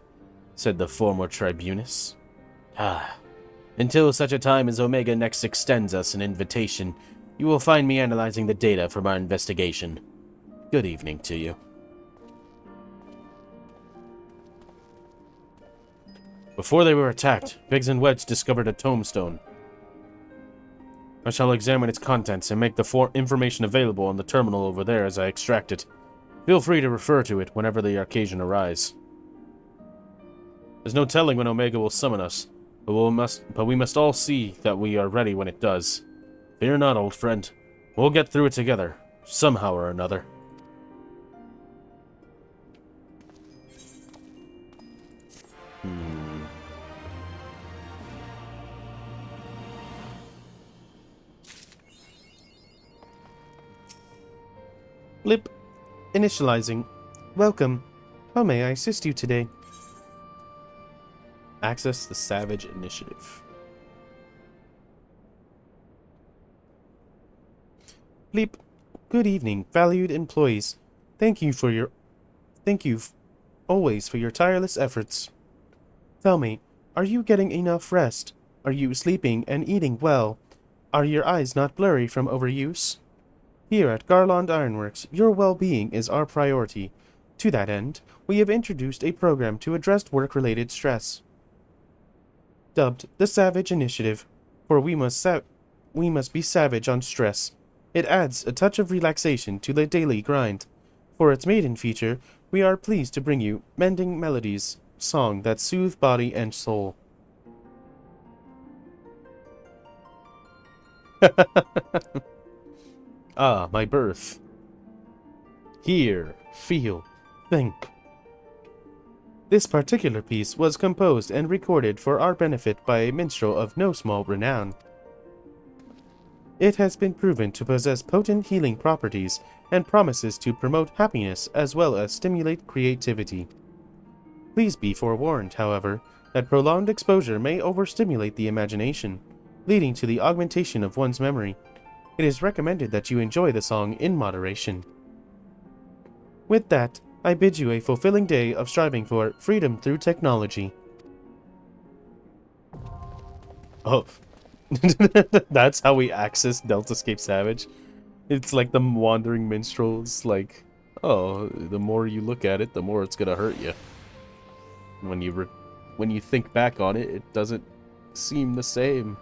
Speaker 1: said the former tribunus. Until such a time as Omega next extends us an invitation, you will find me analyzing the data from our investigation. Good evening to you. Before they were attacked, Biggs and Wedge discovered a tombstone. I shall examine its contents and make the information available on the terminal over there as I extract it. Feel free to refer to it whenever the occasion arises. There's no telling when Omega will summon us, but we must all see that we are ready when it does. Fear not, old friend. We'll get through it together, somehow or another.
Speaker 11: Blip. Initializing. Welcome. How may I assist you today?
Speaker 1: Access the Savage Initiative.
Speaker 11: Bleep. Good evening, valued employees. Thank you always for your tireless efforts. Tell me, are you getting enough rest? Are you sleeping and eating well? Are your eyes not blurry from overuse? Here at Garland Ironworks, your well-being is our priority. To that end, we have introduced a program to address work-related stress. Dubbed the Savage Initiative, for we must be savage on stress. It adds a touch of relaxation to the daily grind. For its maiden feature, we are pleased to bring you Mending Melodies, song that soothe body and soul.
Speaker 1: Ah, my birth. Hear, feel, think.
Speaker 11: This particular piece was composed and recorded for our benefit by a minstrel of no small renown. It has been proven to possess potent healing properties and promises to promote happiness as well as stimulate creativity. Please be forewarned, however, that prolonged exposure may overstimulate the imagination, leading to the augmentation of one's memory. It is recommended that you enjoy the song in moderation. With that, I bid you a fulfilling day of striving for freedom through technology.
Speaker 1: Oh. That's how we access Deltascape Savage. It's like the wandering minstrels, like, oh, the more you look at it, the more it's gonna hurt you. When you think back on it, it doesn't seem the same.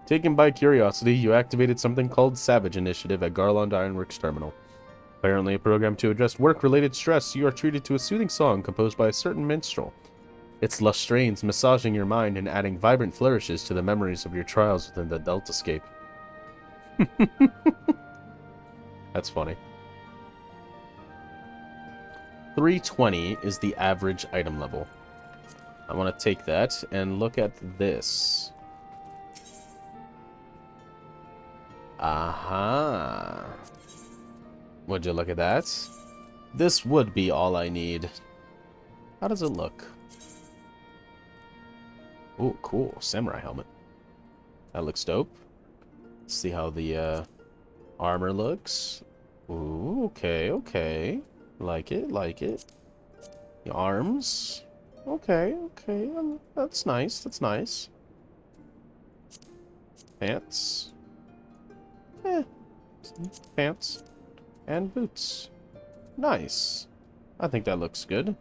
Speaker 1: Taken by curiosity, you activated something called Savage Initiative at Garland Ironworks Terminal. Apparently a program to address work-related stress, you are treated to a soothing song composed by a certain minstrel. Its lush strains massaging your mind and adding vibrant flourishes to the memories of your trials within the Deltascape. That's funny. 320 is the average item level. I want to take that and look at this. Aha. Would you look at that? This would be all I need. How does it look? Oh, cool. Samurai helmet. That looks dope. Let's see how the armor looks. Ooh, okay, okay. Like it, like it. The arms. Okay, okay. That's nice, that's nice. Pants. Pants. And boots. Nice. I think that looks good.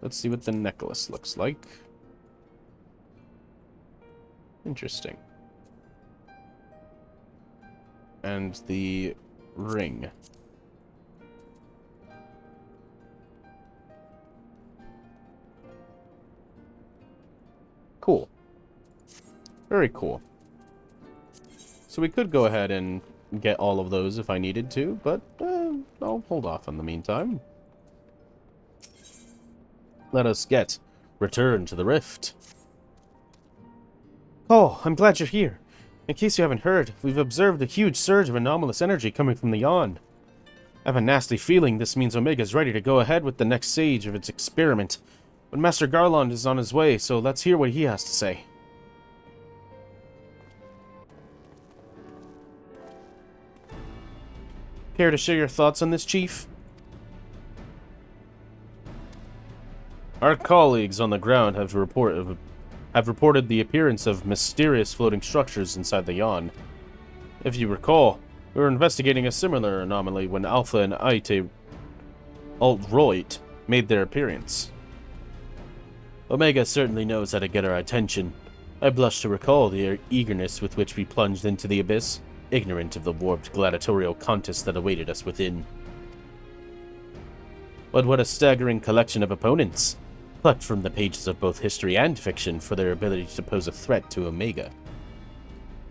Speaker 1: Let's see what the necklace looks like. Interesting. And the ring. Cool. Very cool. So we could go ahead and get all of those if I needed to, but I'll hold off in the meantime. Let us get Return to the Rift.
Speaker 11: Oh, I'm glad you're here. In case you haven't heard, we've observed a huge surge of anomalous energy coming from the Yawn. I have a nasty feeling this means Omega's ready to go ahead with the next stage of its experiment. But Master Garland is on his way, so let's hear what he has to say. Care to share your thoughts on this, Chief?
Speaker 1: Our colleagues on the ground have reported the appearance of mysterious floating structures inside the Yawn. If you recall, we were investigating a similar anomaly when Alpha and Alt-Roit made their appearance. Omega certainly knows how to get our attention. I blush to recall the eagerness with which we plunged into the abyss, ignorant of the warped gladiatorial contest that awaited us within. But what a staggering collection of opponents, plucked from the pages of both history and fiction for their ability to pose a threat to Omega.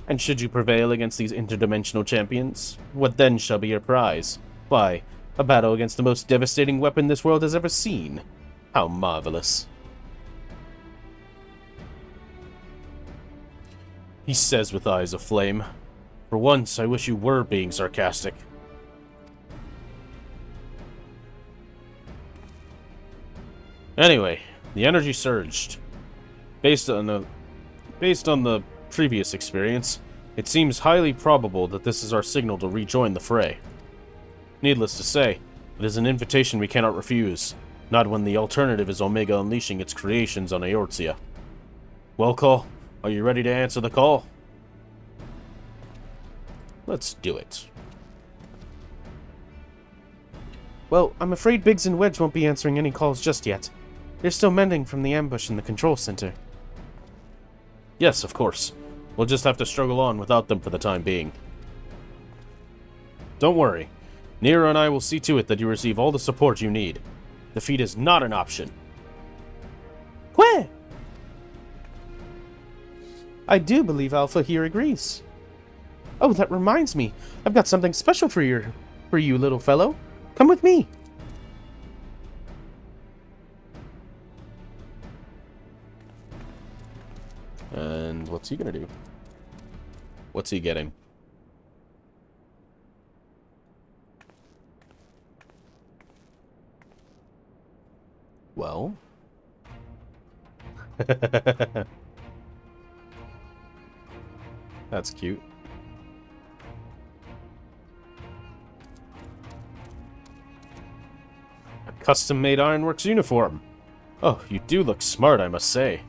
Speaker 1: And should you prevail against these interdimensional champions, what then shall be your prize? Why, a battle against the most devastating weapon this world has ever seen. How marvelous. He says with eyes of flame. For once, I wish you were being sarcastic. Anyway, the energy surged. Based on the previous experience, it seems highly probable that this is our signal to rejoin the fray. Needless to say, it is an invitation we cannot refuse, not when the alternative is Omega unleashing its creations on Eorzea. Well, Call, are you ready to answer the call? Let's do it.
Speaker 11: Well, I'm afraid Biggs and Wedge won't be answering any calls just yet. They're still mending from the ambush in the control center.
Speaker 1: Yes, of course. We'll just have to struggle on without them for the time being. Don't worry. Nero and I will see to it that you receive all the support you need. Defeat is not an option.
Speaker 11: Where? I do believe Alpha here agrees. Oh, that reminds me. I've got something special for you, little fellow. Come with me.
Speaker 1: And what's he gonna do? What's he getting? Well. That's cute. A custom-made Ironworks uniform. Oh, you do look smart, I must say.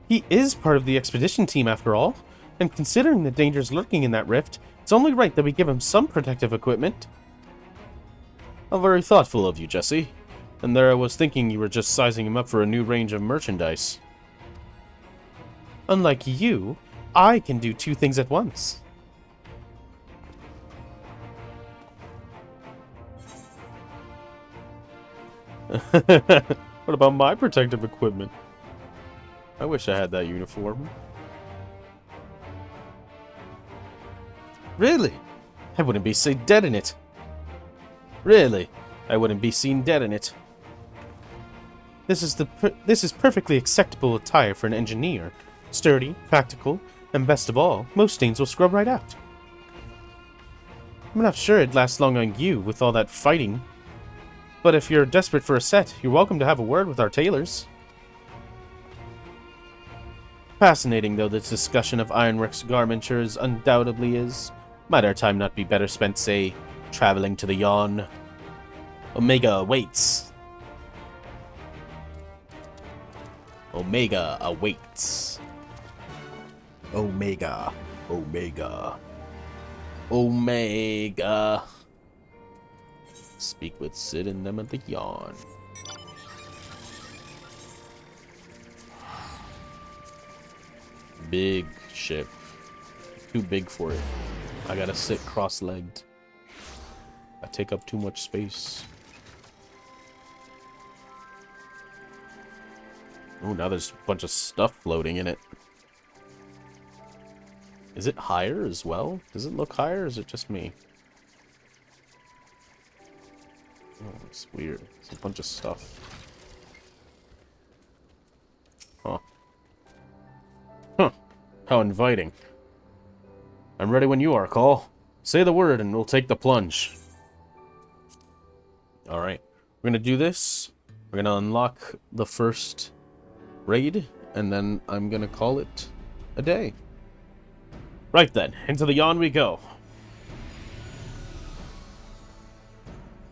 Speaker 11: He is part of the expedition team after all, and considering the dangers lurking in that rift, it's only right that we give him some protective equipment.
Speaker 1: How very thoughtful of you, Jesse. And there I was thinking you were just sizing him up for a new range of merchandise.
Speaker 11: Unlike you, I can do two things at once.
Speaker 1: What about my protective equipment? I wish I had that uniform.
Speaker 11: Really? I wouldn't be seen dead in it.
Speaker 1: Really? I wouldn't be seen dead in it.
Speaker 11: This is perfectly acceptable attire for an engineer. Sturdy, practical, and best of all, most stains will scrub right out. I'm not sure it'd last long on you with all that fighting. But if you're desperate for a set, you're welcome to have a word with our tailors.
Speaker 1: Fascinating though this discussion of Ironworks garmentures undoubtedly is, might our time not be better spent, say, traveling to the Yawn? Omega awaits. Omega awaits. Omega. Omega. Omega. Speak with Sid and them at the Yawn. Big ship. Too big for it. I gotta sit cross-legged. I take up too much space. Oh, now there's a bunch of stuff floating in it. Is it higher as well? Does it look higher, or is it just me? Oh, it's weird. It's a bunch of stuff. Huh. Huh. How inviting. I'm ready when you are, Call. Say the word and we'll take the plunge. Alright. We're gonna do this. We're gonna unlock the first raid, and then I'm gonna call it a day. Right then, into the Yawn we go.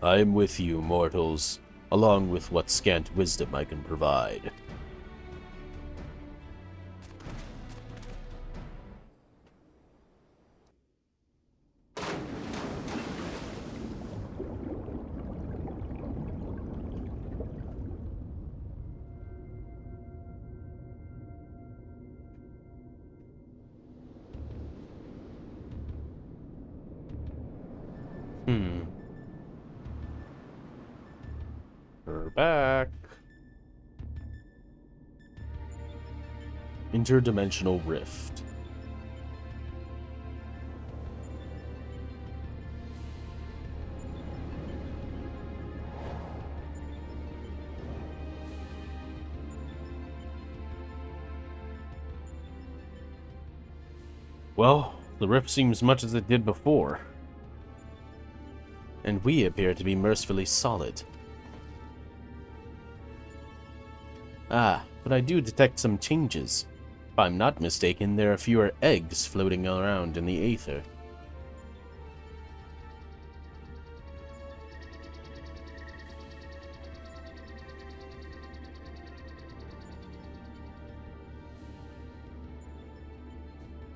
Speaker 1: I am with you, mortals, along with what scant wisdom I can provide. We're back. Interdimensional rift. Well, the rift seems much as it did before. And we appear to be mercifully solid. Ah, but I do detect some changes. If I'm not mistaken, there are fewer eggs floating around in the aether.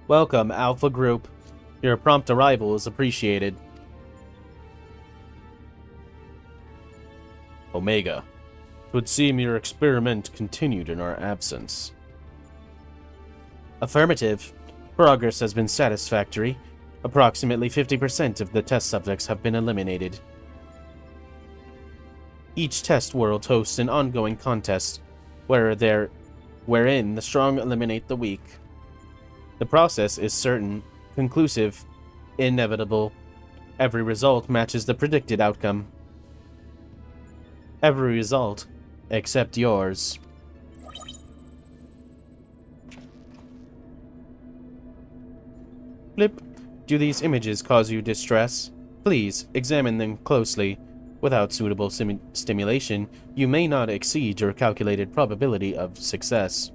Speaker 1: Welcome, Alpha Group. Your prompt arrival is appreciated. Omega. It would seem your experiment continued in our absence. Affirmative. Progress has been satisfactory. Approximately 50% of the test subjects have been eliminated. Each test world hosts an ongoing contest wherein the strong eliminate the weak. The process is certain, conclusive, inevitable. Every result matches the predicted outcome. Every result, except yours. Blip. Do these images cause you distress? Please, examine them closely. Without suitable stimulation, you may not exceed your calculated probability of success.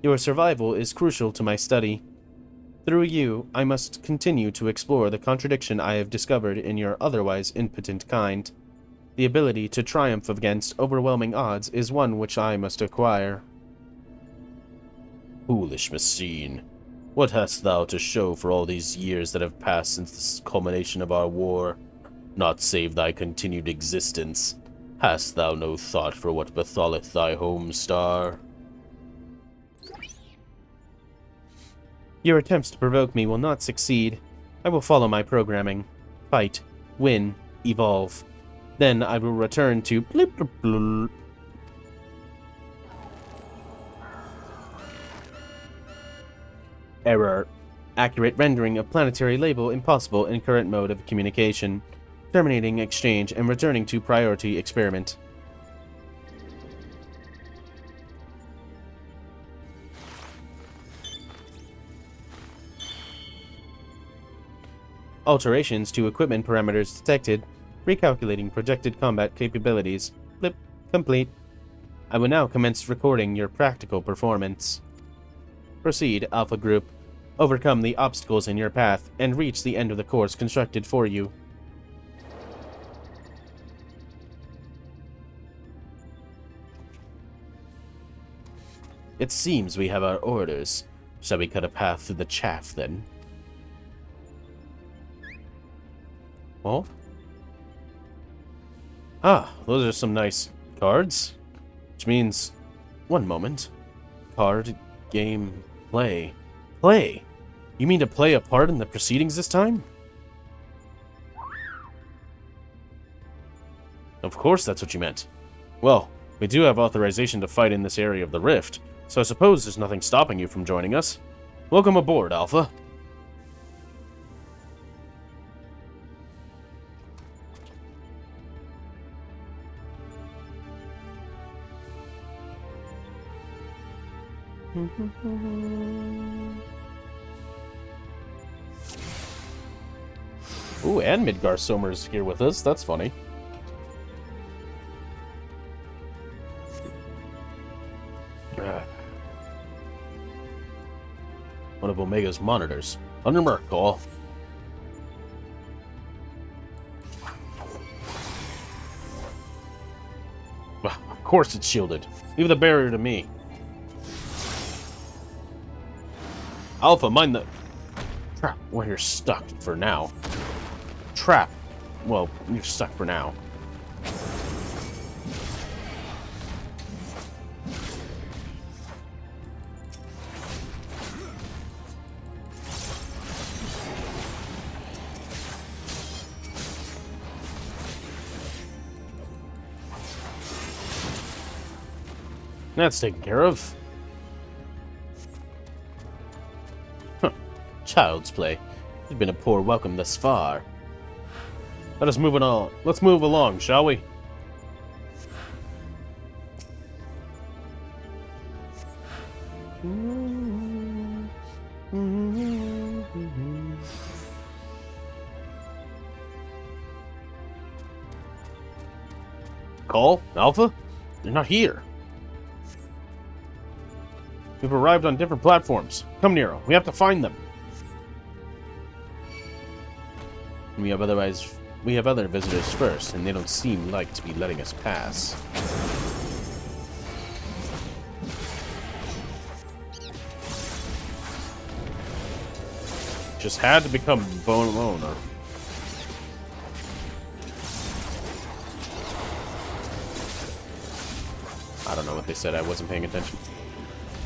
Speaker 1: Your survival is crucial to my study. Through you, I must continue to explore the contradiction I have discovered in your otherwise impotent kind. The ability to triumph against overwhelming odds is one which I must acquire. Foolish machine. What hast thou to show for all these years that have passed since the culmination of our war? not save thy continued existence. Hast thou no thought for what befalleth thy home star?
Speaker 11: Your attempts to provoke me will not succeed. I will follow my programming. Fight, win, evolve. Then I will return to blip blip blip. Error. Accurate rendering of planetary label impossible in current mode of communication. Terminating exchange and returning to priority experiment. Alterations to equipment parameters detected. Recalculating projected combat capabilities. Blip. Complete. I will now commence recording your practical performance. Proceed, Alpha Group. Overcome the obstacles in your path and reach the end of the course constructed for you. It seems we have our orders. Shall we cut a path through the chaff, then? Oh? Ah, those are some nice cards. Which means... one moment. Card, game, play. Play? You mean to play a part in the proceedings this time? Of course that's what you meant. Well, we do have authorization to fight in this area of the rift, so I suppose there's nothing stopping you from joining us. Welcome aboard, Alpha. Ooh, and Midgar Somer's here with us. That's funny. One of Omega's monitors. Under Merkel. Of course it's shielded. Leave the barrier to me. Alpha, mind the... Trap. Well, you're stuck for now. Trap. Well, you're stuck for now. That's taken care of. Huh. Child's play. It's been a poor welcome thus far. Let us move it on. Let's move along, shall we? Call? Alpha? They're not here. We've arrived on different platforms. Come, Nero. We have to find them. We have other visitors first, and they don't seem like to be letting us pass. Just had to become bone owner. I don't know what they said. I wasn't paying attention.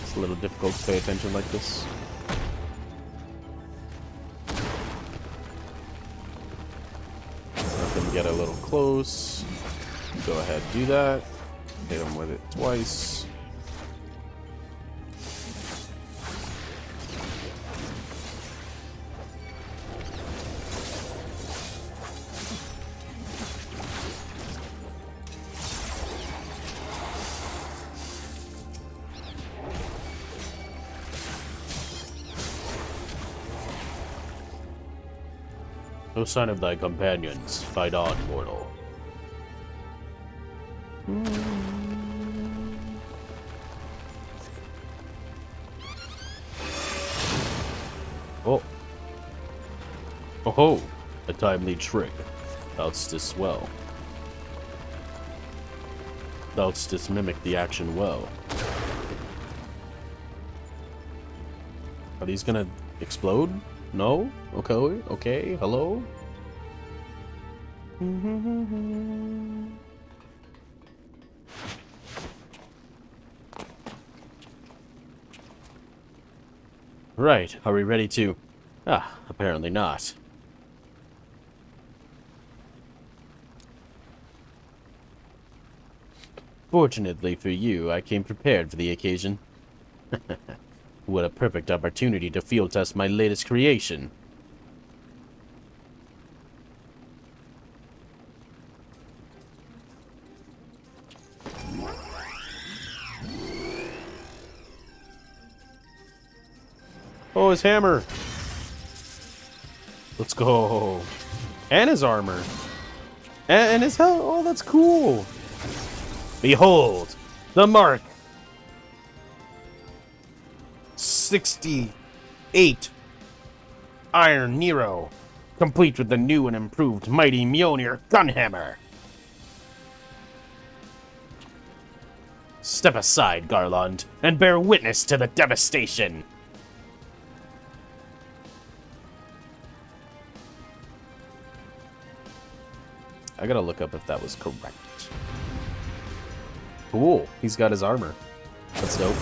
Speaker 11: It's a little difficult to pay attention like this. Let them get a little close. Go ahead, do that. Hit them with it twice. No sign of thy companions. Fight on, mortal. Oh. Oh ho! A timely trick. Thou'dst this well. Thou'dst this mimic the action well. Are these gonna explode? No? Okay, okay, hello?
Speaker 1: Right, are we ready to... Ah, apparently not. Fortunately for you, I came prepared for the occasion. What a perfect opportunity to field test my latest creation. Oh, his hammer. Let's go. And his armor. And his health. Oh, that's cool. Behold, the mark. 68. Iron Nero. Complete with the new and improved mighty Mjolnir gunhammer. Step aside, Garland, and bear witness to the devastation. I gotta look up if that was correct. Cool. He's got his armor. That's dope.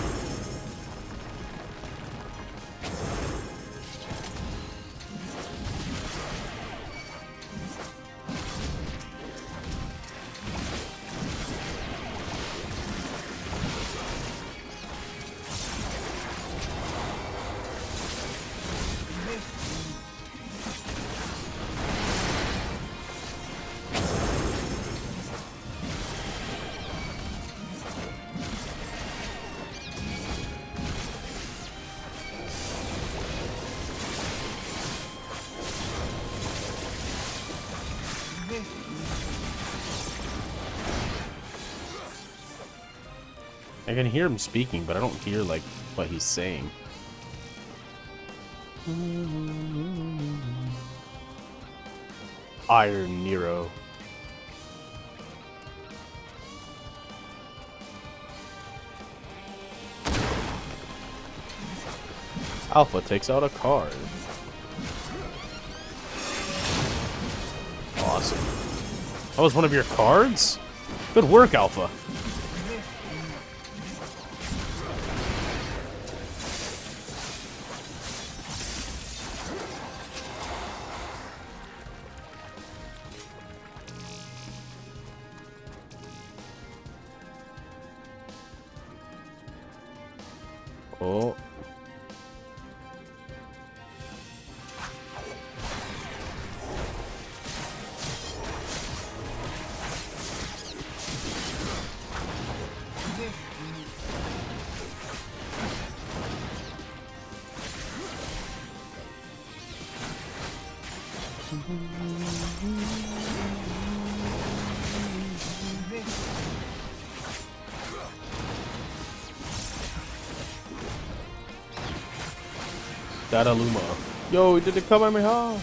Speaker 1: I can hear him speaking, but I don't hear, like, what he's saying. Iron Nero. Alpha takes out a card. Awesome. That was one of your cards? Good work, Alpha. Oh. That Aluma. Yo, he did the Kamehameha.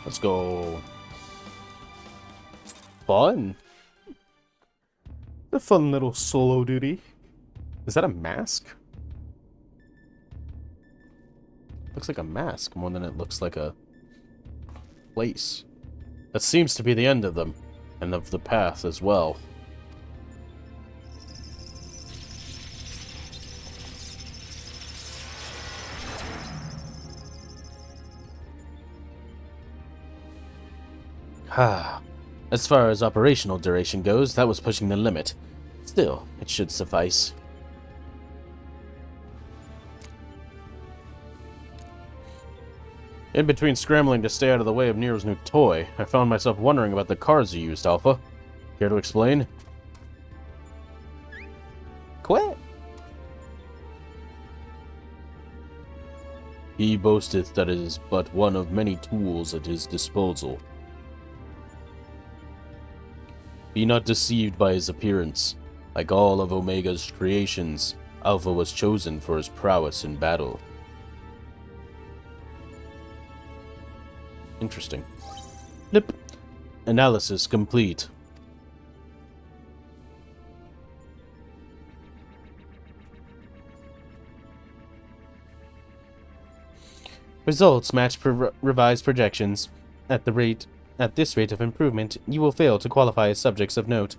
Speaker 1: Let's go. Fun. A fun little solo duty. Is that a mask? Looks like a mask more than it looks like a place. That seems to be the end of them, and of the path as well. As far as operational duration goes, that was pushing the limit. Still, it should suffice. In between scrambling to stay out of the way of Nero's new toy, I found myself wondering about the cards you used, Alpha. Care to explain? Quit! He boasteth that it is but one of many tools at his disposal. Be not deceived by his appearance. Like all of Omega's creations, Alpha was chosen for his prowess in battle. Interesting. Lip. Analysis complete.
Speaker 11: Results match revised projections. At this rate of improvement, you will fail to qualify as subjects of note.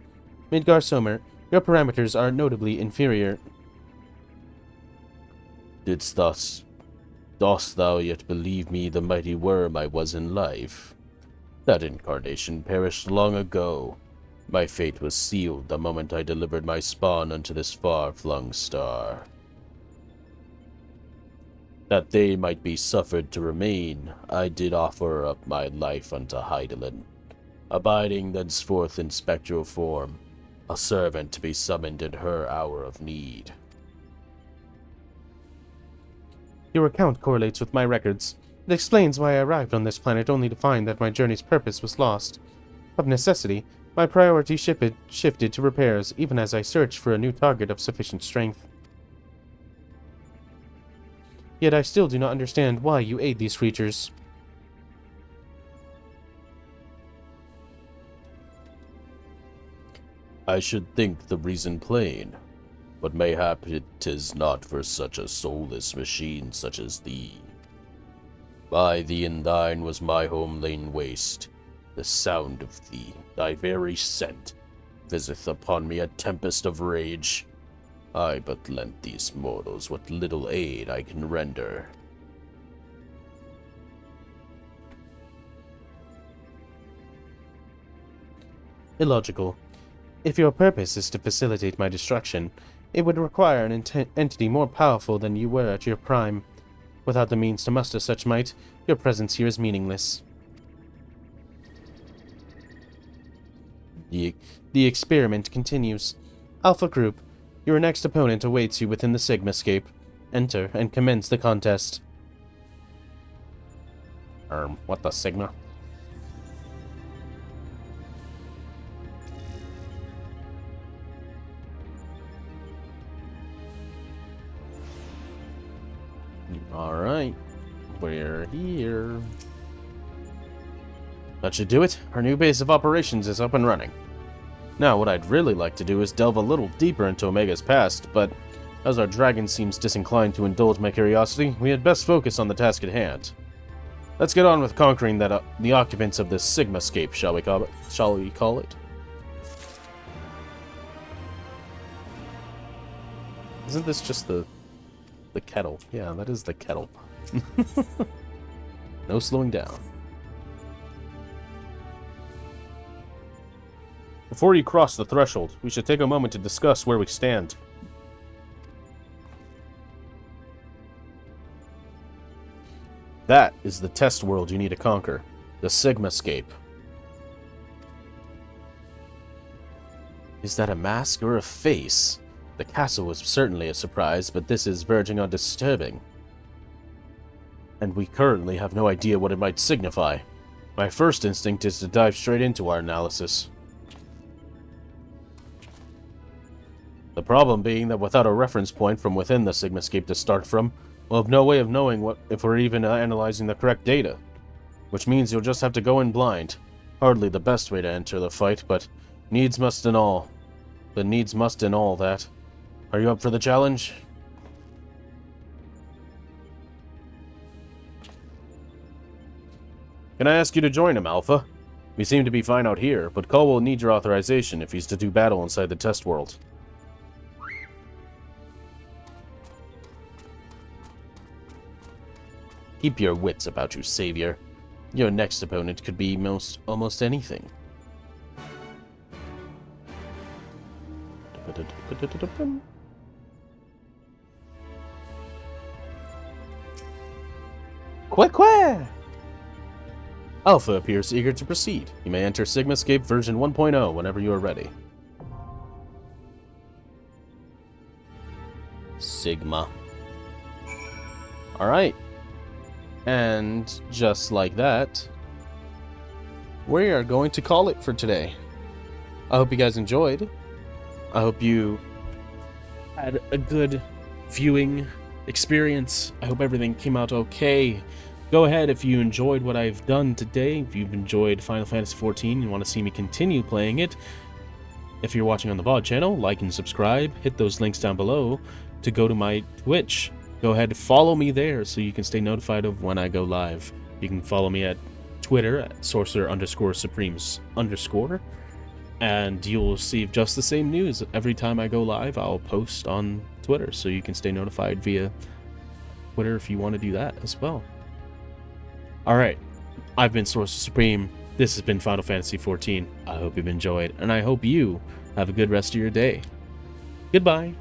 Speaker 11: Midgar Somer, your parameters are notably inferior.
Speaker 1: Dost thou yet believe me the mighty worm I was in life? That incarnation perished long ago. My fate was sealed the moment I delivered my spawn unto this far-flung star. That they might be suffered to remain, I did offer up my life unto Hydaelyn, abiding thenceforth in spectral form, a servant to be summoned in her hour of need.
Speaker 11: Your account correlates with my records. It explains why I arrived on this planet only to find that my journey's purpose was lost. Of necessity, my priority shifted to repairs even as I searched for a new target of sufficient strength. Yet I still do not understand why you aid these creatures.
Speaker 1: I should think the reason plain, but mayhap it is not for such a soulless machine such as thee. By thee and thine was my home lain waste. The sound of thee, thy very scent, visiteth upon me a tempest of rage. I but lent these mortals what little aid I can render.
Speaker 11: Illogical. If your purpose is to facilitate my destruction, it would require an entity more powerful than you were at your prime. Without the means to muster such might, your presence here is meaningless. The experiment continues. Alpha Group, your next opponent awaits you within the Sigmascape. Enter and commence the contest.
Speaker 1: What the Sigma? Alright, we're here. That should do it. Our new base of operations is up and running. Now, what I'd really like to do is delve a little deeper into Omega's past, but as our dragon seems disinclined to indulge my curiosity, we had best focus on the task at hand. Let's get on with conquering the occupants of this Sigmascape, shall we call it? Isn't this just the kettle? Yeah, that is the kettle. No slowing down. Before you cross the threshold, we should take a moment to discuss where we stand. That is the test world you need to conquer, the Sigmascape. Is that a mask or a face? The castle was certainly a surprise, but this is verging on disturbing. And we currently have no idea what it might signify. My first instinct is to dive straight into our analysis. The problem being that without a reference point from within the Sigmascape to start from, we'll have no way of knowing if we're even analyzing the correct data. Which means you'll just have to go in blind. Hardly the best way to enter the fight, but needs must in all. The needs must in all that. Are you up for the challenge? Can I ask you to join him, Alpha? We seem to be fine out here, but Cole will need your authorization if he's to do battle inside the test world. Keep your wits about you, Savior. Your next opponent could be almost anything. Quick! Alpha appears eager to proceed. You may enter Sigmascape version 1.0 whenever you are ready. Sigma. Alright. And just like that, we are going to call it for today. I hope you guys enjoyed. I hope you had a good viewing experience. I hope everything came out okay. Go ahead if you enjoyed what I've done today. If you've enjoyed Final Fantasy XIV and want to see me continue playing it, if you're watching on the VOD channel, like and subscribe. Hit those links down below to go to my Twitch. go ahead and follow me there so you can stay notified of when I go live. You can follow me at Twitter at sorcerer_supremes_, and you'll receive just the same news every time I go live. I'll post on Twitter, so you can stay notified via Twitter if you want to do that as well. Alright, I've been Sorcerer Supreme. This has been Final Fantasy XIV. I hope you've enjoyed, and I hope you have a good rest of your day. Goodbye.